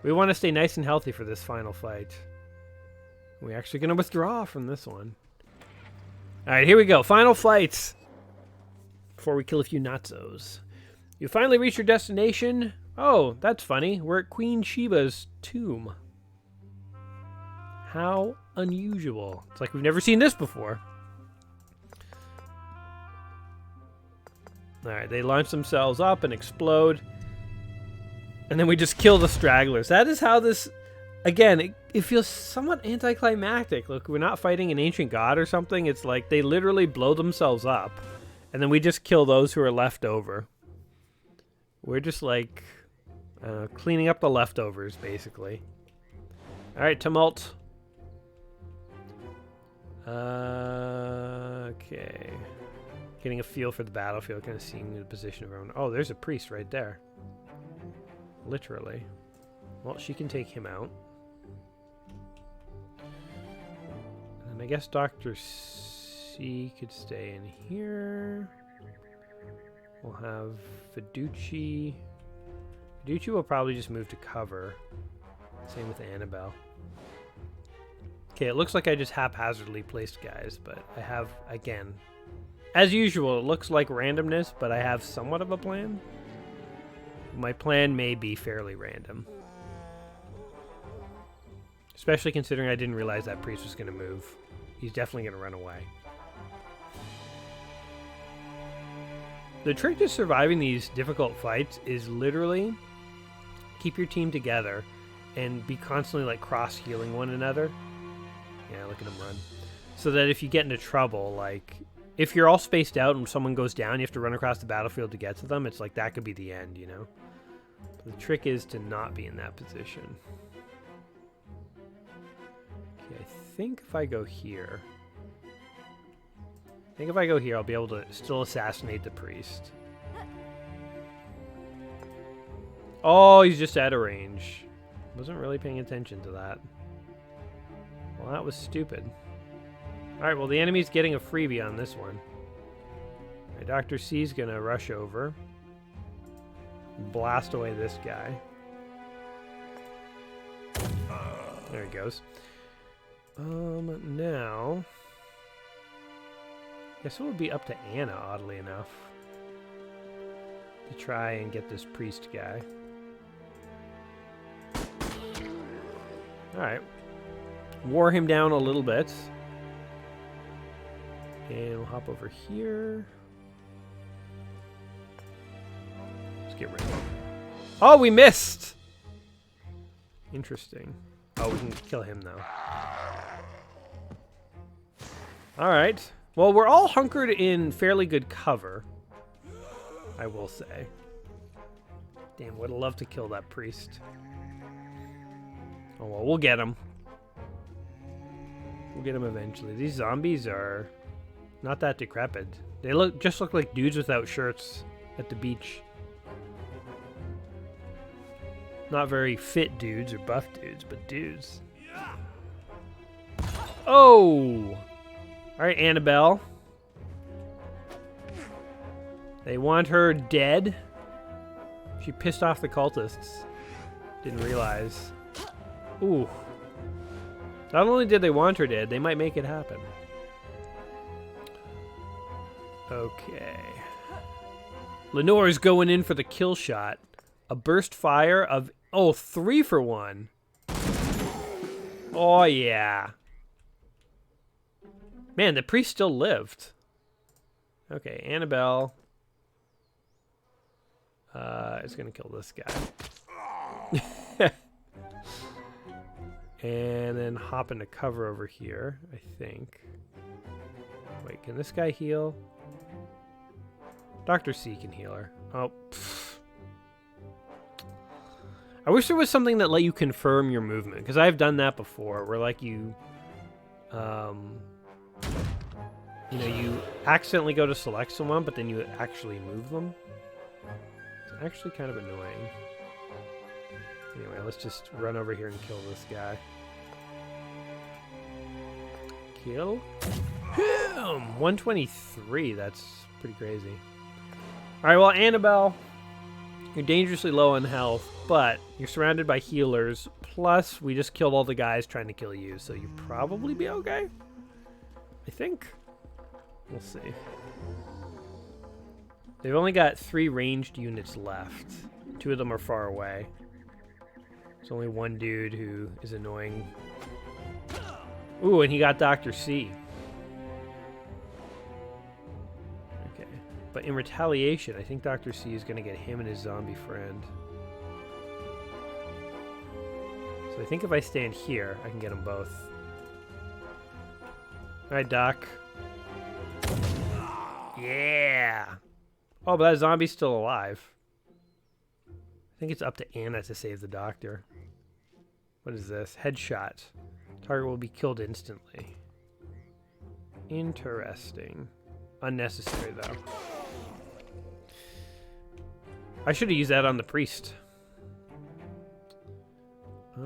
We want to stay nice and healthy for this final fight. We're actually going to withdraw from this one. Alright, here we go. Final fights. Before we kill a few natzos. You finally reach your destination. Oh, that's funny. We're at Queen Sheba's tomb. How unusual. It's like we've never seen this before. Alright, they launch themselves up and explode. And then we just kill the stragglers. That is how this... again, it feels somewhat anticlimactic. Look, we're not fighting an ancient god or something. It's like they literally blow themselves up. And then we just kill those who are left over. We're just like cleaning up the leftovers, basically. All right, tumult. Okay. Getting a feel for the battlefield, kind of seeing the position of everyone. Oh, there's a priest right there. Literally. Well, she can take him out. And I guess Dr. C could stay in here. We'll have Fiducci. Fiducci will probably just move to cover. Same with Annabelle. Okay, it looks like I just haphazardly placed guys, but I have, again, as usual, it looks like randomness, but I have somewhat of a plan. My plan may be fairly random. Especially considering I didn't realize that priest was going to move. He's definitely going to run away. The trick to surviving these difficult fights is literally keep your team together and be constantly like cross-healing one another. Yeah, look at him run. So that if you get into trouble, like if you're all spaced out and someone goes down, you have to run across the battlefield to get to them. It's like that could be the end, you know? But the trick is to not be in that position. Okay, I think if I go here... I'll be able to still assassinate the priest. Oh, he's just out of range. Wasn't really paying attention to that. Well, that was stupid. Alright, well, the enemy's getting a freebie on this one. Right, Dr. C's gonna rush over. Blast away this guy. There he goes. Now... guess it would be up to Anna, oddly enough, to try and get this priest guy. Alright. Wore him down a little bit. And we'll hop over here. Let's get rid of him. Oh, we missed! Interesting. Oh, we can kill him, though. Alright. Well, we're all hunkered in fairly good cover, I will say. Damn, would have loved to kill that priest. Oh, well, we'll get him. We'll get him eventually. These zombies are not that decrepit. They just look like dudes without shirts at the beach. Not very fit dudes or buff dudes, but dudes. Oh! Alright, Annabelle. They want her dead. She pissed off the cultists. Didn't realize. Ooh. Not only did they want her dead, they might make it happen. Okay. Lenore's going in for the kill shot. A burst fire of... oh, 3 for 1. Oh, yeah. Man, the priest still lived. Okay, Annabelle is going to kill this guy. And then hop into cover over here, I think. Wait, can this guy heal? Dr. C can heal her. Oh, pfft. I wish there was something that let you confirm your movement, because I've done that before, where like you know, you accidentally go to select someone, but then you actually move them. It's actually kind of annoying. Anyway, let's just run over here and kill this guy. Kill him! 123, that's pretty crazy. Alright, well, Annabelle, you're dangerously low on health, but you're surrounded by healers, plus we just killed all the guys trying to kill you, so you'd probably be okay? I think. We'll see. They've only got 3 ranged units left. 2 of them are far away. There's only one dude who is annoying. Ooh, and he got Dr. C. Okay. But in retaliation, I think Dr. C is going to get him and his zombie friend. So I think if I stand here, I can get them both. Alright, Doc. Yeah! Oh, but that zombie's still alive. think it's up to Anna to save the doctor. What is this? Headshot. Target will be killed instantly. Interesting. Unnecessary, though. I should have used that on the priest. I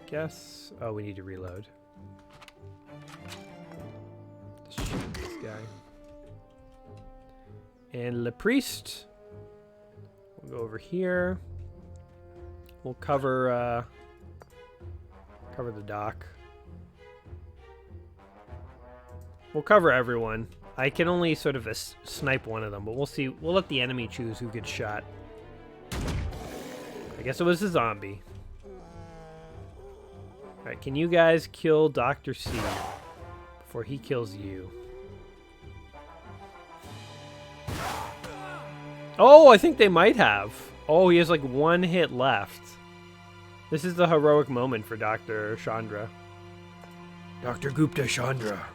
guess... Oh, we need to reload. Let's shoot this guy. And Le Priest. We'll go over here. We'll cover the dock. We'll cover everyone. I can only sort of snipe one of them, but we'll see. We'll let the enemy choose who gets shot. I guess it was a zombie. Alright, can you guys kill Dr. C before he kills you? Oh, I think they might have. Oh, he has like one hit left. This is the heroic moment for Dr. Chandra. Dr. Gupta Chandra,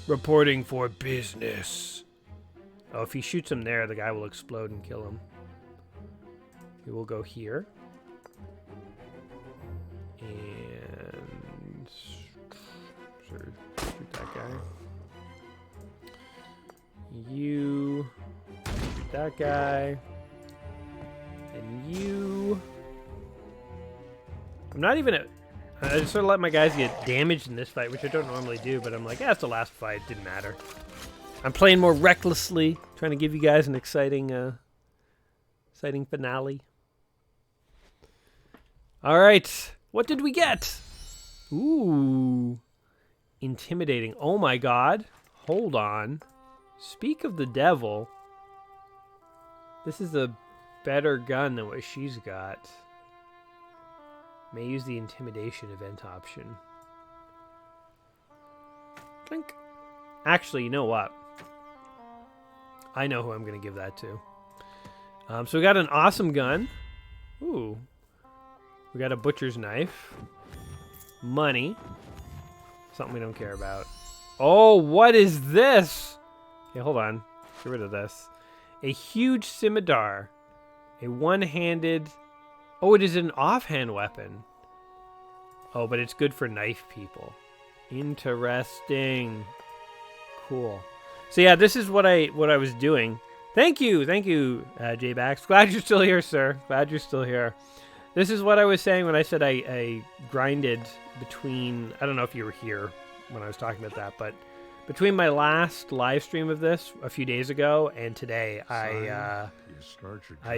reporting for business. Oh, if he shoots him there, the guy will explode and kill him. We will go here. And... Sure, shoot that guy. You... Shoot that guy. And you... I'm not even a... I just sort of let my guys get damaged in this fight, which I don't normally do, but I'm like, yeah, it's the last fight. It didn't matter. I'm playing more recklessly, trying to give you guys an exciting finale. All right. What did we get? Ooh. Intimidating. Oh, my God. Hold on. Speak of the devil. This is a better gun than what she's got. May use the intimidation event option. Clink. Actually, you know what? I know who I'm going to give that to. So we got an awesome gun. Ooh. We got a butcher's knife. Money. Something we don't care about. Oh, what is this? Okay, hold on. Get rid of this. A huge scimitar. A one-handed... Oh, it is an offhand weapon. Oh, but it's good for knife people. Interesting. Cool. So yeah, this is what I was doing. Thank you, J-Bax. Glad you're still here, sir. Glad you're still here. This is what I was saying when I said I grinded between... I don't know if you were here when I was talking about that, but between my last live stream of this a few days ago and today, I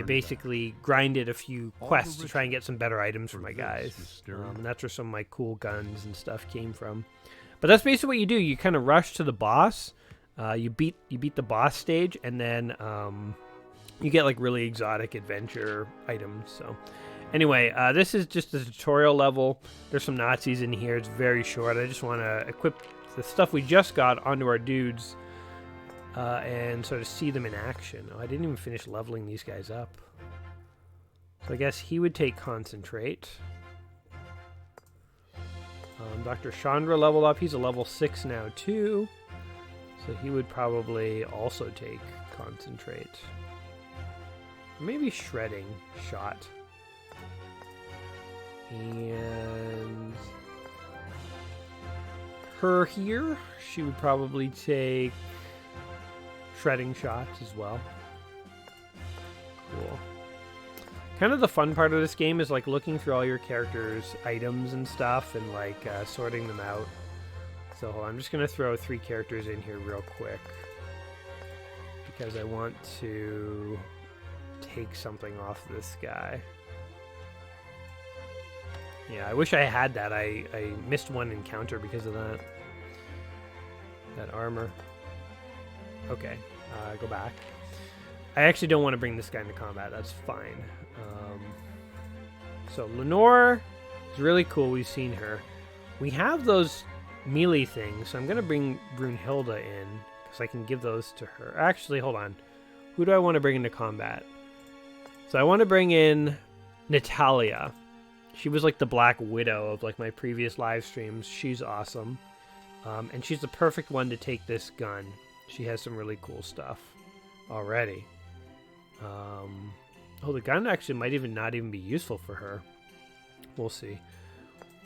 basically grinded a few quests to try and get some better items for my guys. And that's where some of my cool guns and stuff came from. But that's basically what you do. You kind of rush to the boss. You beat the boss stage, and then you get like really exotic adventure items. So anyway, this is just a tutorial level. There's some Nazis in here. It's very short. I just want to equip the stuff we just got onto our dudes and sort of see them in action. Oh, I didn't even finish leveling these guys up. So I guess he would take concentrate. Dr. Chandra leveled up. He's a level 6 now too. So he would probably also take concentrate. Maybe shredding shot. And her here, she would probably take shredding shots as well. Cool. Kind of the fun part of this game is like looking through all your characters' items and stuff and like sorting them out. So I'm just going to throw 3 characters in here real quick because I want to take something off this guy. Yeah, I wish I had that. I missed one encounter because of that. That armor. Okay, go back. I actually don't want to bring this guy into combat. That's fine. So Lenore is really cool. We've seen her. We have those melee things, so I'm going to bring Brunhilde in because I can give those to her. Actually, hold on. Who do I want to bring into combat? So I want to bring in Natalia. She was like the Black Widow of like my previous live streams. She's awesome. And she's the perfect one to take this gun. She has some really cool stuff already. Oh, the gun actually might even not even be useful for her. We'll see.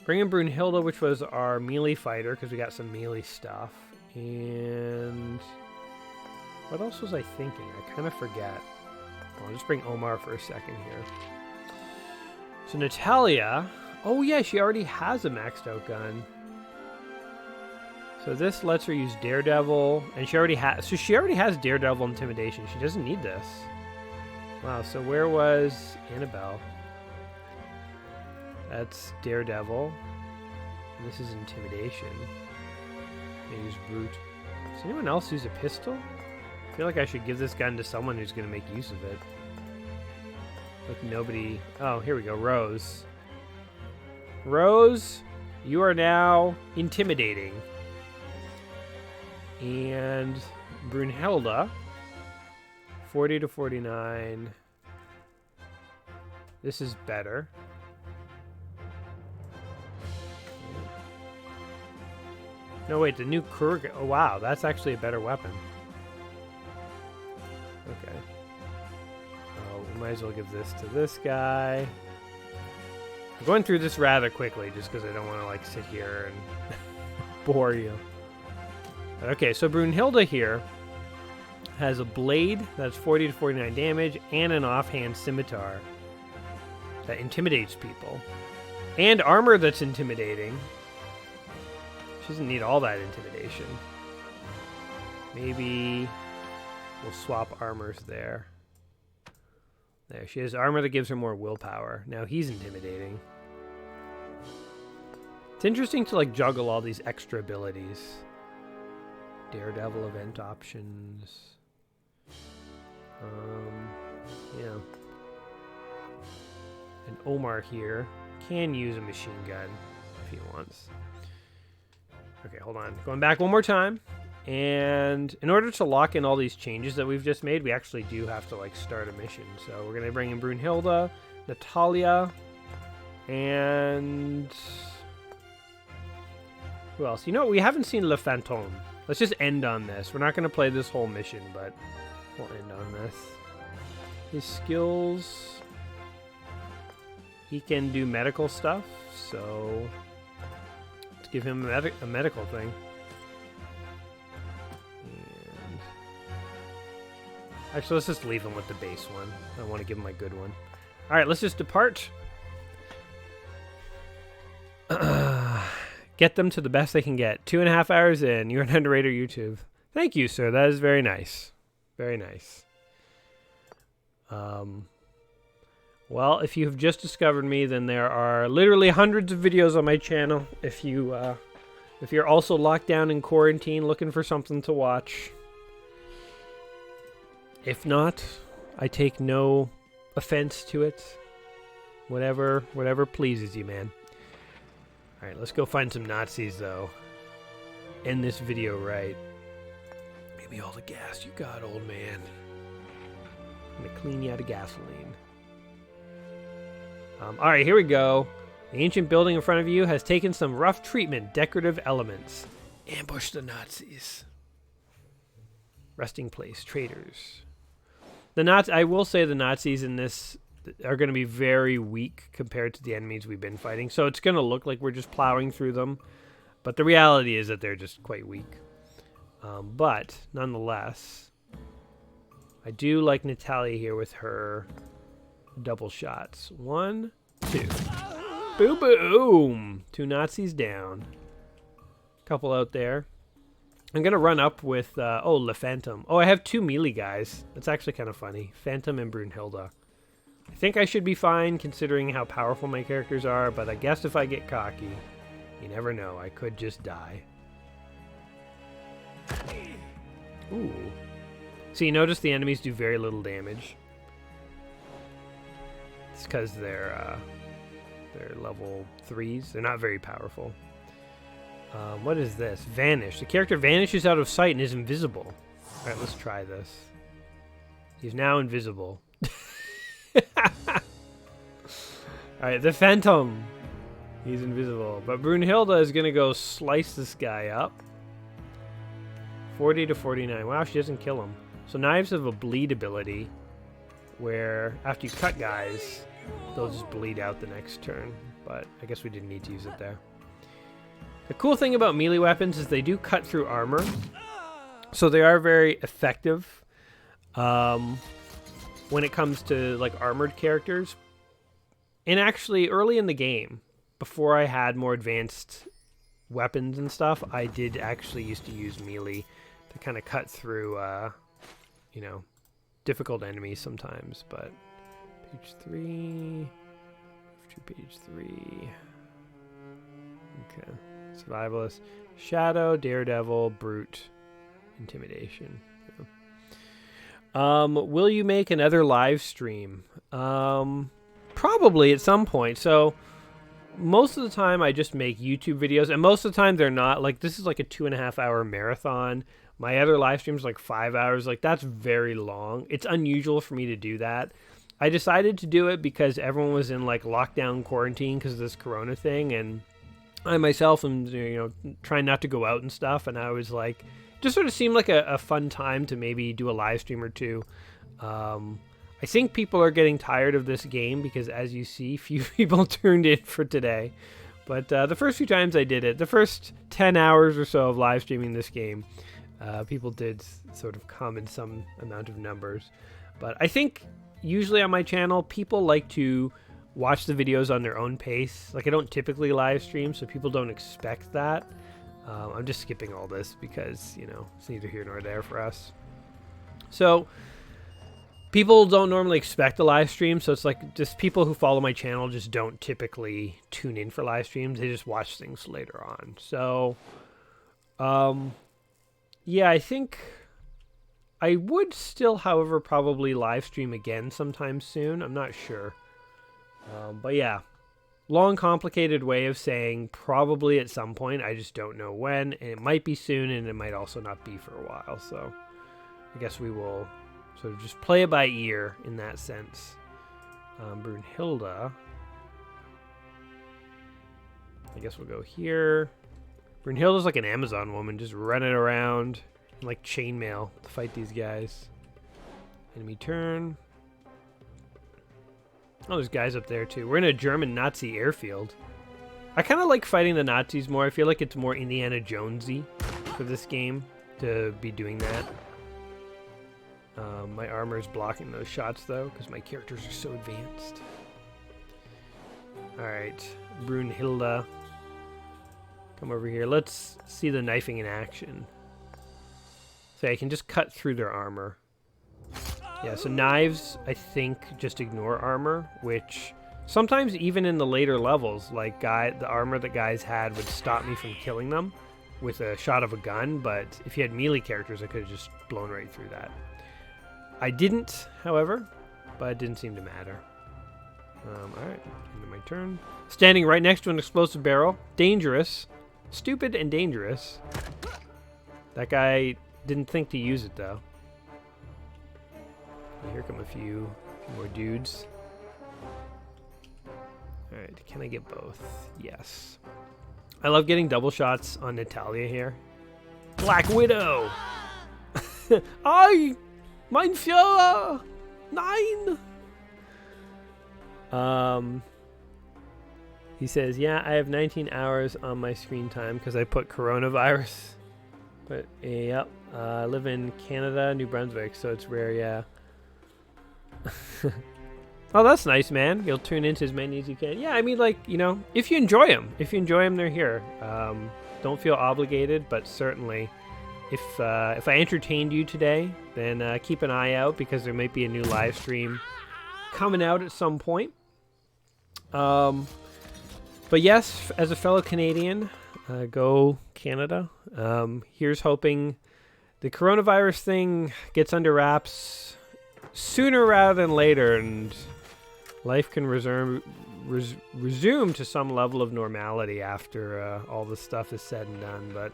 Bring in Brunhilde, which was our melee fighter, because we got some melee stuff. And what else was I thinking? I kind of forget. I'll just bring Omar for a second here. So Natalia, oh yeah, she already has a maxed out gun. So this lets her use Daredevil, and she already has Daredevil Intimidation. She doesn't need this. Wow, so where was Annabelle? That's Daredevil. And this is Intimidation. I use Brute. Does anyone else use a pistol? I feel like I should give this gun to someone who's going to make use of it. Like nobody... Oh, here we go. Rose. Rose, you are now intimidating. And Brunhilde, 40 to 49. This is better. No, wait, the new Kurgan. Oh, wow, that's actually a better weapon. Okay. Oh, we might as well give this to this guy. I'm going through this rather quickly just because I don't want to, like, sit here and bore you. Okay, so Brunhilde here has a blade that's 40 to 49 damage and an offhand scimitar that intimidates people. And armor that's intimidating. She doesn't need all that intimidation. Maybe we'll swap armors there. There, she has armor that gives her more willpower. Now he's intimidating. It's interesting to like juggle all these extra abilities. Daredevil event options. Yeah. And Omar here can use a machine gun if he wants. Okay, hold on. Going back one more time. And in order to lock in all these changes that we've just made, we actually do have to like start a mission. So we're going to bring in Brunhilde, Natalia, and who else? You know, we haven't seen Le Fantôme. Let's just end on this. We're not going to play this whole mission, but we'll end on this. His skills... He can do medical stuff, so let's give him a medical thing. And actually, let's just leave him with the base one. I want to give him my good one. All right, let's just depart. Get them to the best they can get. 2.5 hours in. You're an underrated YouTube. Thank you, sir. That is very nice. Very nice. Well, if you have just discovered me, then there are literally hundreds of videos on my channel. If you're also locked down in quarantine looking for something to watch. If not, I take no offense to it. Whatever pleases you, man. All right, let's go find some Nazis, though. End this video right. Give me all the gas you got, old man. I'm gonna clean you out of gasoline. All right, here we go. The ancient building in front of you has taken some rough treatment. Decorative elements. Ambush the Nazis. Resting place. Traitors. I will say the Nazis in this are going to be very weak compared to the enemies we've been fighting. So it's going to look like we're just plowing through them. But the reality is that they're just quite weak. But nonetheless, I do like Natalia here with her double shots. 1, 2. Boom, boom. 2 Nazis down. Couple out there. I'm going to run up with, Le Phantom. Oh, I have 2 melee guys. That's actually kind of funny. Phantom and Brunhilde. I think I should be fine considering how powerful my characters are, but I guess if I get cocky, you never know. I could just die. Ooh. So you notice the enemies do very little damage. It's because they're level 3s. They're not very powerful. What is this? Vanish. The character vanishes out of sight and is invisible. Alright, let's try this. He's now invisible. Alright, the Phantom. He's invisible. But Brunhilde is going to go slice this guy up. 40 to 49. Wow, she doesn't kill him. So knives have a bleed ability. where after you cut guys, they'll just bleed out the next turn. But I guess we didn't need to use it there. The cool thing about melee weapons is they do cut through armor, so they are very effective when it comes to like armored characters. And actually, early in the game, before I had more advanced weapons and stuff, I did actually used to use melee to kind of cut through, you know, difficult enemies sometimes. But page 3, to page 3. Okay, survivalist, shadow, daredevil, brute, intimidation. Yeah. Will you make another live stream? Probably at some point. So most of the time I just make YouTube videos, and most of the time they're not. Like, this is like a 2.5 hour marathon. My other live streams like 5 hours. Like, that's very long. It's unusual for me to do that. I decided to do it because everyone was in like lockdown quarantine because of this corona thing, and I myself am, you know, trying not to go out and stuff, and I was like, just sort of seemed like a fun time to maybe do a live stream or two. I think people are getting tired of this game because, as you see, few people turned in for today. But the first few times I did it, the first 10 hours or so of live streaming this game, people did sort of come in some amount of numbers. But I think usually on my channel, people like to watch the videos on their own pace. Like, I don't typically live stream, so people don't expect that. I'm just skipping all this because, you know, it's neither here nor there for us. So people don't normally expect a live stream, so it's like just people who follow my channel just don't typically tune in for live streams. They just watch things later on. So, yeah, I think I would still, however, probably live stream again sometime soon. I'm not sure. But yeah, long, complicated way of saying probably at some point. I just don't know when, and it might be soon, and it might also not be for a while. So I guess we will sort of just play it by ear in that sense. Brunhilde. I guess we'll go here. Brunhilde's like an Amazon woman, just running around in like chainmail to fight these guys. Enemy turn. Oh, there's guys up there too. We're in a German Nazi airfield. I kind of like fighting the Nazis more. I feel like it's more Indiana Jonesy for this game to be doing that. My armor is blocking those shots though because my characters are so advanced. Alright, Brunhilde. Come over here. Let's see the knifing in action. So I can just cut through their armor. Yeah, so knives, I think, just ignore armor, which sometimes even in the later levels, like the armor that guys had would stop me from killing them with a shot of a gun, but if you had melee characters, I could have just blown right through that. I didn't, however, but it didn't seem to matter. Alright, end of my turn. Standing right next to an explosive barrel. Dangerous. Stupid and dangerous. That guy didn't think to use it, though. Here come a few more dudes. Alright, can I get both? Yes. I love getting double shots on Natalia here. Black Widow! Mein Führer! Nein! He says, yeah, I have 19 hours on my screen time because I put coronavirus. But, yep. I live in Canada, New Brunswick, so it's rare, yeah. Oh, that's nice, man. You'll tune into as many as you can. Yeah, I mean, like, you know, if you enjoy them, they're here. Don't feel obligated, but certainly, if I entertained you today, then keep an eye out because there might be a new live stream coming out at some point. But yes, as a fellow Canadian, go Canada. Here's hoping the coronavirus thing gets under wraps sooner rather than later, and life can resume to some level of normality after all this stuff is said and done. But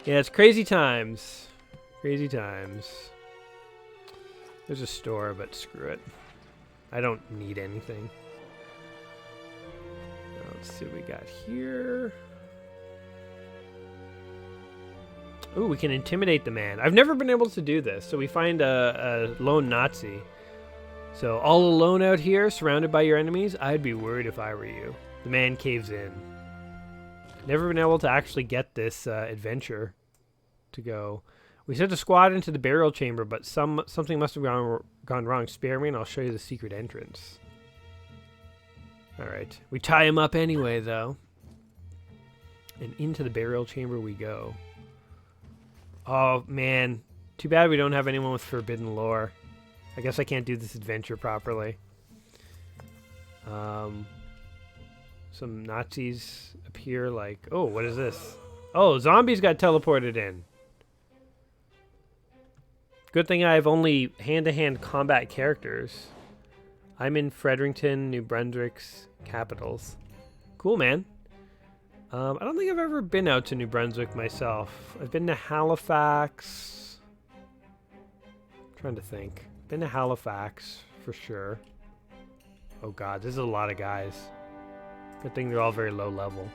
yeah, it's crazy times. Crazy times. There's a store, but screw it. I don't need anything. Let's see what we got here. Ooh, we can intimidate the man. I've never been able to do this. So we find a lone Nazi. So, all alone out here, surrounded by your enemies? I'd be worried if I were you. The man caves in. Never been able to actually get this adventure to go. We sent a squad into the burial chamber, but something must have gone wrong. Spare me and I'll show you the secret entrance. Alright. We tie him up anyway, though. And into the burial chamber we go. Oh, man. Too bad we don't have anyone with forbidden lore. I guess I can't do this adventure properly. Some Nazis appear like... Oh, what is this? Oh, zombies got teleported in. Good thing I have only hand-to-hand combat characters. I'm in Fredericton, New Brunswick's capitals. Cool, man. I don't think I've ever been out to New Brunswick myself. I've been to Halifax. I'm trying to think. Been to Halifax for sure. Oh god, this is a lot of guys. Good thing they're all very low level.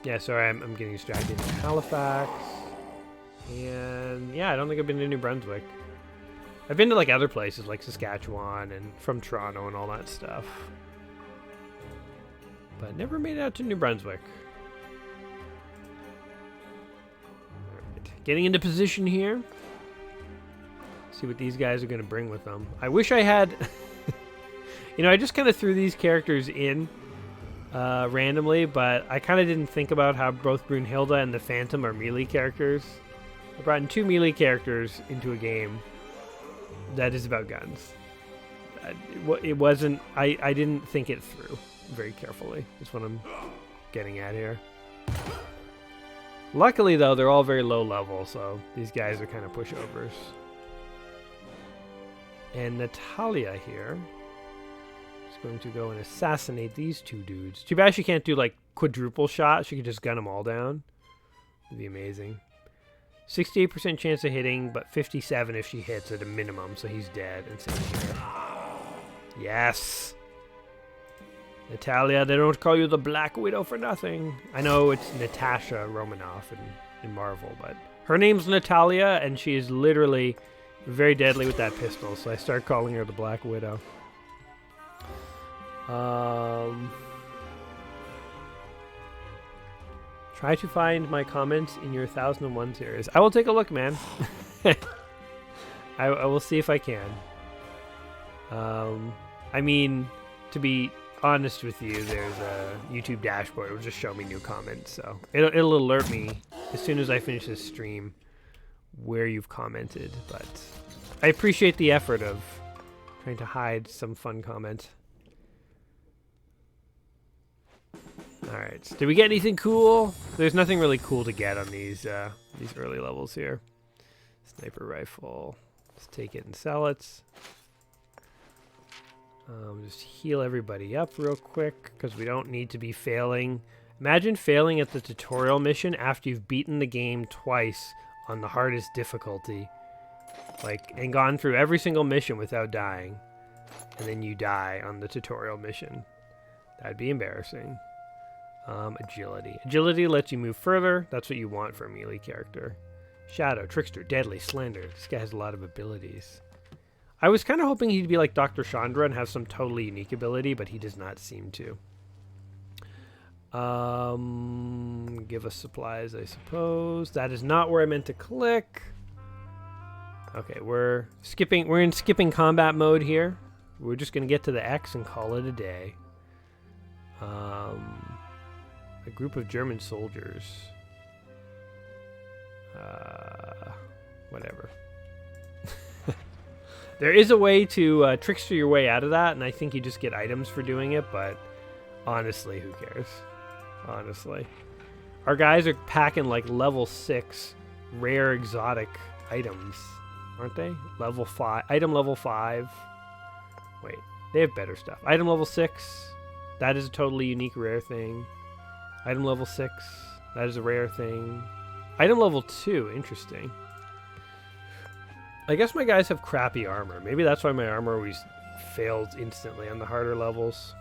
Yeah, sorry, I'm getting distracted. Halifax. And yeah, I don't think I've been to New Brunswick. I've been to like other places like Saskatchewan and from Toronto and all that stuff. But never made it out to New Brunswick. Alright, getting into position here. See what these guys are going to bring with them. I wish I had... You know, I just kind of threw these characters in randomly, but I kind of didn't think about how both Brunhilde and the Phantom are melee characters. I brought in 2 melee characters into a game that is about guns. It wasn't... I didn't think it through very carefully. That's what I'm getting at here. Luckily, though, they're all very low level, so these guys are kind of pushovers. And Natalia here is going to go and assassinate these 2 dudes. Too bad she can't do, like, quadruple shot. She could just gun them all down. It'd be amazing. 68% chance of hitting, but 57 if she hits at a minimum, so he's dead. And same here. Yes! Natalia, they don't call you the Black Widow for nothing. I know it's Natasha Romanoff in Marvel, but her name's Natalia, and she is literally very deadly with that pistol, so I start calling her the Black Widow. Try to find my comments in your 1001 series. I will take a look, man. I will see if I can. I mean, to be honest with you, there's a YouTube dashboard. It'll just show me new comments, so it'll alert me as soon as I finish this stream where you've commented. But I appreciate the effort of trying to hide some fun comment. Alright, did we get anything cool? There's nothing really cool to get on these early levels here. Sniper rifle. Let's take it and sell it. Just heal everybody up real quick, because we don't need to be failing. Imagine failing at the tutorial mission after you've beaten the game twice on the hardest difficulty. Like, and gone through every single mission without dying. And then you die on the tutorial mission. That'd be embarrassing. Agility. Agility lets you move further. That's what you want for a melee character. Shadow, Trickster, Deadly, Slender. This guy has a lot of abilities. I was kind of hoping he'd be like Dr. Chandra and have some totally unique ability, but he does not seem to. Give us supplies, I suppose. That is not where I meant to click. Okay, we're in skipping combat mode here. We're just going to get to the X and call it a day. A group of German soldiers. Whatever. There is a way to trickster your way out of that, and I think you just get items for doing it, but honestly, who cares? Honestly. Our guys are packing like level 6 rare exotic items, aren't they? Level 5. Item level 5. Wait, they have better stuff. Item level 6. That is a totally unique rare thing. Item level 6. That is a rare thing. Item level 2. Interesting. I guess my guys have crappy armor. Maybe that's why my armor always fails instantly on the harder levels.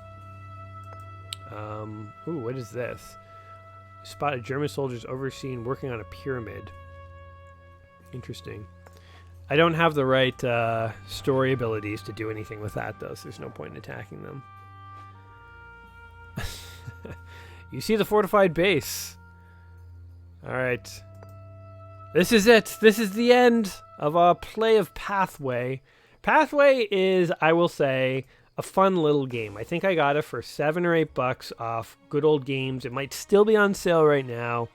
Ooh, what is this? Spotted German soldiers overseen working on a pyramid. Interesting. I don't have the right story abilities to do anything with that, though, so there's no point in attacking them. You see the fortified base. Alright. This is it. This is the end of our play of Pathway. Pathway is, I will say, a fun little game. I think I got it for $7 or $8 off Good Old Games. It might still be on sale right now.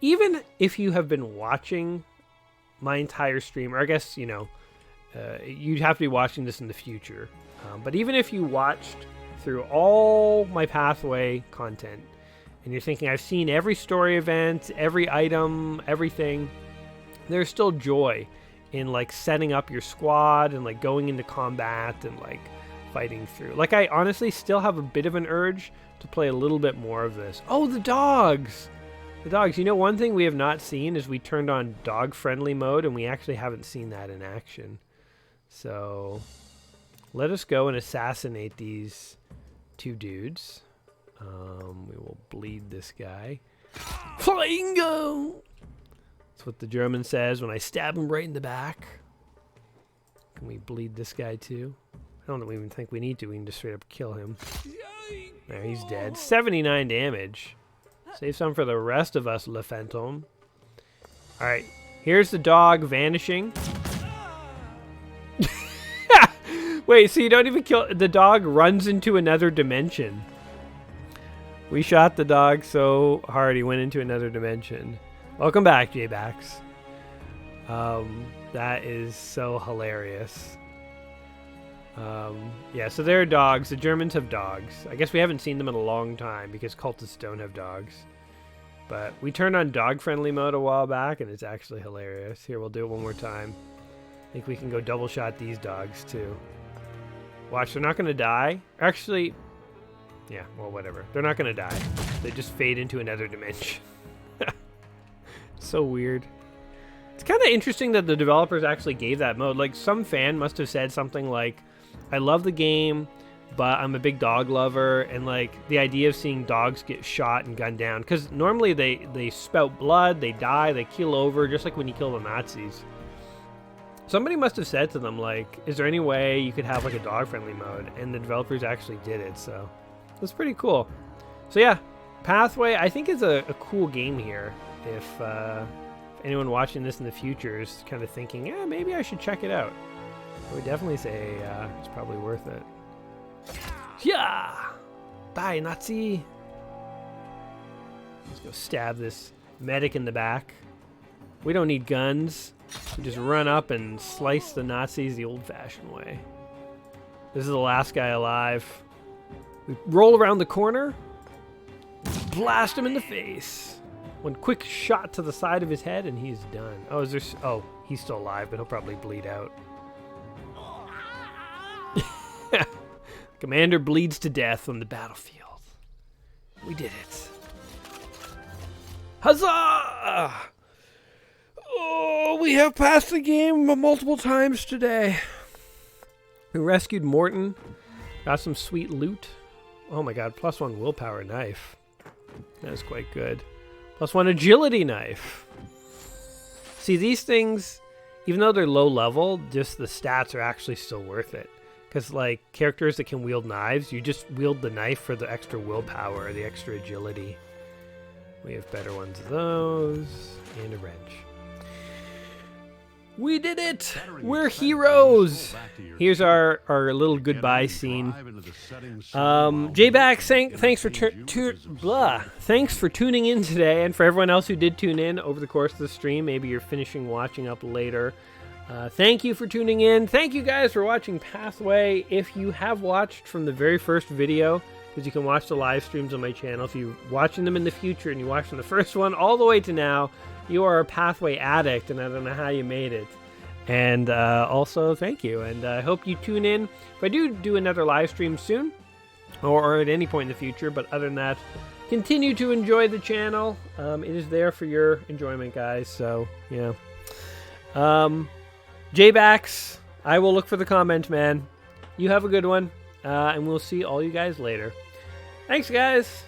Even if you have been watching my entire stream, or I guess, you know, you'd have to be watching this in the future. But even if you watched through all my Pathway content, and you're thinking, I've seen every story event, every item, everything, there's still joy in, like, setting up your squad and, like, going into combat and, like, fighting through. Like, I honestly still have a bit of an urge to play a little bit more of this. Oh, the dogs! The dogs. You know, one thing we have not seen is we turned on dog-friendly mode, and we actually haven't seen that in action. So, let us go and assassinate these two dudes. We will bleed this guy. Flying go! That's what the German says when I stab him right in the back. Can we bleed this guy too? I don't even think we need to. We can just straight up kill him. There, he's dead. 79 damage. Save some for the rest of us, Le Fantôme. Alright, here's the dog vanishing. Wait, so you don't even kill... The dog runs into another dimension. We shot the dog so hard he went into another dimension. Welcome back, J-Bax. That is so hilarious. Yeah, so there are dogs. The Germans have dogs. I guess we haven't seen them in a long time because cultists don't have dogs. But we turned on dog-friendly mode a while back, and it's actually hilarious. Here, we'll do it one more time. I think we can go double shot these dogs, too. Watch, they're not going to die. Actually... Yeah, well, whatever. They're not going to die. They just fade into another dimension. So weird. It's kind of interesting that the developers actually gave that mode. Like, some fan must have said something like, I love the game, but I'm a big dog lover, and, like, the idea of seeing dogs get shot and gunned down. Because normally they spout blood, they die, they keel over, just like when you kill the Nazis. Somebody must have said to them, like, is there any way you could have, like, a dog-friendly mode? And the developers actually did it, so... That's pretty cool. So yeah, Pathway, I think is a cool game here. If anyone watching this in the future is kind of thinking, yeah, maybe I should check it out, I would definitely say it's probably worth it. Yeah! Bye, Nazi! Let's go stab this medic in the back. We don't need guns. We just run up and slice the Nazis the old-fashioned way. This is the last guy alive. We roll around the corner, blast him in the face. One quick shot to the side of his head, and he's done. Oh, is there? Oh, he's still alive, but he'll probably bleed out. Commander bleeds to death on the battlefield. We did it. Huzzah! Oh, we have passed the game multiple times today. We rescued Morton. Got some sweet loot. Oh my god, +1 willpower knife. That is quite good. +1 agility knife. See, these things, even though they're low level, just the stats are actually still worth it. Because, like, characters that can wield knives, you just wield the knife for the extra willpower, the extra agility. We have better ones of those, and a wrench. We did it! We're heroes! Here's our little goodbye scene. J-Bax, thanks for tuning in today, and for everyone else who did tune in over the course of the stream. Maybe you're finishing watching up later. Thank you for tuning in. Thank you guys for watching Pathway. If you have watched from the very first video, because you can watch the live streams on my channel, if you're watching them in the future and you watched from the first one all the way to now, you are a Pathway addict, and I don't know how you made it. And also, thank you, and I hope you tune in. If I do another live stream soon, or at any point in the future, but other than that, continue to enjoy the channel. It is there for your enjoyment, guys, so, yeah. J-Bax, I will look for the comment, man. You have a good one, and we'll see all you guys later. Thanks, guys.